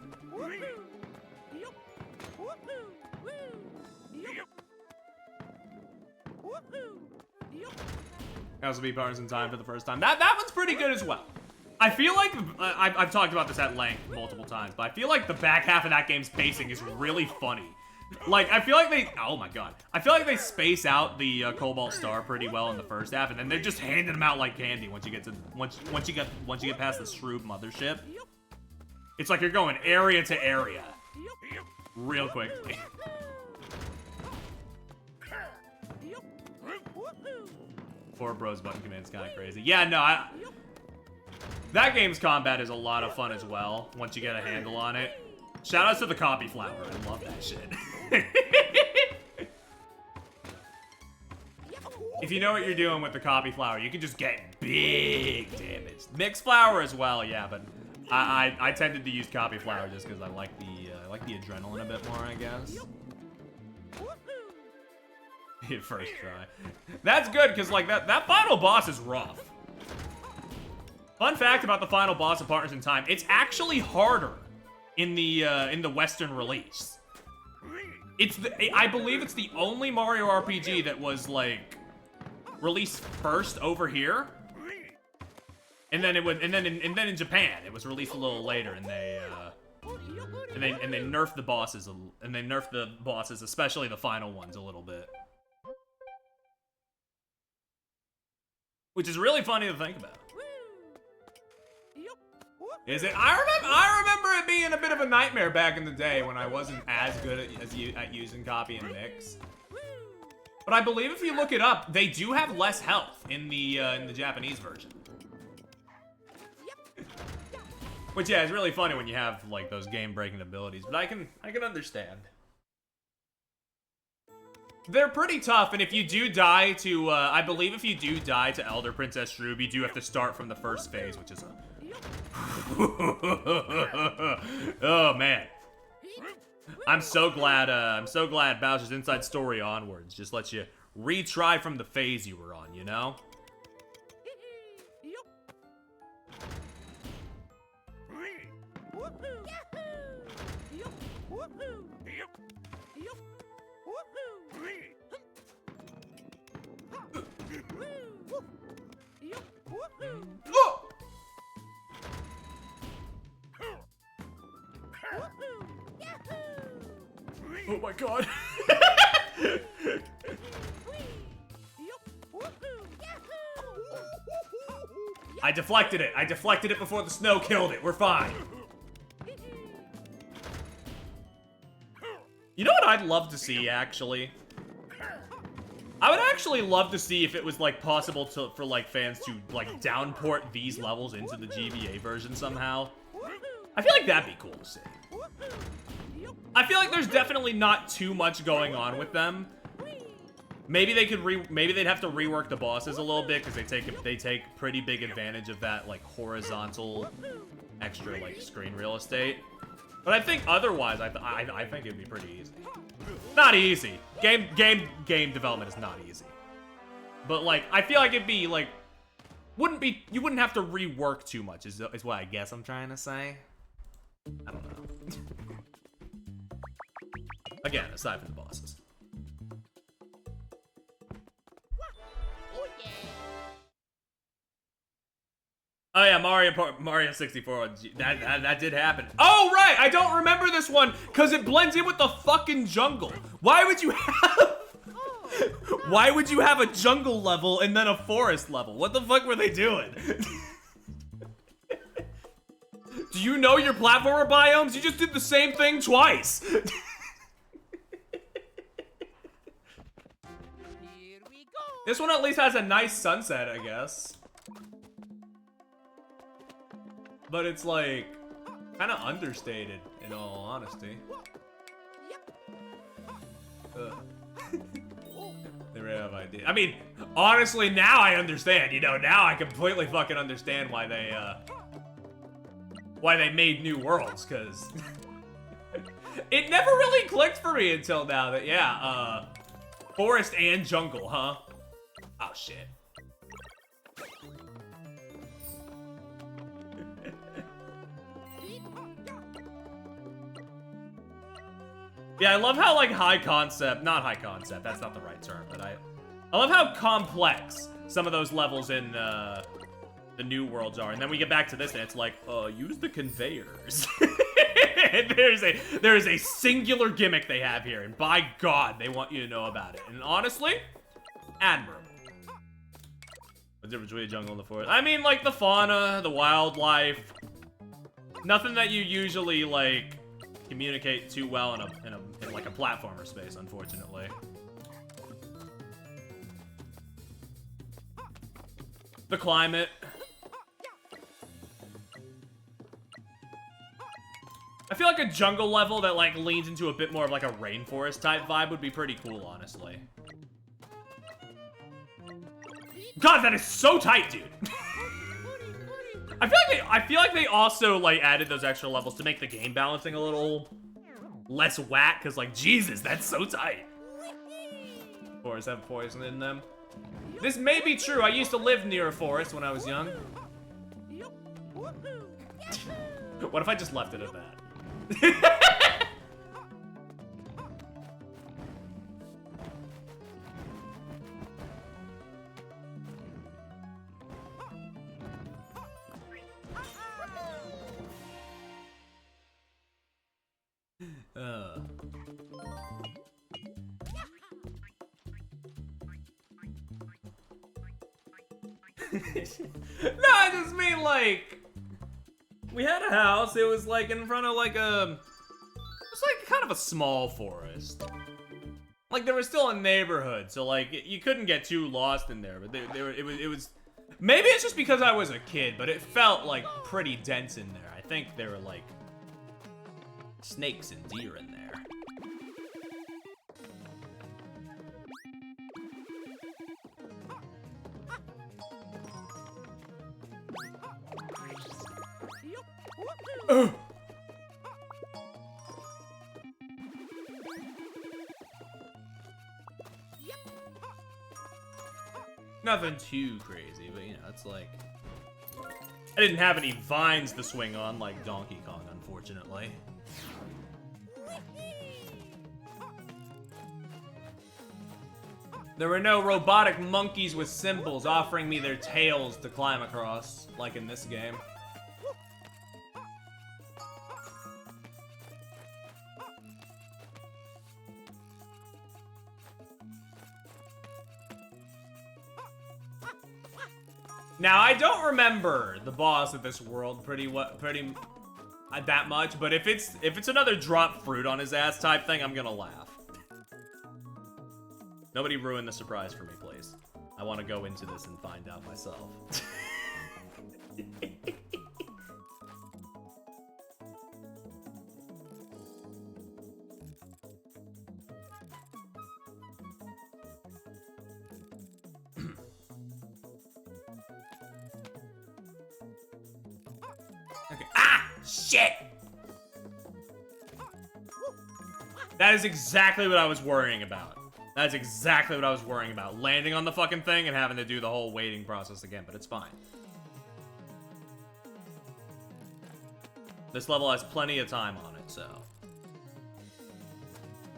Speaker 1: Also be Partners in Time for the first time. That one's pretty good as well. I feel like, I've talked about this at length multiple times, but I feel like the back half of that game's pacing is really funny. Like, I feel like they, oh my god. I feel like they space out the Cobalt Star pretty well in the first half, and then they're just handing them out like candy once you get past the Shroob mothership. It's like you're going area to area. Real quickly. Four bros button command's kind of crazy. Yeah, no, that game's combat is a lot of fun as well, once you get a handle on it. Shoutouts to the Copy Flower. I love that shit. If you know what you're doing with the Copy Flower, you can just get big damage. Mix Flower as well, yeah, but I tended to use Copy Flower just because I like the adrenaline a bit more, I guess. First try. That's good, because like that final boss is rough. Fun fact about the final boss of Partners in Time, it's actually harder in the Western release. I believe it's the only Mario RPG that was like released first over here. And then in Japan it was released a little later, and they nerfed the bosses especially the final ones a little bit. Which is really funny to think about. Is it? I remember it being a bit of a nightmare back in the day when I wasn't as good at using copy and mix. But I believe if you look it up, they do have less health in the Japanese version. Which, yeah, is really funny when you have like those game-breaking abilities. But I can understand. They're pretty tough, and if you do die to, I believe if you do die to Elder Princess Shroob, you do have to start from the first phase, which is a... Oh, man. I'm so glad Bowser's Inside Story Onwards just lets you retry from the phase you were on, you know? Oh my god. I deflected it. I deflected it before the snow killed it. We're fine. You know what I'd love to see, actually? I would actually love to see if it was, like, possible for, like, fans to, like, downport these levels into the GBA version somehow. I feel like that'd be cool to see. I feel like there's definitely not too much going on with them. Maybe they could maybe they'd have to rework the bosses a little bit because they take pretty big advantage of that like horizontal extra like screen real estate. But I think otherwise, I think it'd be pretty easy. Not easy. Game development is not easy. But like, I feel like it'd be like, you wouldn't have to rework too much. Is what I guess I'm trying to say. I don't know. Again, aside from the bosses.
Speaker 2: Oh yeah.
Speaker 1: Oh yeah, Mario 64. That did happen. Oh right, I don't remember this one because it blends in with the fucking jungle. Why would you have? Why would you have a jungle level and then a forest level? What the fuck were they doing? Do you know your platformer biomes? You just did the same thing twice.
Speaker 2: Here we go.
Speaker 1: This one at least has a nice sunset, I guess. But it's like kind of understated, in all honesty. They really have idea. I mean, honestly, now I understand. You know, now I completely fucking understand why they made New Worlds, because it never really clicked for me until now that, yeah, forest and jungle, huh? Oh, shit. Yeah, I love how, like, not high concept, that's not the right term, but I love how complex some of those levels in, the New Worlds are, and then we get back to this, and it's like, use the conveyors. There is a singular gimmick they have here, and by God, they want you to know about it. And honestly, admirable. What's the difference between a jungle and the forest? I mean, like, the fauna, the wildlife, nothing that you usually, like, communicate too well in like a platformer space, unfortunately. The climate. I feel like a jungle level that like leans into a bit more of like a rainforest type vibe would be pretty cool, honestly. God, that is so tight, dude. I feel like they also like added those extra levels to make the game balancing a little less whack, because like Jesus, that's so tight. Forests have poison in them. This may be true. I used to live near a forest when I was young. What if I just left it at that? No, I just mean like we had a house. It was like in front of like it was like kind of a small forest. Like there was still a neighborhood, so like you couldn't get too lost in there. But it was maybe it's just because I was a kid, but it felt like pretty dense in there. I think there were like snakes and deer in there. Nothing too crazy, but you know, it's like I didn't have any vines to swing on like Donkey Kong, unfortunately. There were no robotic monkeys with symbols offering me their tails to climb across, like in this game. Now, I don't remember the boss of this world pretty that much, but if it's another drop fruit on his ass type thing, I'm gonna laugh. Nobody ruin the surprise for me, please. I want to go into this and find out myself. Okay. Ah! Shit! That is exactly what I was worrying about. That's exactly what I was worrying about. Landing on the fucking thing and having to do the whole waiting process again, but it's fine. This level has plenty of time on it, so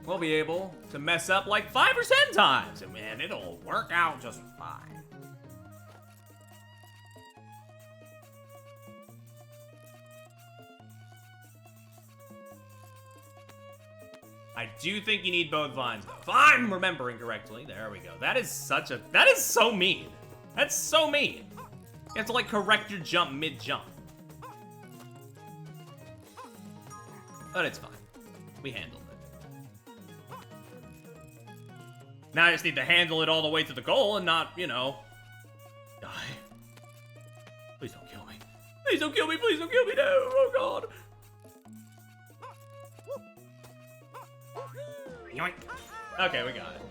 Speaker 1: we'll be able to mess up like 5 or 10 times, and man, it'll work out just fine. I do think you need both vines, though. If I'm remembering correctly, there we go. That is so mean. That's so mean. You have to, like, correct your jump mid-jump. But it's fine. We handled it. Now I just need to handle it all the way to the goal and not, you know, die. Please don't kill me. Please don't kill me. Please don't kill me. No. Oh, God. Yoink. Okay, we got it.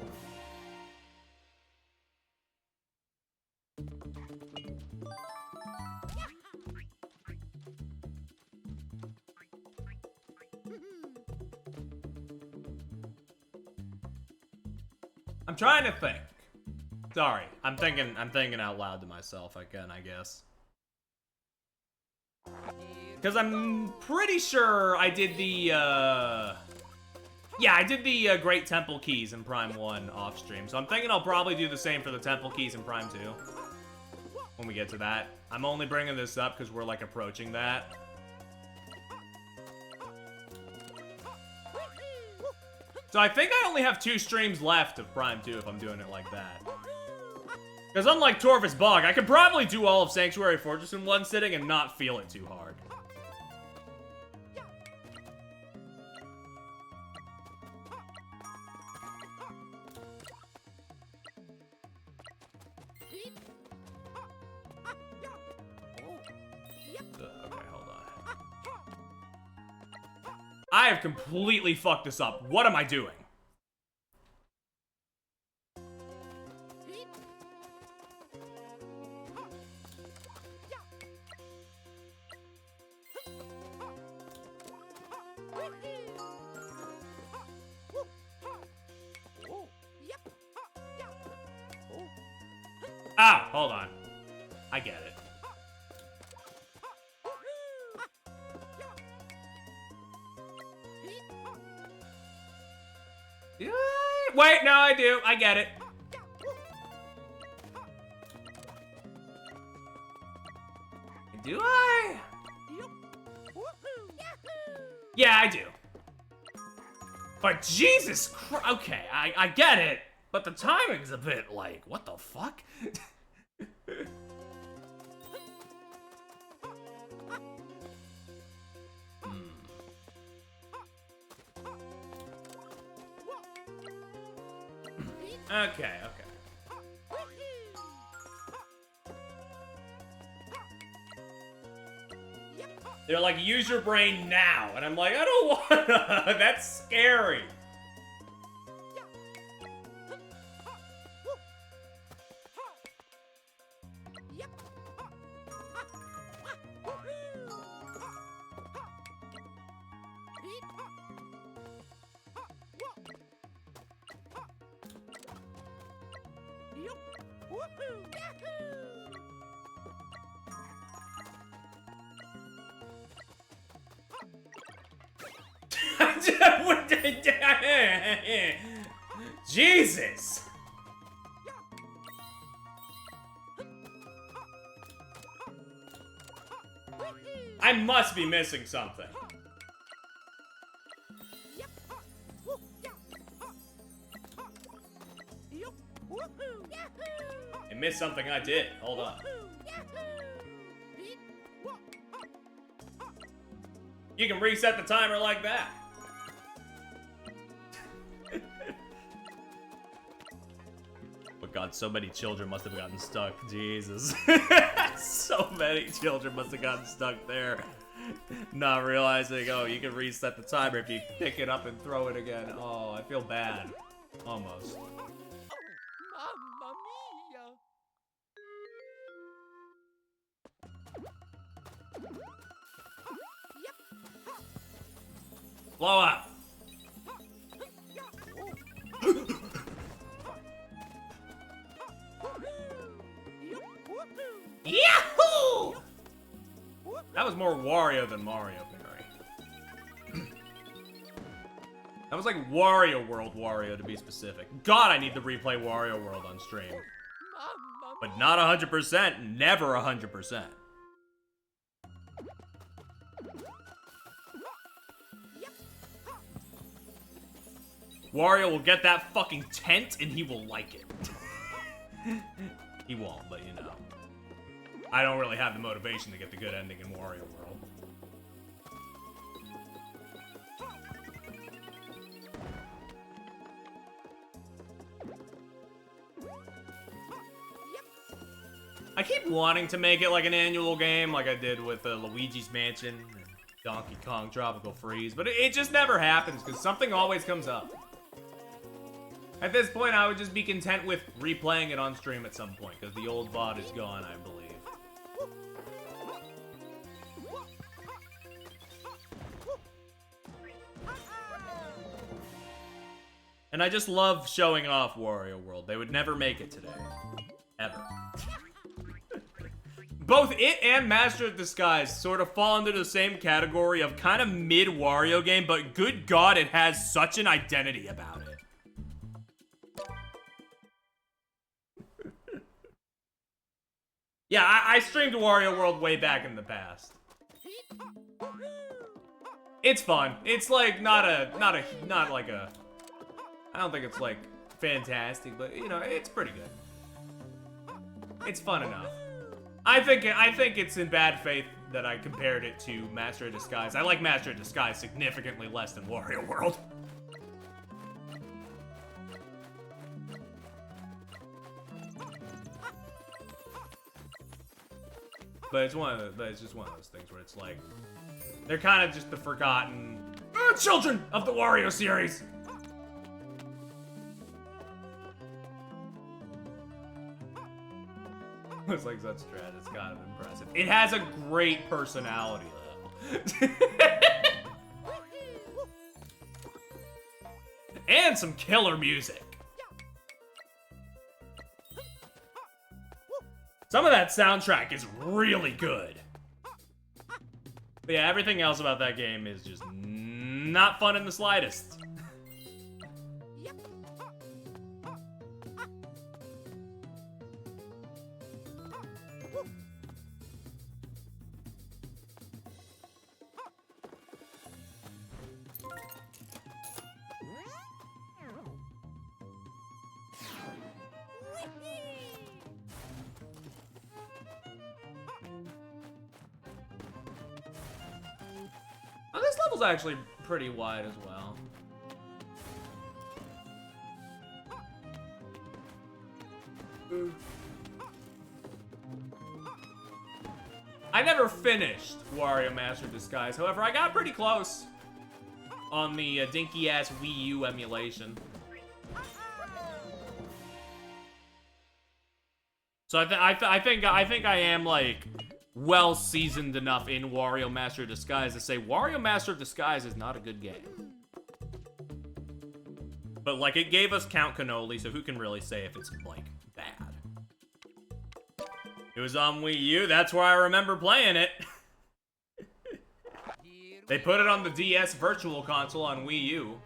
Speaker 1: I'm trying to think. Sorry, I'm thinking out loud to myself again, I guess. Because I'm pretty sure I did the, yeah, I did the Great Temple Keys in Prime 1 off stream, so I'm thinking I'll probably do the same for the Temple Keys in Prime 2 when we get to that. I'm only bringing this up because we're, like, approaching that. So I think I only have 2 streams left of Prime 2 if I'm doing it like that. Because unlike Torvus Bog, I could probably do all of Sanctuary Fortress in one sitting and not feel it too hard. Okay, hold on. I have completely fucked this up. What am I doing? Ah, hold on. I get it. Wait, no, I do. I get it. Do I? Yeah, I do. But Jesus Christ. Okay, I get it. But the timing's a bit like, what the fuck? Okay, okay. They're like, use your brain now. And I'm like, I don't wanna. That's scary. Jesus! I must be missing something. I missed something I did. Hold on. You can reset the timer like that. But God, so many children must have gotten stuck. Jesus. So many children must have gotten stuck there. Not realizing, oh, you can reset the timer if you pick it up and throw it again. Oh, I feel bad. Almost.
Speaker 2: Mamma mia!
Speaker 1: Blow up. was more Wario than Mario Party. That was like Wario World Wario, to be specific. God, I need to replay Wario World on stream.
Speaker 2: Mamma
Speaker 1: But not 100%, never 100%. Wario will get that fucking tent and he will like it. He won't, but you know. I don't really have the motivation to get the good ending in Wario World. I keep wanting to make it like an annual game like I did with Luigi's Mansion and Donkey Kong Tropical Freeze, but it just never happens because something always comes up. At this point, I would just be content with replaying it on stream at some point because the old VOD is gone, I believe. And I just love showing off Wario World. They would never make it today. Ever. Both it and Master of Disguise sort of fall into the same category of kind of mid-Wario game, but good God, it has such an identity about it. Yeah, I streamed Wario World way back in the past. It's fun. It's like not like a. I don't think it's like fantastic, but you know, it's pretty good. It's fun enough. I think it's in bad faith that I compared it to Master of Disguise. I like Master of Disguise significantly less than Wario World. But it's just one of those things where it's like they're kind of just the forgotten children of the Wario series. It's like such dread. It's kind of impressive. It has a great personality, though. And some killer music. Some of that soundtrack is really good. But yeah, everything else about that game is just not fun in the slightest. Oh, this level's actually pretty wide as well. I never finished Wario Master Disguise. However, I got pretty close on the dinky-ass Wii U emulation. So I think I am like well seasoned enough in Wario Master of Disguise to say Wario Master of Disguise is not a good game. But like it gave us Count Cannoli, so who can really say if it's like bad? It was on Wii U, that's where I remember playing it. They put it on the DS Virtual Console on Wii U.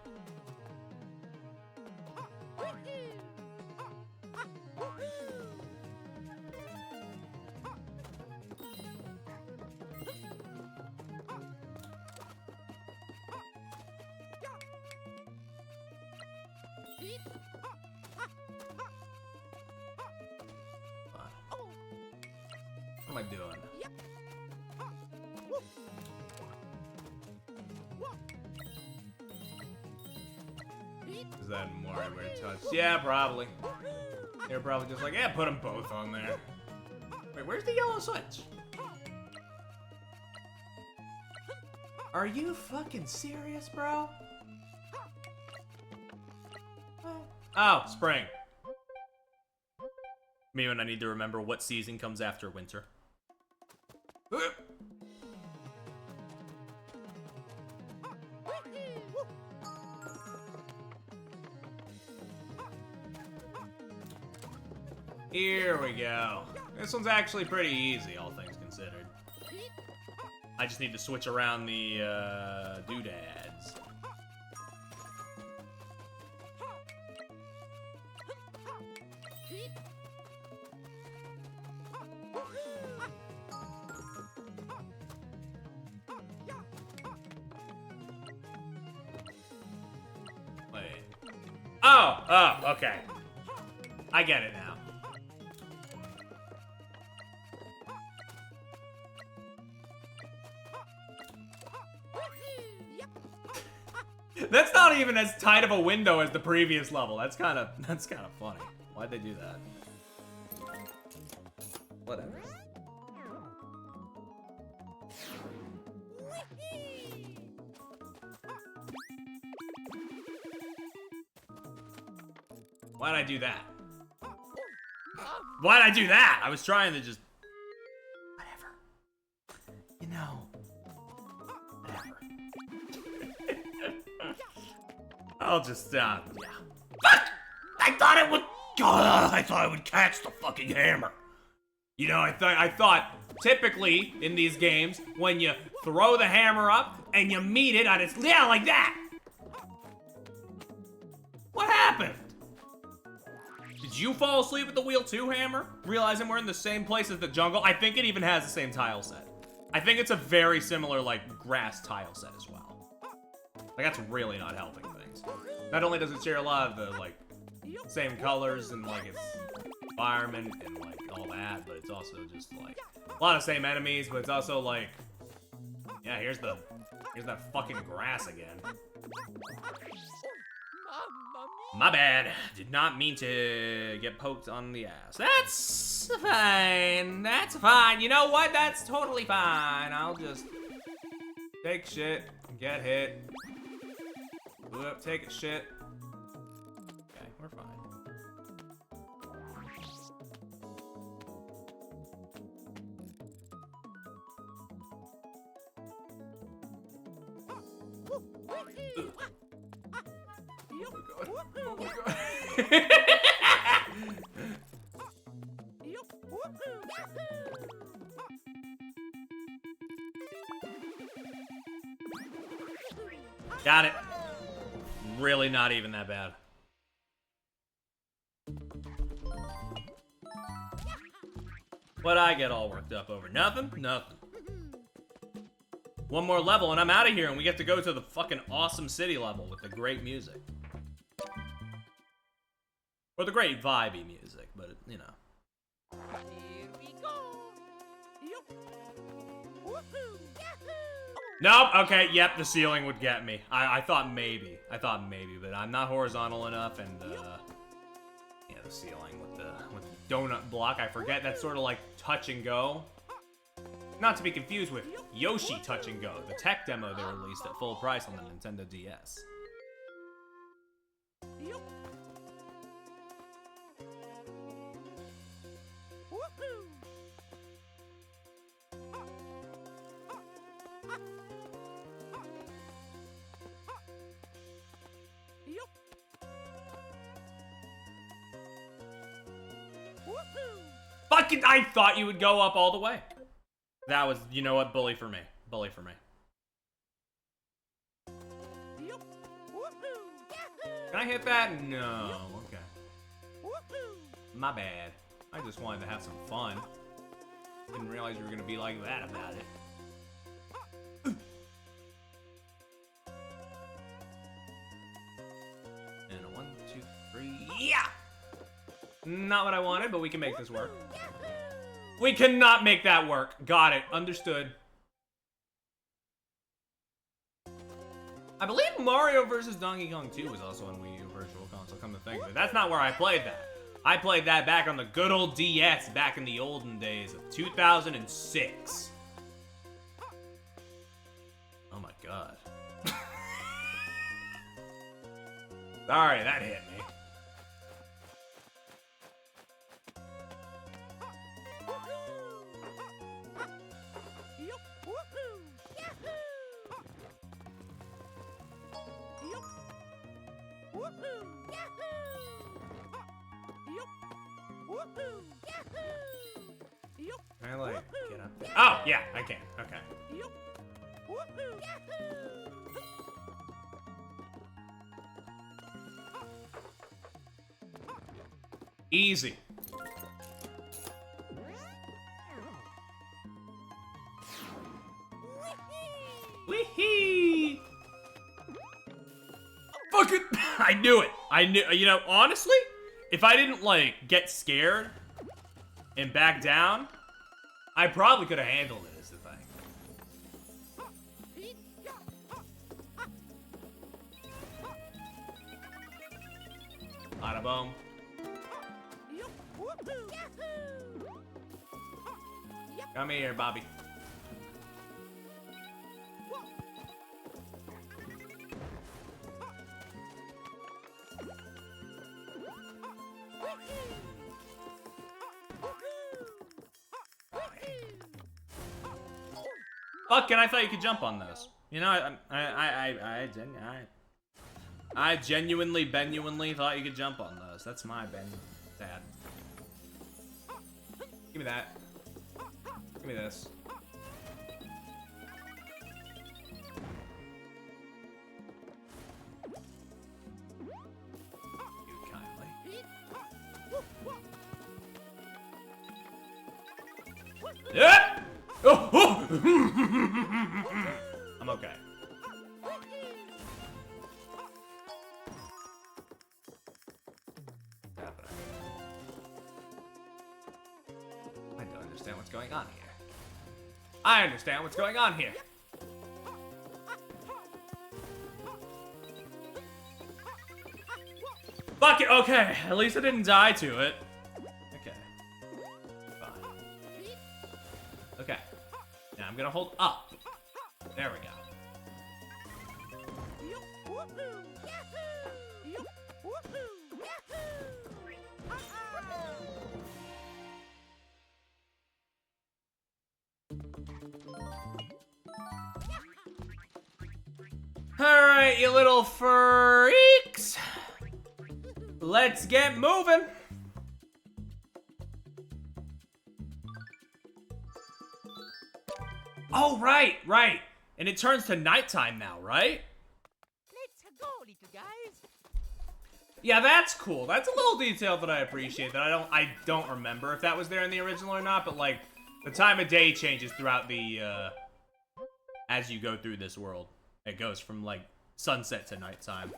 Speaker 1: What am I doing? Is that Mario where it touched? Yeah, probably. They were probably just like, yeah, put them both on there. Wait, where's the yellow switch? Are you fucking serious, bro? Oh, spring. Me when I need to remember what season comes after winter. Here we go. This one's actually pretty easy, all things considered. I just need to switch around the doodads. Wait. Oh, okay. I get it now. That's not even as tight of a window as the previous level. That's kind of funny. Why'd they do that? Whatever. Why'd I do that? Why'd I do that? I was trying to just... Whatever. You know. Whatever. I'll just, yeah. Fuck! I thought it would... I thought I would catch the fucking hammer. You know, I thought typically in these games, when you throw the hammer up and you meet it on its... Yeah, like that! What happened? Did you fall asleep at the wheel too, Hammer? Realizing we're in the same place as the jungle? I think it even has the same tile set. I think it's a very similar, like, grass tile set as well. Like, that's really not helping things. Not only does it share a lot of the, like, same colors and, like, its environment and, like, all that, but it's also just, like, a lot of same enemies, but it's also, like, yeah, here's that fucking grass again. My bad. Did not mean to get poked on the ass. That's fine. That's fine. You know what? That's totally fine. I'll just take shit, get hit. Whoop, take a shit. Okay, we're fine. Oh my god. Got it. Really not even that bad. What'd I get all worked up over? Nothing? Nothing. One more level and I'm out of here and we get to go to the fucking awesome city level with the great music. Or the great vibey music, but, you know.
Speaker 2: Here we go.
Speaker 1: Nope, okay, yep, the ceiling would get me. I thought maybe, but I'm not horizontal enough, and, yeah, the ceiling with the donut block, I forget, that's sort of like touch and go. Not to be confused with Yoshi Touch and Go, the tech demo they released at full price on the Nintendo DS. Fucking, I thought you would go up all the way. That was, you know what, bully for me. Bully for me. Can I hit that? No, okay. My bad. I just wanted to have some fun. Didn't realize you were gonna be like that about it. And a 1, 2, 3, yeah! Not what I wanted, but we can make this work. We cannot make that work. Got it. Understood. I believe Mario vs. Donkey Kong 2 was also on Wii U Virtual Console, come to think of it. That's not where I played that. I played that back on the good old DS back in the olden days of 2006. Oh my god. Sorry, that hit me. Can I, like, get up there? Oh, yeah, I can. Okay. Easy. Wee-hee! Fuck it! I knew it. I knew, you know, honestly, if I didn't, like, get scared and back down, I probably could have handled it, is the thing. Bada boom. Come here, Bobby. Fucking, I thought you could jump on those. You know, I genuinely thought you could jump on those. That's my bad. Give me that. Give me this. You kindly. Yeah! Oh, oh. I'm okay. I don't understand what's going on here. I understand what's going on here. Fuck it, okay. At least I didn't die to it. Okay. Fine. Okay. Now I'm gonna hold up. There we go. Alright, you little freaks. Let's get moving. Oh, right. And it turns to nighttime now, right?
Speaker 2: Let's go, little guys.
Speaker 1: Yeah, that's cool. That's a little detail that I appreciate that I don't remember if that was there in the original or not, but like the time of day changes throughout the as you go through this world. It goes from like sunset to nighttime.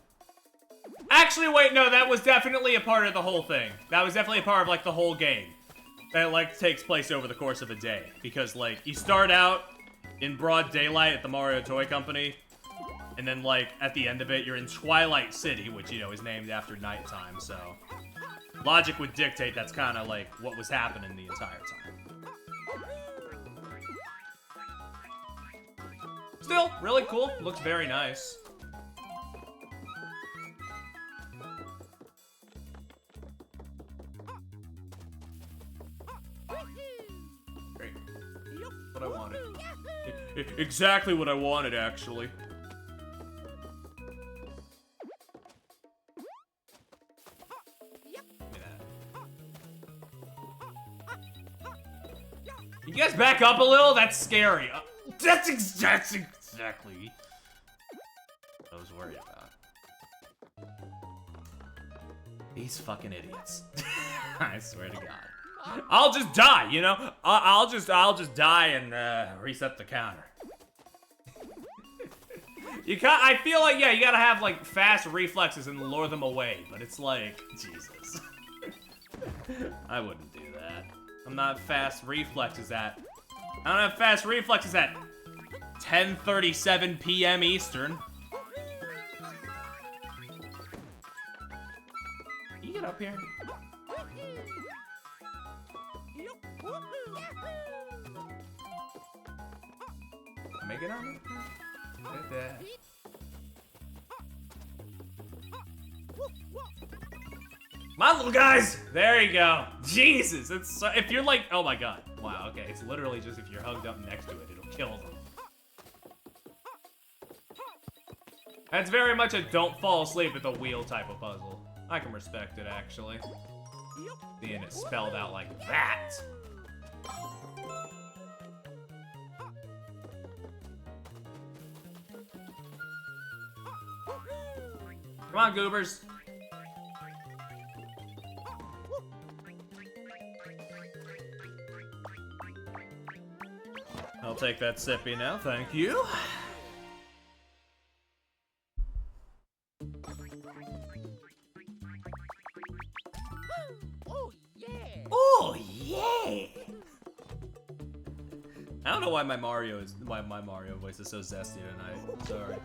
Speaker 1: Actually, wait, no, that was definitely a part of the whole thing. That was definitely a part of like the whole game. That like takes place over the course of a day because like you start out in broad daylight at the Mario Toy Company, and then like at the end of it you're in Twilight City, which you know is named after nighttime, so logic would dictate that's kind of like what was happening the entire time. Still, really cool. Looks very nice. Great. What I wanted. Exactly what I wanted, actually. You guys back up a little? That's scary. That's exactly what I was worried about. These fucking idiots. I swear to God. I'll just die, you know? I'll just die and reset the counter. I feel like, yeah, you gotta have like fast reflexes and lure them away, but it's like, Jesus. I wouldn't do that. I'm not fast reflexes at. I don't have fast reflexes at 10:37 p.m. Eastern. Can you get up here? Make it on. Get that. Come on, little guys! There you go. Jesus, it's so, if you're like, oh my God. Wow, okay, it's literally just if you're hugged up next to it, it'll kill them. That's very much a don't fall asleep at the wheel type of puzzle. I can respect it, actually. Seeing it spelled out like that. Come on, goobers. I'll take that sippy now, thank you.
Speaker 2: Oh yeah!
Speaker 1: Oh yeah! I don't know why my Mario voice is so zesty tonight. Sorry.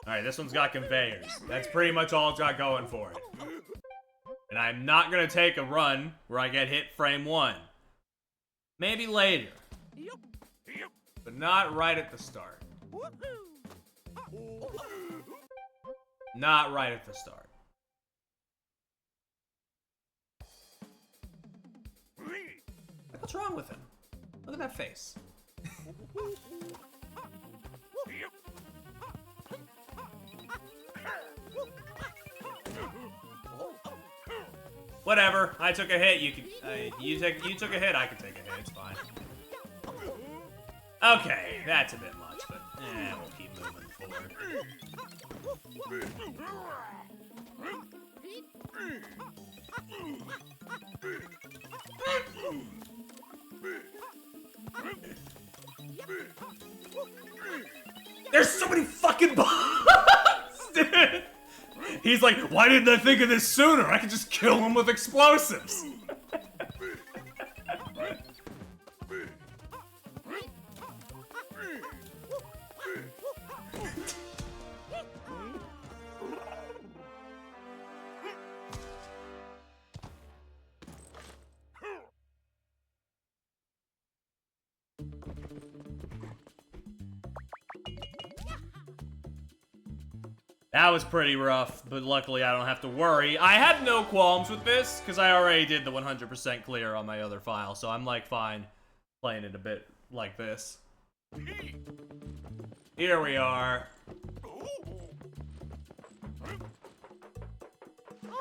Speaker 1: Alright, this one's got conveyors. That's pretty much all it's got going for it. And I'm not gonna take a run where I get hit frame 1. Maybe later. But not right at the start. Not right at the start. What's wrong with him? Look at that face. Whatever. I took a hit. You can. You took a hit. I can take a hit. It's fine. Okay, that's a bit much, but we'll keep moving forward. There's so many fucking bombs, dude. He's like, why didn't I think of this sooner? I could just kill him with explosives. That was pretty rough, but luckily I don't have to worry. I had no qualms with this, because I already did the 100% clear on my other file, so I'm like fine playing it a bit like this. Here we are.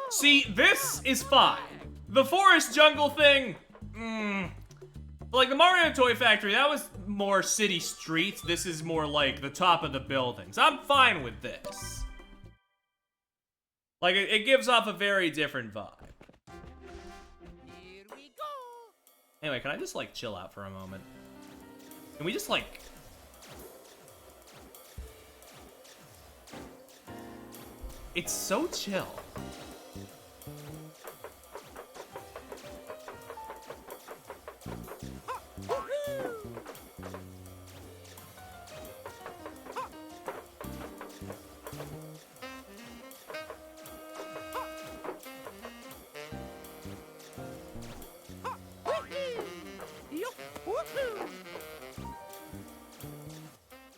Speaker 1: See, this is fine. The forest jungle thing, like the Mario Toy Factory, that was more city streets. This is more like the top of the buildings. I'm fine with this. Like, it gives off a very different vibe.
Speaker 2: Here we go!
Speaker 1: Anyway, can I just, like, chill out for a moment? Can we just, like... It's so chill.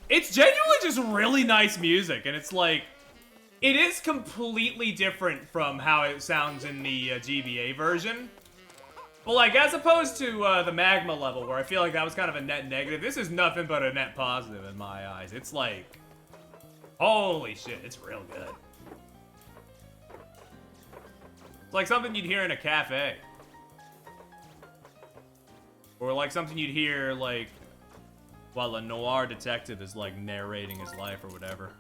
Speaker 1: It's genuinely just really nice music, and it's like, it is completely different from how it sounds in the GBA version. But like, as opposed to the Magma level, where I feel like that was kind of a net negative, this is nothing but a net positive in my eyes. It's like, holy shit, it's real good. It's like something you'd hear in a cafe. Or like something you'd hear, like, while a noir detective is, like, narrating his life or whatever.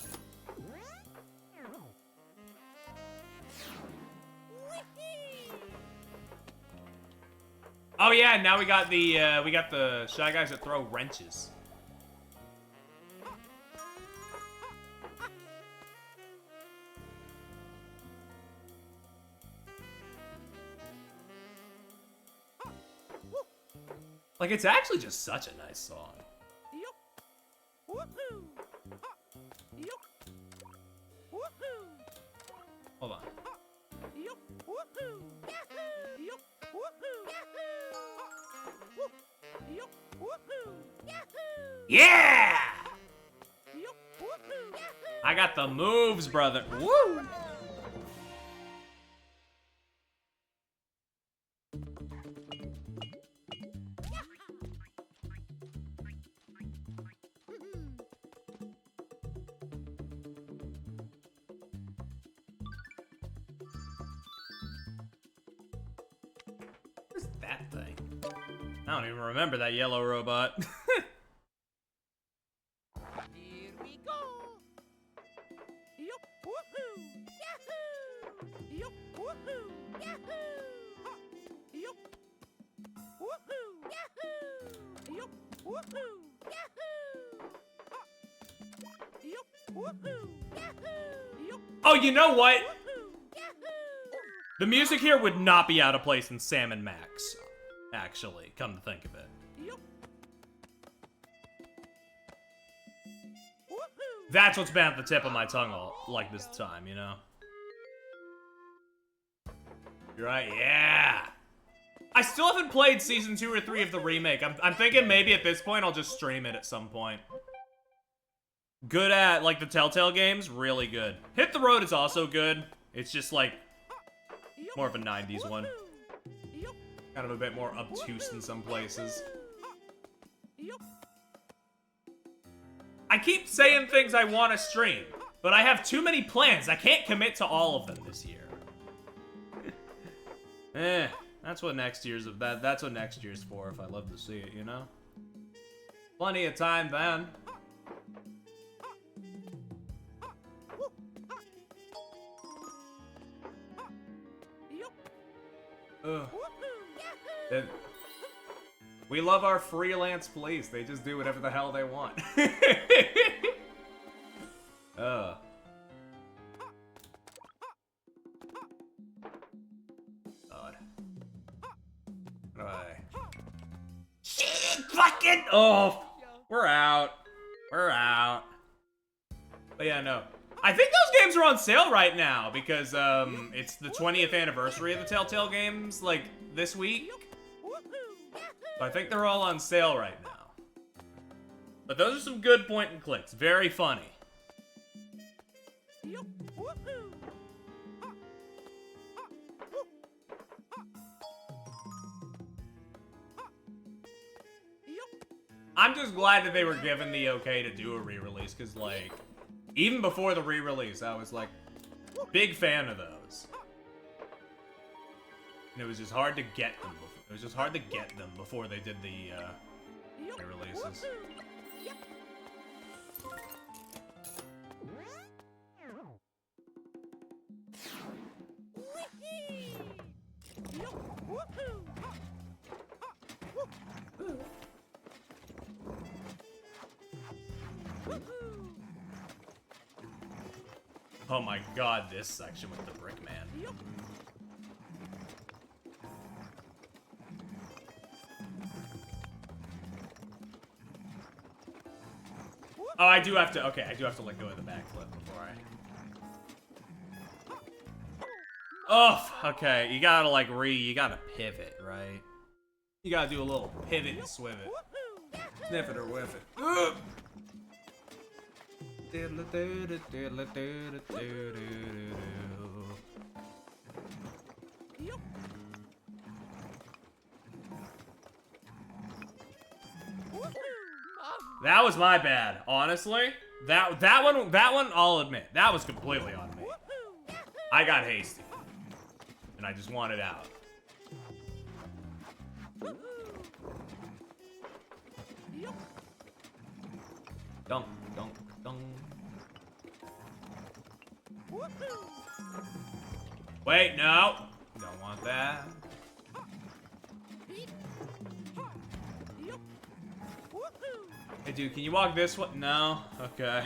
Speaker 1: Oh yeah, now we got the Shy Guys that throw wrenches. Like, it's actually just such a nice song. Hold on. Yeah! I got the moves, brother. Woo! What's that thing? I don't even remember that yellow robot.
Speaker 2: Woohoo! Yahoo! Yup! Woohoo! Yahoo! Yup! Woohoo! Yahoo! Yup! Woohoo! Yahoo! Yup!
Speaker 1: Oh, you know what?
Speaker 2: Woohoo! Yahoo!
Speaker 1: The music here would not be out of place in Sam and Max. Actually, come to think of it.
Speaker 2: Yup! Woohoo!
Speaker 1: That's what's been at the tip of my tongue all like this time, you know? You're right, yeah! I still haven't played Season 2 or 3 of the remake. I'm thinking maybe at this point I'll just stream it at some point. Good at, like, the Telltale games, really good. Hit the Road is also good. It's just, like, more of a 90s one.
Speaker 2: Yup!
Speaker 1: Kind of a bit more obtuse in some places.
Speaker 2: Yup!
Speaker 1: I keep saying things I want to stream, but I have too many plans. I can't commit to all of them this year. That's what next year's that's what next year's for if I love to see it, you know? Plenty of time then.
Speaker 2: Yup!
Speaker 1: Ugh.
Speaker 2: Woohoo!
Speaker 1: Then- We love our freelance police. They just do whatever the hell they want. God. Right. Shit! Fucking! Oh! We're out. We're out. But yeah, no. I think those games are on sale right now because, it's the 20th anniversary of the Telltale games, like, this week. So I think they're all on sale right now. But those are some good point and clicks. Very funny.
Speaker 2: Yup! Woohoo! Yup!
Speaker 1: I'm just glad that they were given the okay to do a re-release, because, like, even before the re-release, I was, like, big fan of those. And it was just hard to get them. It was just hard to get them before they did the,
Speaker 2: Yup!
Speaker 1: re-releases.
Speaker 2: Woohoo! Yep! Whee! Yup! Woohoo! Woohoo!
Speaker 1: Oh my god, this section with the brick man.
Speaker 2: Yup!
Speaker 1: Oh, I do have to, okay, I do have to let go of the backflip before I... Oh, okay, you gotta, like, you gotta pivot, right? You gotta do a little pivot and swiv it.
Speaker 2: Woohoo!
Speaker 1: Sniff it or whiff it. Ugh.
Speaker 2: Yup! Woohoo!
Speaker 1: That was my bad, honestly. That one, I'll admit, that was completely on me.
Speaker 2: Woohoo!
Speaker 1: I got hasty, and I just wanted out.
Speaker 2: Woohoo! Yup!
Speaker 1: Dunk, dunk, dunk.
Speaker 2: Woohoo!
Speaker 1: Wait, no, don't want that.
Speaker 2: Beep! Ha! Yup! Woohoo!
Speaker 1: Hey, dude, can you walk this way? No, okay.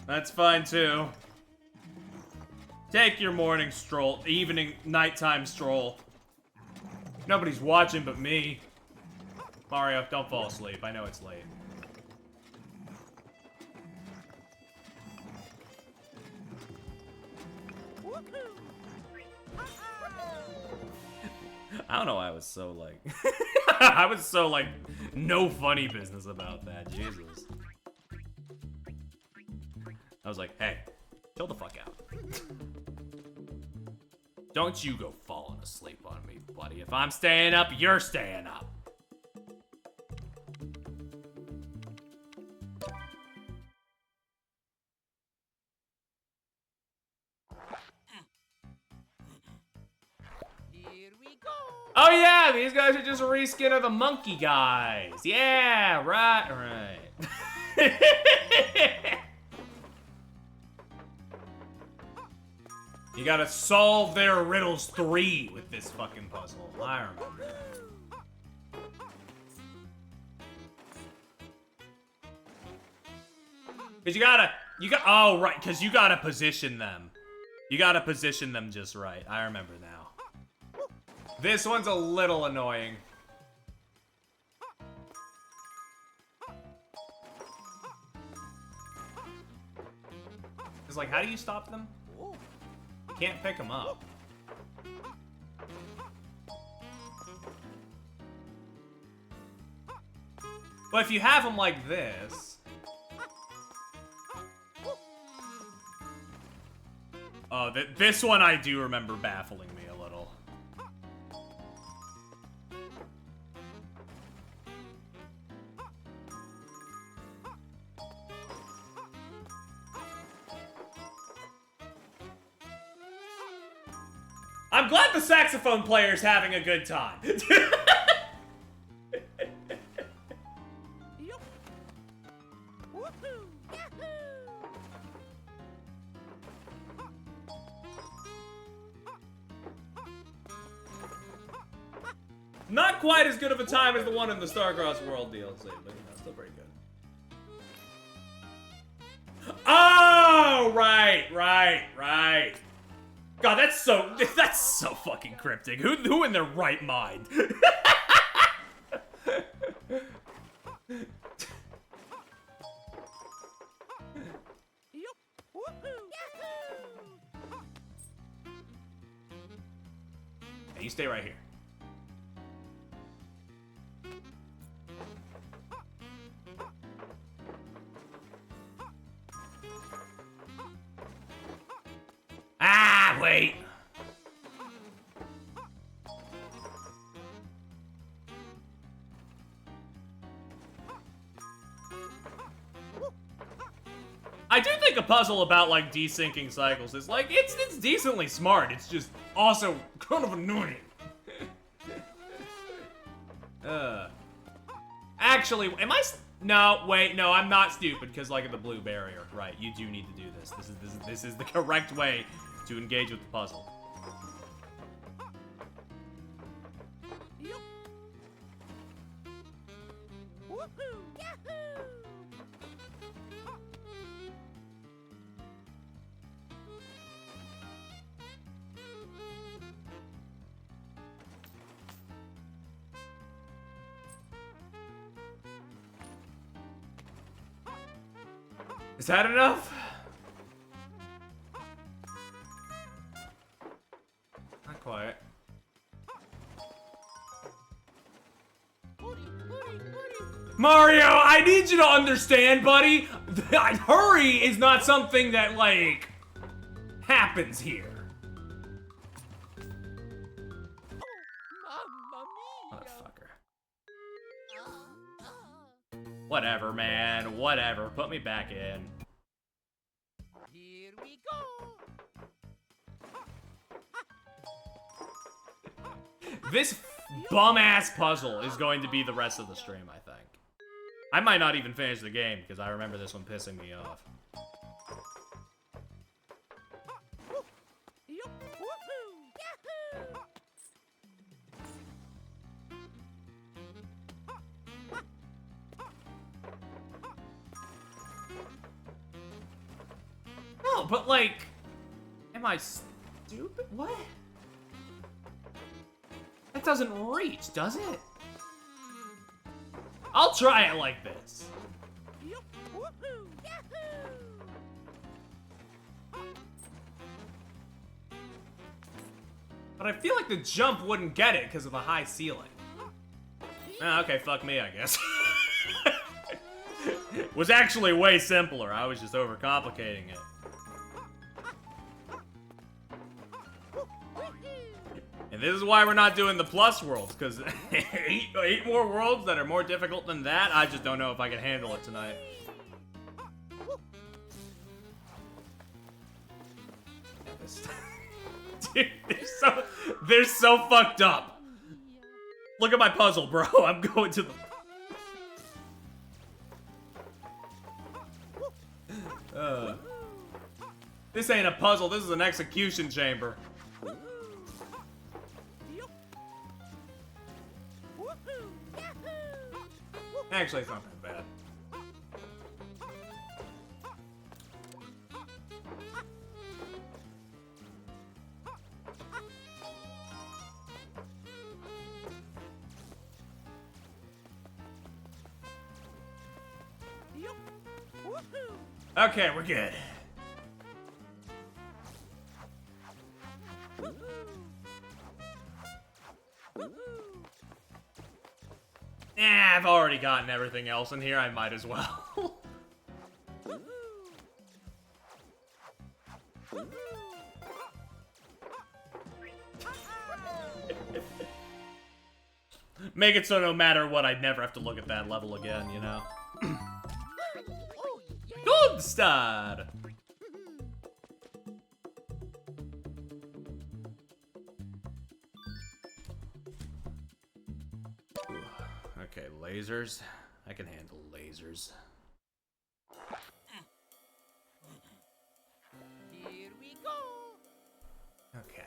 Speaker 1: That's fine too. Take your morning stroll, nighttime stroll. Nobody's watching but me. Mario, don't fall asleep. I know it's late.
Speaker 2: Woohoo!
Speaker 1: I don't know why I was so like... I was so like, no funny business about that. Jesus. I was like, hey, chill the fuck out. Don't you go falling asleep on me, buddy. If I'm staying up, you're staying up.
Speaker 2: Here we go!
Speaker 1: Oh yeah, these guys are just a reskin of the monkey guys. Yeah, right. You gotta solve their riddles 3 with this fucking puzzle. I remember. Cause oh right, cause you gotta position them. You gotta position them just right. I remember now. This one's a little annoying. It's like, how do you stop them? You can't pick them up. But if you have them like this... Oh, this one I do remember baffling me a little. I'm glad the saxophone player's having a good time.
Speaker 2: Yup. Woohoo! Yahoo!
Speaker 1: Not quite as good of a time as the one in the Starcross World DLC, but you know, still pretty good. Oh, right. God, that's so fucking cryptic. Who in their right mind?
Speaker 2: Yup. Woohoo! Yahoo!
Speaker 1: Hey, you stay right here. Ah, wait. I do think a puzzle about, like, desyncing cycles is, like, it's decently smart. It's just also kind of annoying. Actually, am I... No, wait, no, I'm not stupid, because, like, of the blue barrier. Right, you do need to do this. This is the correct way to engage with the puzzle.
Speaker 2: Yup. Woohoo! Yahoo!
Speaker 1: Is that enough? Not quite. Mario, I need you to understand, buddy. Hurry is not something that, like, happens here.
Speaker 2: Mamma mia!
Speaker 1: Motherfucker. Whatever, man. Whatever. Put me back in.
Speaker 2: Here we go!
Speaker 1: This bum-ass puzzle is going to be the rest of the stream, I think. I might not even finish the game, because I remember this one pissing me off.
Speaker 2: Yup. Woohoo! Yahoo!
Speaker 1: No, but like... Am I stupid? What? That doesn't reach, does it? I'll try it like this.
Speaker 2: Yup. Woohoo! Yahoo!
Speaker 1: But I feel like the jump wouldn't get it because of the high ceiling. Ah, okay, fuck me, I guess. Was actually way simpler. I was just overcomplicating it. And this is why we're not doing the plus worlds, because eight more worlds that are more difficult than that, I just don't know if I can handle it tonight. Dude, they're so fucked up. Look at my puzzle, bro. I'm going to the... This ain't a puzzle, this is an execution chamber.
Speaker 2: Yup. Woohoo! Yahoo!
Speaker 1: Actually, it's not that bad.
Speaker 2: Yup. Woohoo!
Speaker 1: Okay, we're good. I've already gotten everything else in here, I might as well. Make it so no matter what, I'd never have to look at that level again, you know?
Speaker 2: Oh, yeah.
Speaker 1: Good start! Okay, lasers. I can handle lasers.
Speaker 2: Here we go.
Speaker 1: Okay.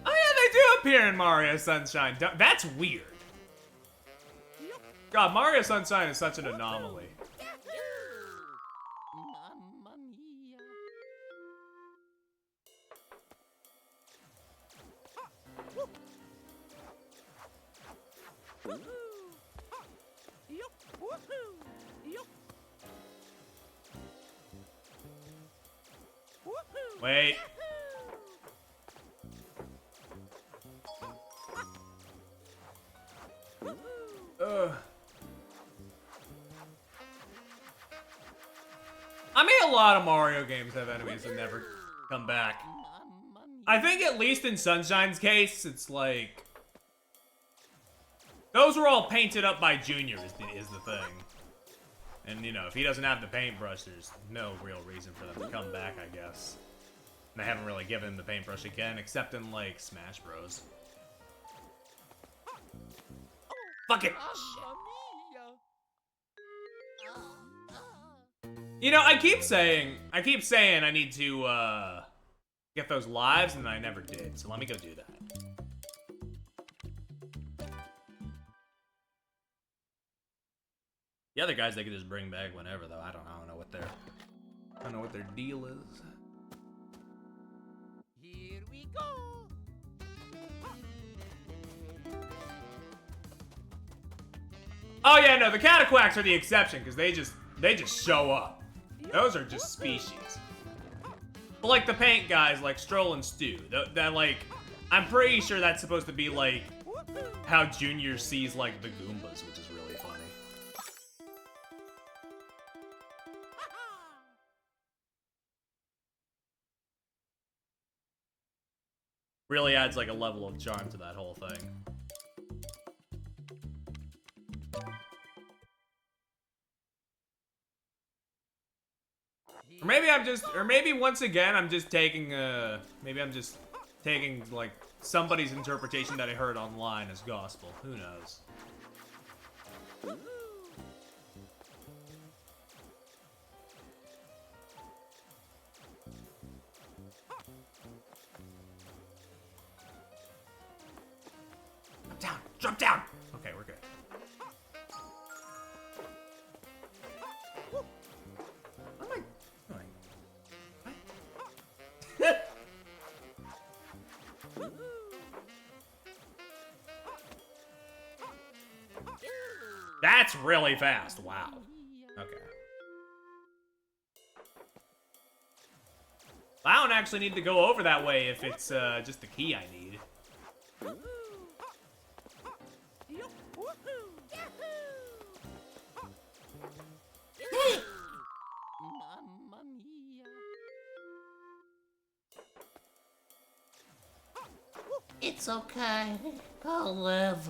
Speaker 1: Oh yeah, they do appear in Mario Sunshine. That's weird. God, Mario Sunshine is such an anomaly.
Speaker 2: Mamma mia. Yup. Woohoo! Yup. Woohoo!
Speaker 1: Wait. Ugh. I mean, a lot of Mario games have enemies that never come back.
Speaker 2: Mamma mia.
Speaker 1: I think at least in Sunshine's case, it's like... Those were all painted up by Junior is the thing. And, you know, if he doesn't have the paintbrush, there's no real reason for them to come back, I guess. And they haven't really given him the paintbrush again, except in, like, Smash Bros. Fuck it!
Speaker 2: Mamma mia.
Speaker 1: You know, I keep saying I need to, get those lives, and I never did, so let me go do that. The other guys they could just bring back whenever, though. I don't know what their deal is.
Speaker 2: Here we go.
Speaker 1: Oh yeah, no, the Cataquacks are the exception, because they just show up. Those are just species. But like the paint guys, like Stroll and Stu, that like, I'm pretty sure that's supposed to be like
Speaker 2: Woohoo!
Speaker 1: how Junior sees like the Goombas, which is really funny. Really adds like a level of charm to that whole thing. Or maybe once again I'm just taking like somebody's interpretation that I heard online as gospel. Who knows? Drop down! Drop down! Okay, we're good. What am I doing? What? That's really fast. Wow. Okay. I don't actually need to go over that way if it's just the key I need.
Speaker 2: Yup. Woohoo!
Speaker 3: Hey!
Speaker 2: Mamma mia.
Speaker 3: It's okay. I'll live.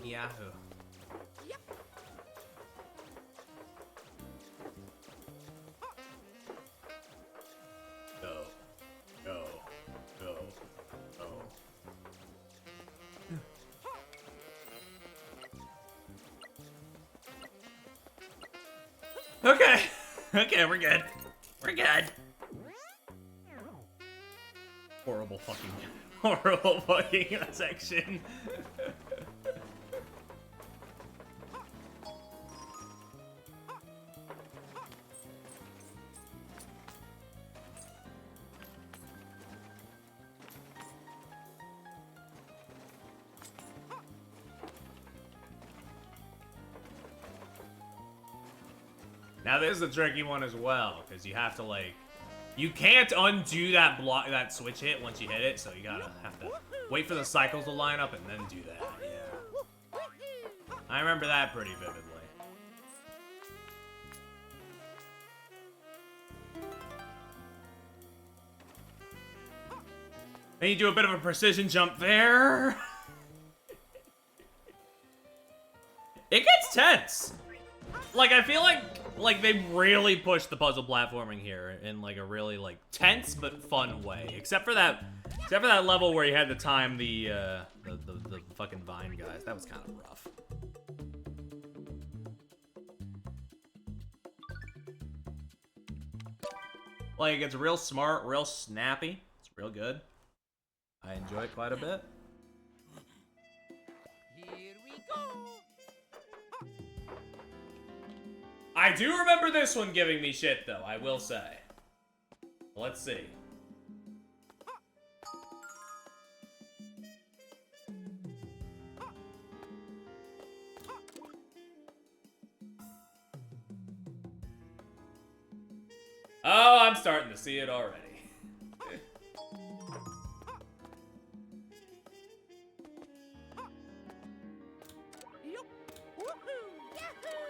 Speaker 1: Yahoo.
Speaker 2: Yep.
Speaker 1: Go. Go. Go. Go. Okay. Okay, we're good. We're good. Horrible fucking section. Now this is a tricky one as well, because you have to like, you can't undo that block, that switch hit once you hit it, so you gotta have to wait for the cycles to line up and then do that. Yeah, I remember that pretty vividly. Then you do a bit of a precision jump there. It gets tense. Like, I feel like they really pushed the puzzle platforming here in like a really like tense but fun way. Except for that level where you had to time the fucking vine guys. That was kind of rough. Like, it's real smart, real snappy. It's real good. I enjoy it quite a bit.
Speaker 2: Here we go.
Speaker 1: I do remember this one giving me shit, though, I will say. Let's see. Oh, I'm starting to see it already.
Speaker 2: Yup. Woohoo! Yahoo!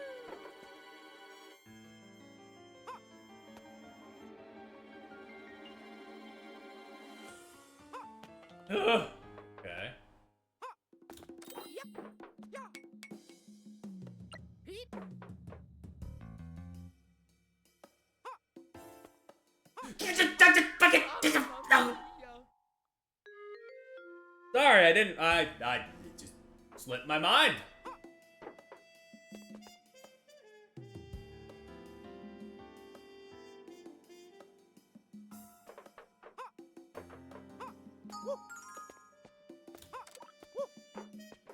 Speaker 1: Okay.
Speaker 2: Yep. Yeah. Beep.
Speaker 1: No. Sorry, I didn't. I it just slipped my mind.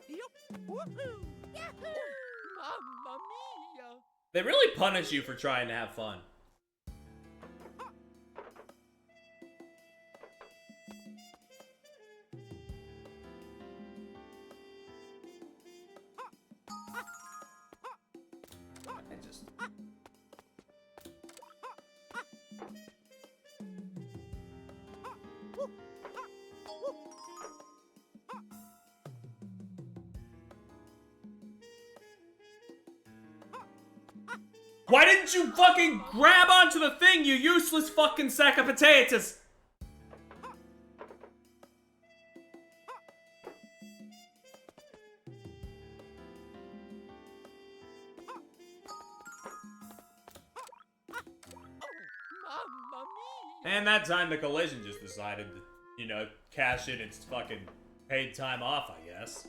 Speaker 2: Yup. Woohoo! Yahoo! Mamma mia!
Speaker 1: They really punish you for trying to have fun. I just... Why didn't you fucking grab onto the thing, you useless fucking sack of potatoes?
Speaker 2: Mamma mia!
Speaker 1: And that time the collision just decided to, you know, cash in its fucking paid time off, I guess.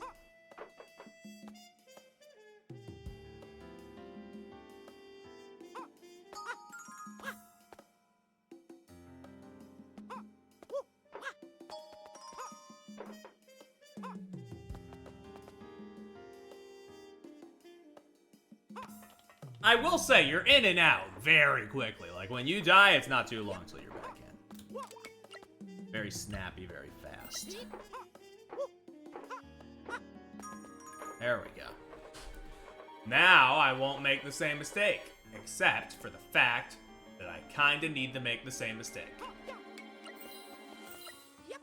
Speaker 1: I will say, you're in and out very quickly. Like, when you die, it's not too long till you're back in. Very snappy, very fast. There we go. Now, I won't make the same mistake. Except for the fact that I kinda need to make the same mistake.
Speaker 2: Yup.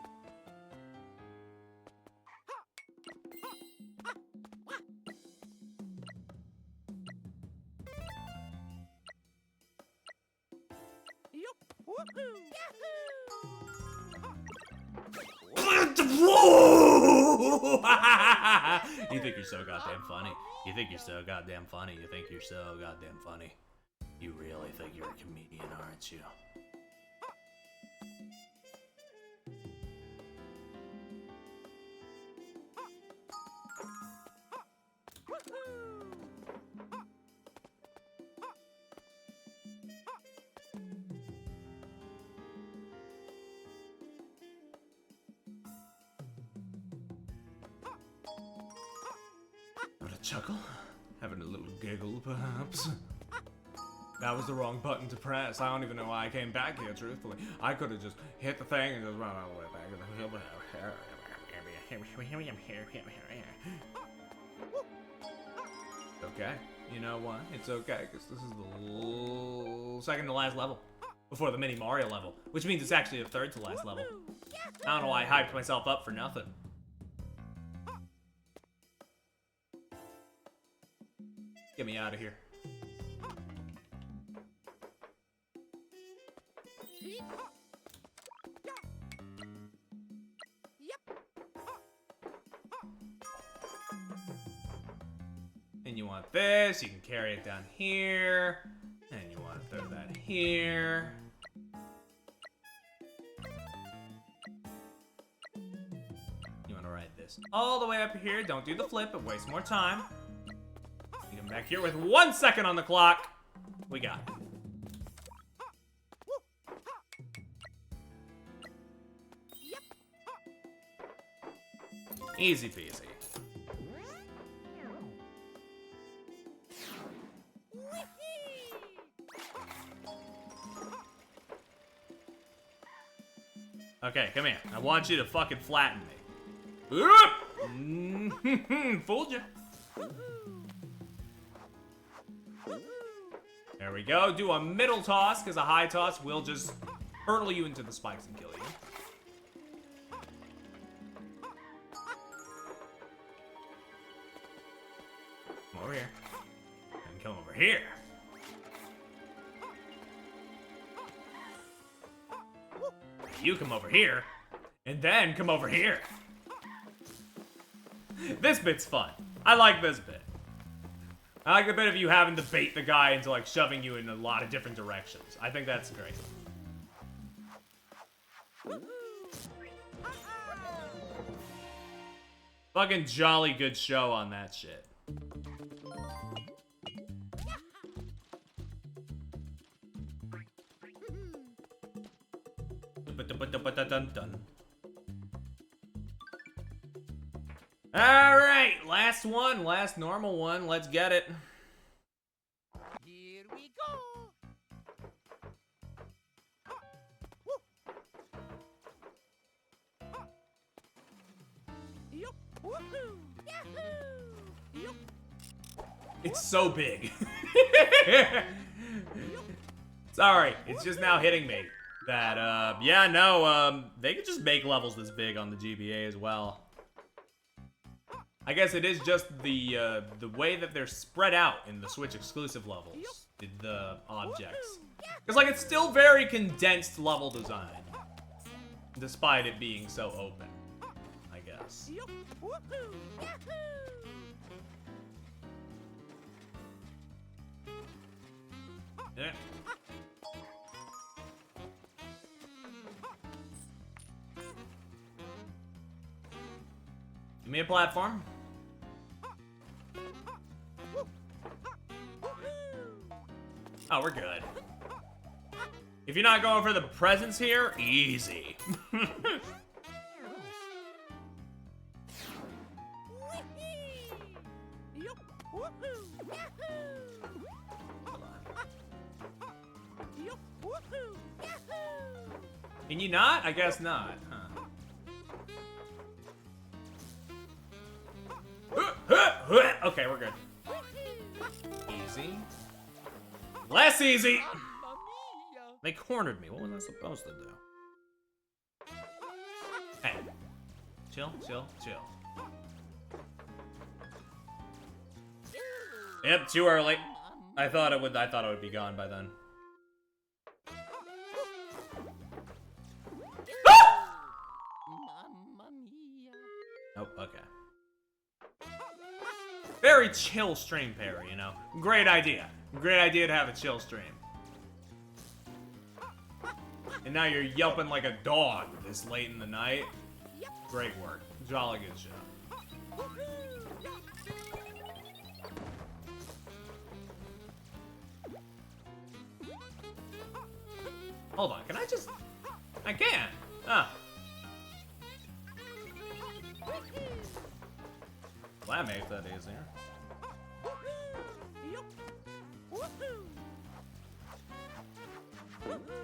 Speaker 2: Woohoo!
Speaker 1: You think you're so goddamn funny. You think you're so goddamn funny. You think you're so goddamn funny. You really think you're a comedian, aren't you? What a chuckle. Having a little giggle, perhaps. That was the wrong button to press. I don't even know why I came back here, truthfully. I could have just hit the thing and just run all the way back. Okay. You know what? It's okay, because this is the second to last level. Before the mini Mario level. Which means it's actually the third to last level. I don't know why I hyped myself up for nothing. Get me out of here. And you want this, you can carry it down here. And you want to throw that here. You want to ride this all the way up here. Don't do the flip, it wastes more time. You come back here with 1 second on the clock. We got it. Easy peasy. Okay, come here. I want you to fucking flatten me. Fooled you. There we go. Do a middle toss, because a high toss will just hurtle you into the spikes and kill you. Come over here. And come over here. You come over here, and then come over here. This bit's fun. I like this bit. I like the bit of you having to bait the guy into like shoving you in a lot of different directions. I think that's great. Fucking jolly good show on that shit. Alright, last one, last normal one. Let's get it.
Speaker 2: Here we go. Yup. Woohoo! Yahoo! Yup.
Speaker 1: It's so big. Sorry, it's just now hitting me that, yeah, no, they could just make levels this big on the GBA as well. I guess it is just the way that they're spread out in the Switch exclusive levels, the objects. Because, like, it's still very condensed level design, despite it being so open, I guess.
Speaker 2: Yup. Woohoo! Yahoo!
Speaker 1: Yeah. Give me a platform. Oh, we're good. If you're not going for the presents here, easy.
Speaker 2: Yup. Woohoo! Yahoo!
Speaker 1: Hold on.
Speaker 2: Yup. Woohoo! Yahoo!
Speaker 1: Can you not? I guess not, huh? Okay, we're good. Easy. Less easy!
Speaker 2: Mamma mia!
Speaker 1: They cornered me. What was I supposed to do? Hey. Chill, chill, chill. Yep, too early. I thought it would be gone by then.
Speaker 2: Mamma mia!
Speaker 1: Oh, okay. Very chill stream, Perry, you know? Great idea. Great idea to have a chill stream. And now you're yelping like a dog this late in the night. Great work. Jolly good show. Hold on, can I just... I can. Ah. Well, that makes that easier.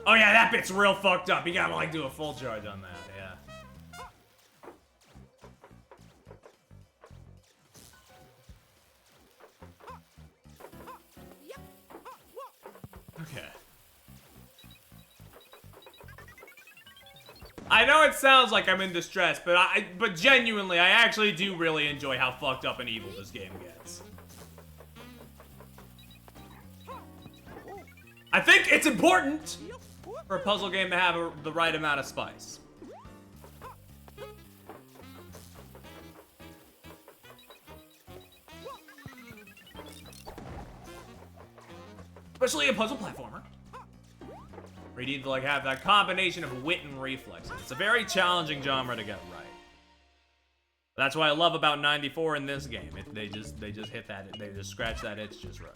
Speaker 1: Oh yeah, that bit's real fucked up. You gotta like do a full charge on that, yeah. Okay. I know it sounds like I'm in distress, but genuinely, I actually do really enjoy how fucked up and evil this game gets. I think it's important for a puzzle game to have the right amount of spice. Especially a puzzle platformer. Where you need to like have that combination of wit and reflexes. It's a very challenging genre to get right. That's what I love about 94 in this game. They just hit that, they just scratch that itch just right.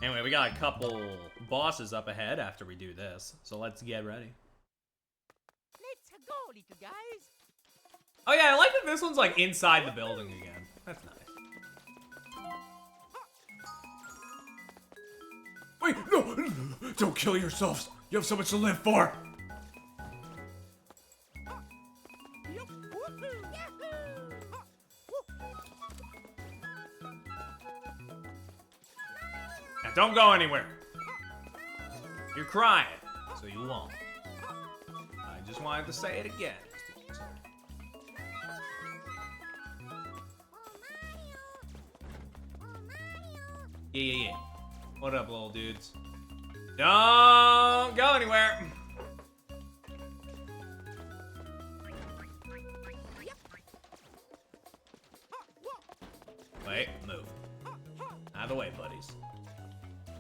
Speaker 1: Anyway, we got a couple bosses up ahead after we do this, so let's get ready.
Speaker 2: Let's go, little guys.
Speaker 1: Oh yeah, I like that this one's like inside the building again. That's nice. Wait, no! Don't kill yourselves! You have so much to live for! Now don't go anywhere. You're crying, so you won't. I just wanted to say it again. Yeah. What up, little dudes? Don't go anywhere. Wait, move. Out of the way, buddies.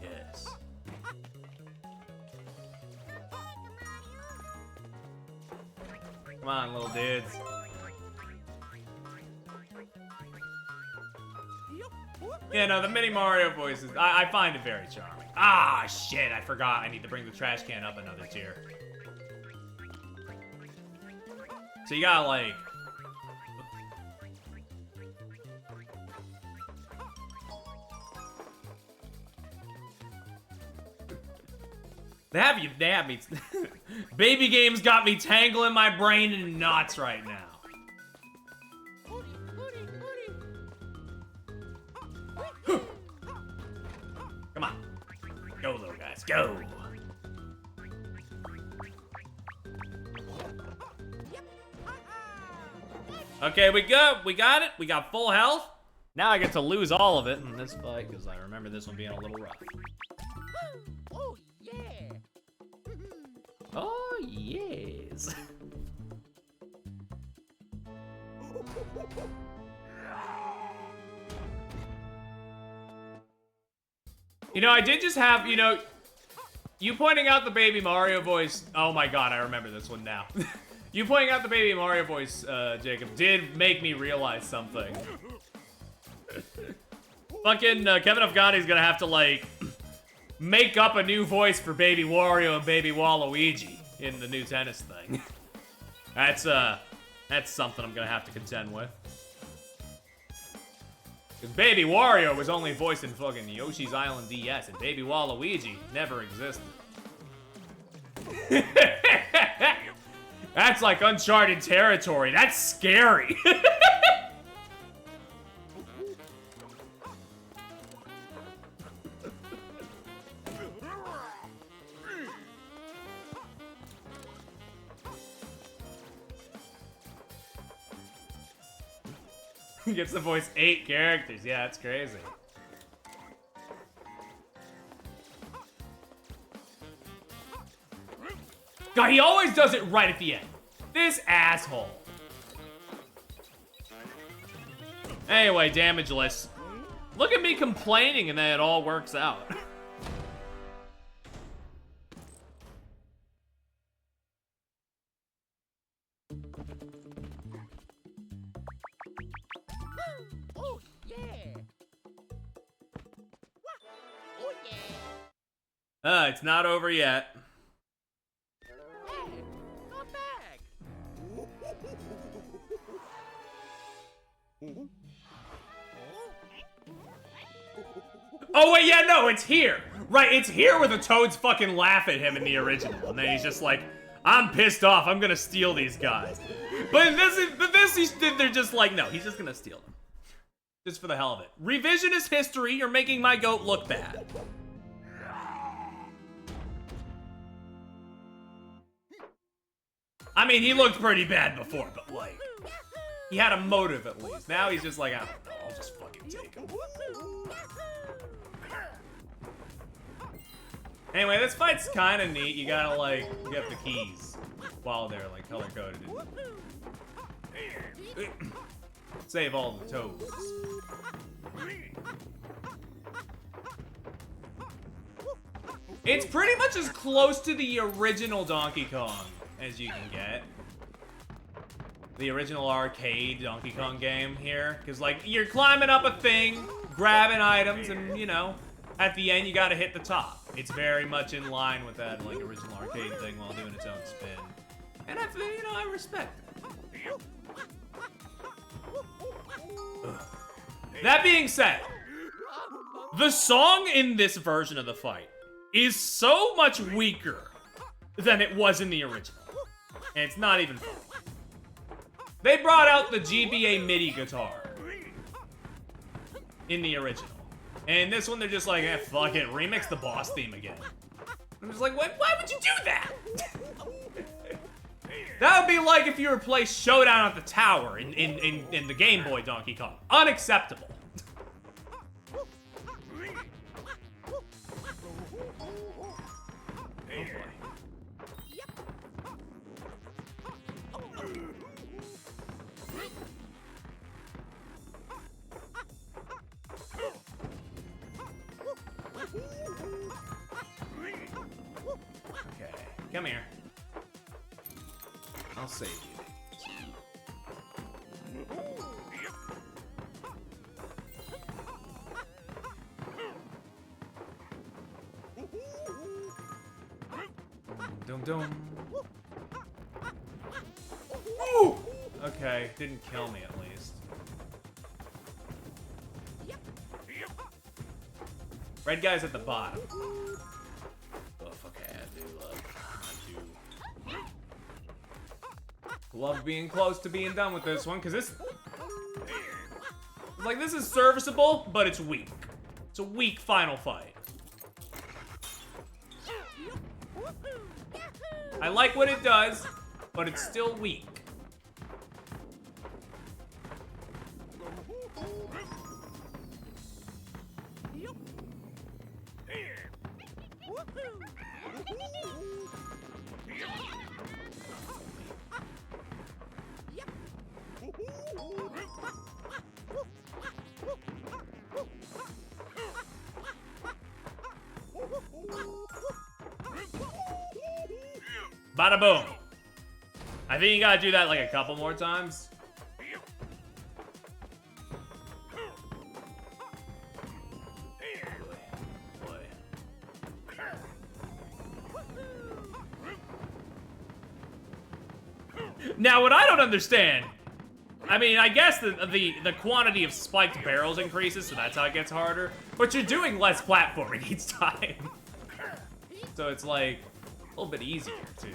Speaker 1: Yes. Come on, little dudes. Yeah, no, the Mini Mario voices, I find it very charming. Ah, shit, I forgot. I need to bring the trash can up another tier. So you gotta, like... They have me. Baby games got me tangling my brain in knots right now. Come on. Go, little guys, go. Okay, we got it. We got full health. Now I get to lose all of it in this fight because I remember this one being a little rough.
Speaker 2: Oh, yeah.
Speaker 1: Oh, yes. You know, I did just have, you know, you pointing out the Baby Mario voice. Oh my god, I remember this one now. You pointing out the Baby Mario voice, Jacob, did make me realize something. Fucking Kevin Afghani's gonna have to, like, make up a new voice for Baby Wario and Baby Waluigi in the new tennis thing. That's something I'm gonna have to contend with. Because Baby Wario was only voiced in fucking Yoshi's Island DS, and Baby Waluigi never existed. That's like uncharted territory. That's scary. He gets to voice 8 characters. Yeah, that's crazy. God, he always does it right at the end. This asshole. Anyway, damageless. Look at me complaining and then it all works out.
Speaker 2: Oh, yeah. Oh, yeah.
Speaker 1: It's not over yet.
Speaker 2: Hey, come back.
Speaker 1: Oh wait, yeah, no, it's here. Right, it's here where the toads fucking laugh at him in the original. And then he's just like, I'm pissed off, I'm gonna steal these guys. But in this, they're just like, no, he's just gonna steal them. Just for the hell of it. Revisionist history, you're making my goat look bad. I mean, he looked pretty bad before, but like, he had a motive at least. Now he's just like, I don't know, I'll just fucking take him. Anyway, this fight's kind of neat. You gotta like get the keys while they're like color coded. Save all the toads. It's pretty much as close to the original Donkey Kong as you can get. The original arcade Donkey Kong game here. Because, like, you're climbing up a thing, grabbing items, and, you know, at the end you gotta hit the top. It's very much in line with that, like, original arcade thing while doing its own spin. And I feel, you know, I respect it. Ugh. That being said, the song in this version of the fight is so much weaker than it was in the original. And it's not even funny. They brought out the GBA MIDI guitar in the original. And in this one, they're just like, eh, fuck it, remix the boss theme again. I'm just like, what? Why would you do that? That would be like if you were to play Showdown at the Tower in the Game Boy Donkey Kong. Unacceptable. Okay, come here. I'll save you. Dum dum. Ooh! Okay, didn't kill me at least. Red guy's at the bottom. Oh, fuck, I do love being close to being done with this one, because this... Like, this is serviceable, but it's weak. It's a weak final fight. I like what it does, but it's still weak. Bada boom. I think you gotta do that like a couple more times. Boy. Now, what I don't understand, I mean, I guess the quantity of spiked barrels increases, so that's how it gets harder. But you're doing less platforming each time. So it's like a little bit easier too.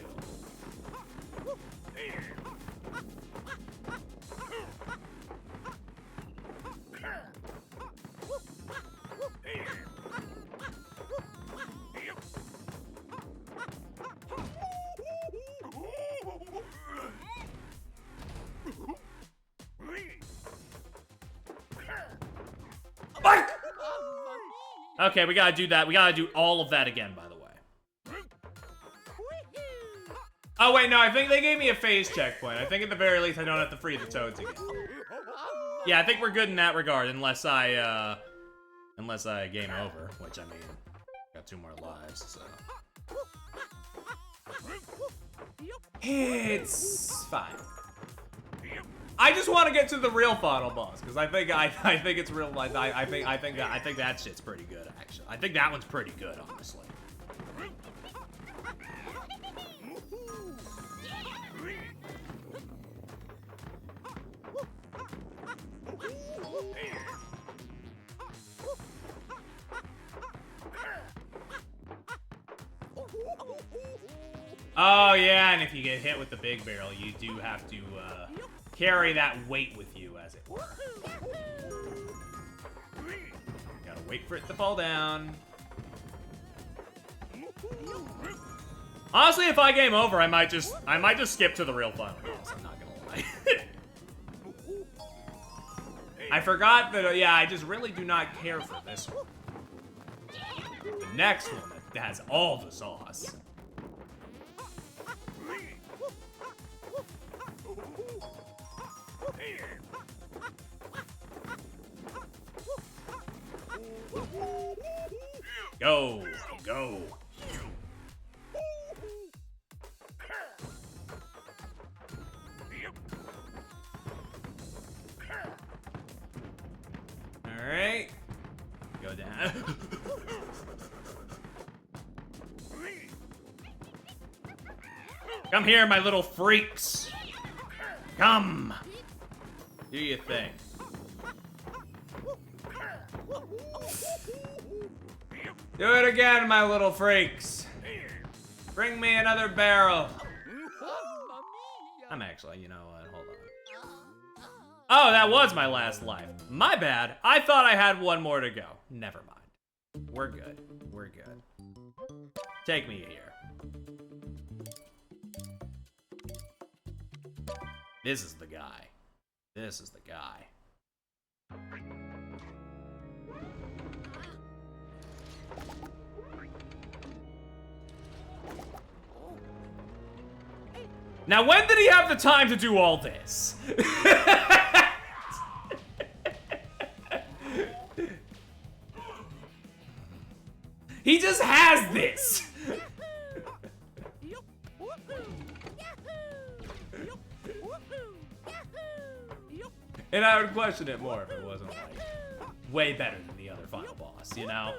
Speaker 1: Okay, we gotta do that. We gotta do all of that again, by the way. Oh, wait, no, I think they gave me a phase checkpoint. I think at the very least I don't have to free the toads again. Yeah, I think we're good in that regard, unless I game over, which, I mean, got 2 more lives, so. It's fine. I just want to get to the real final boss, because I think it's real. I think that shit's pretty good, actually. I think that one's pretty good, honestly. Oh yeah, and if you get hit with the big barrel, you do have to carry that weight with you, as it were. Gotta wait for it to fall down. Honestly, if I game over, I might just skip to the real final boss. I'm not gonna lie. I forgot that. Yeah, I just really do not care for this one. The next one that has all the sauce. Go, go. All right. Go down. Come here, my little freaks. Come. Do your thing. Do it again, my little freaks. Bring me another barrel. I'm actually, you know what, hold on. Oh, that was my last life. My bad. I thought I had 1 more to go. Never mind. We're good. We're good. Take me here. This is the guy. This is the guy. Now, when did he have the time to do all this? He just has this. And I would question it more if it wasn't, like, way better than the other final boss, you know?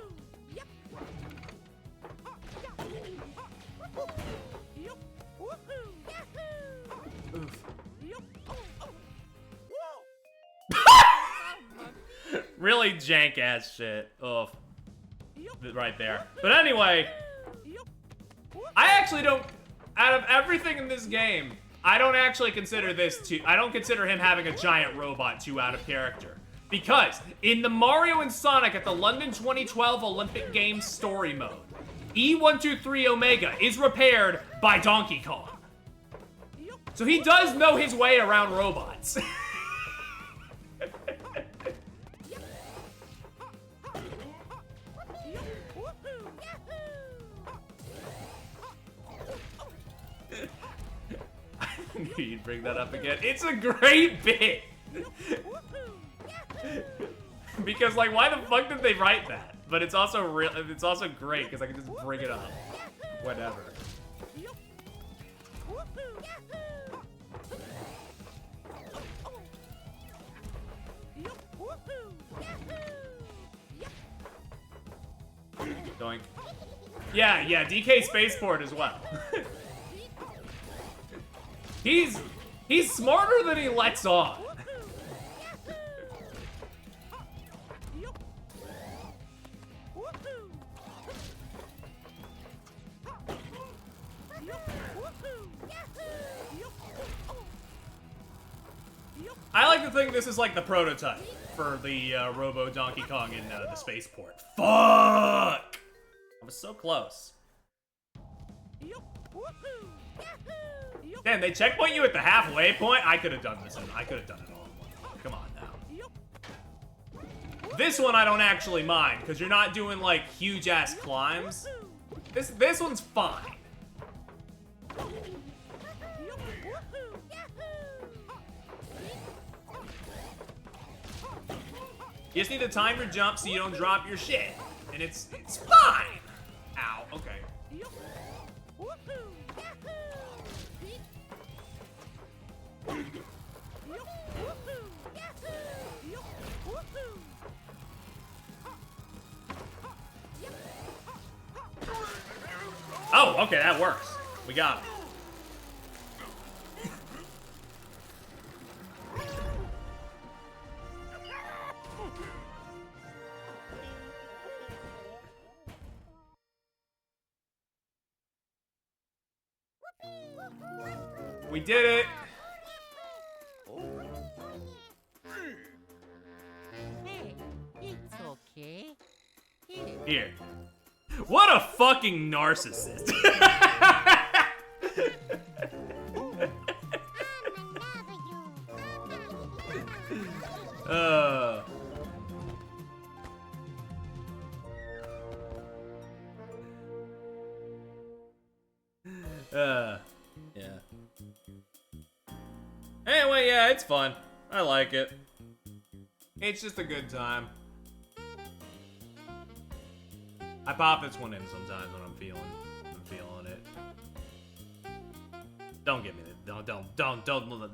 Speaker 1: Oof. Really jank ass shit. Oof. Right there. But anyway, I actually don't, out of everything in this game, I don't actually consider I don't consider him having a giant robot too out of character. Because in the Mario and Sonic at the London 2012 Olympic Games story mode, E123 Omega is repaired by Donkey Kong. So he does know his way around robots. I knew you'd bring that up again. It's a great bit. Because, like, why the fuck did they write that? But it's also real. It's also great because I can just bring it up whenever. Doink. Yeah, DK Spaceport as well. He's smarter than he lets on. I like to think this is like the prototype for the Robo Donkey Kong in the Spaceport. Fuck! I was so close. Damn, they checkpoint you at the halfway point? I could have done this. I could have done it all in one. Come on now. This one I don't actually mind, because you're not doing, like, huge-ass climbs. This one's fine. You just need to time your jump so you don't drop your shit. And it's fine. Ow, okay. Oh, okay, that works. We got him. We did it.
Speaker 2: Hey, it's okay.
Speaker 1: Here. What a fucking narcissist. Yeah. Anyway, yeah, it's fun. I like it. It's just a good time. I pop this one in sometimes when I'm feeling it. Don't give me that.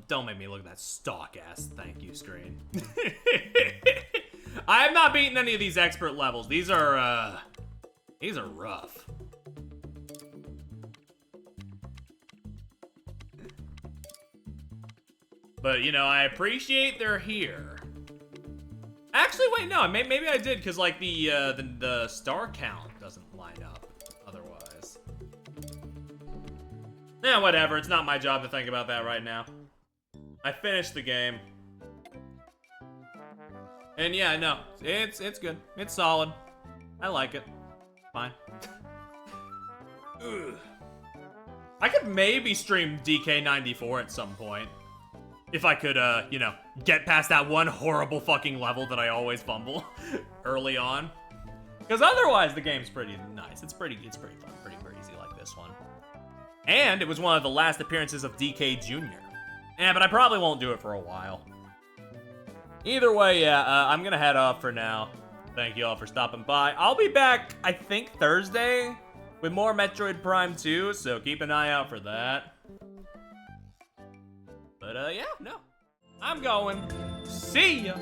Speaker 1: Don't make me look at that stock ass thank you screen. I have not beaten any of these expert levels. These are rough. But you know, I appreciate they're here. Actually, wait, no, maybe I did, cause like the star count doesn't line up otherwise. Yeah, whatever. It's not my job to think about that right now. I finished the game, and yeah, no, it's good. It's solid. I like it. Fine. Ugh. I could maybe stream DK94 at some point. If I could, you know, get past that one horrible fucking level that I always fumble early on. Because otherwise, the game's pretty nice. It's pretty fun, pretty breezy like this one. And it was one of the last appearances of DK Jr. Yeah, but I probably won't do it for a while. Either way, yeah, I'm gonna head off for now. Thank you all for stopping by. I'll be back, I think, Thursday with more Metroid Prime 2, so keep an eye out for that. But, yeah, no. I'm going. See ya.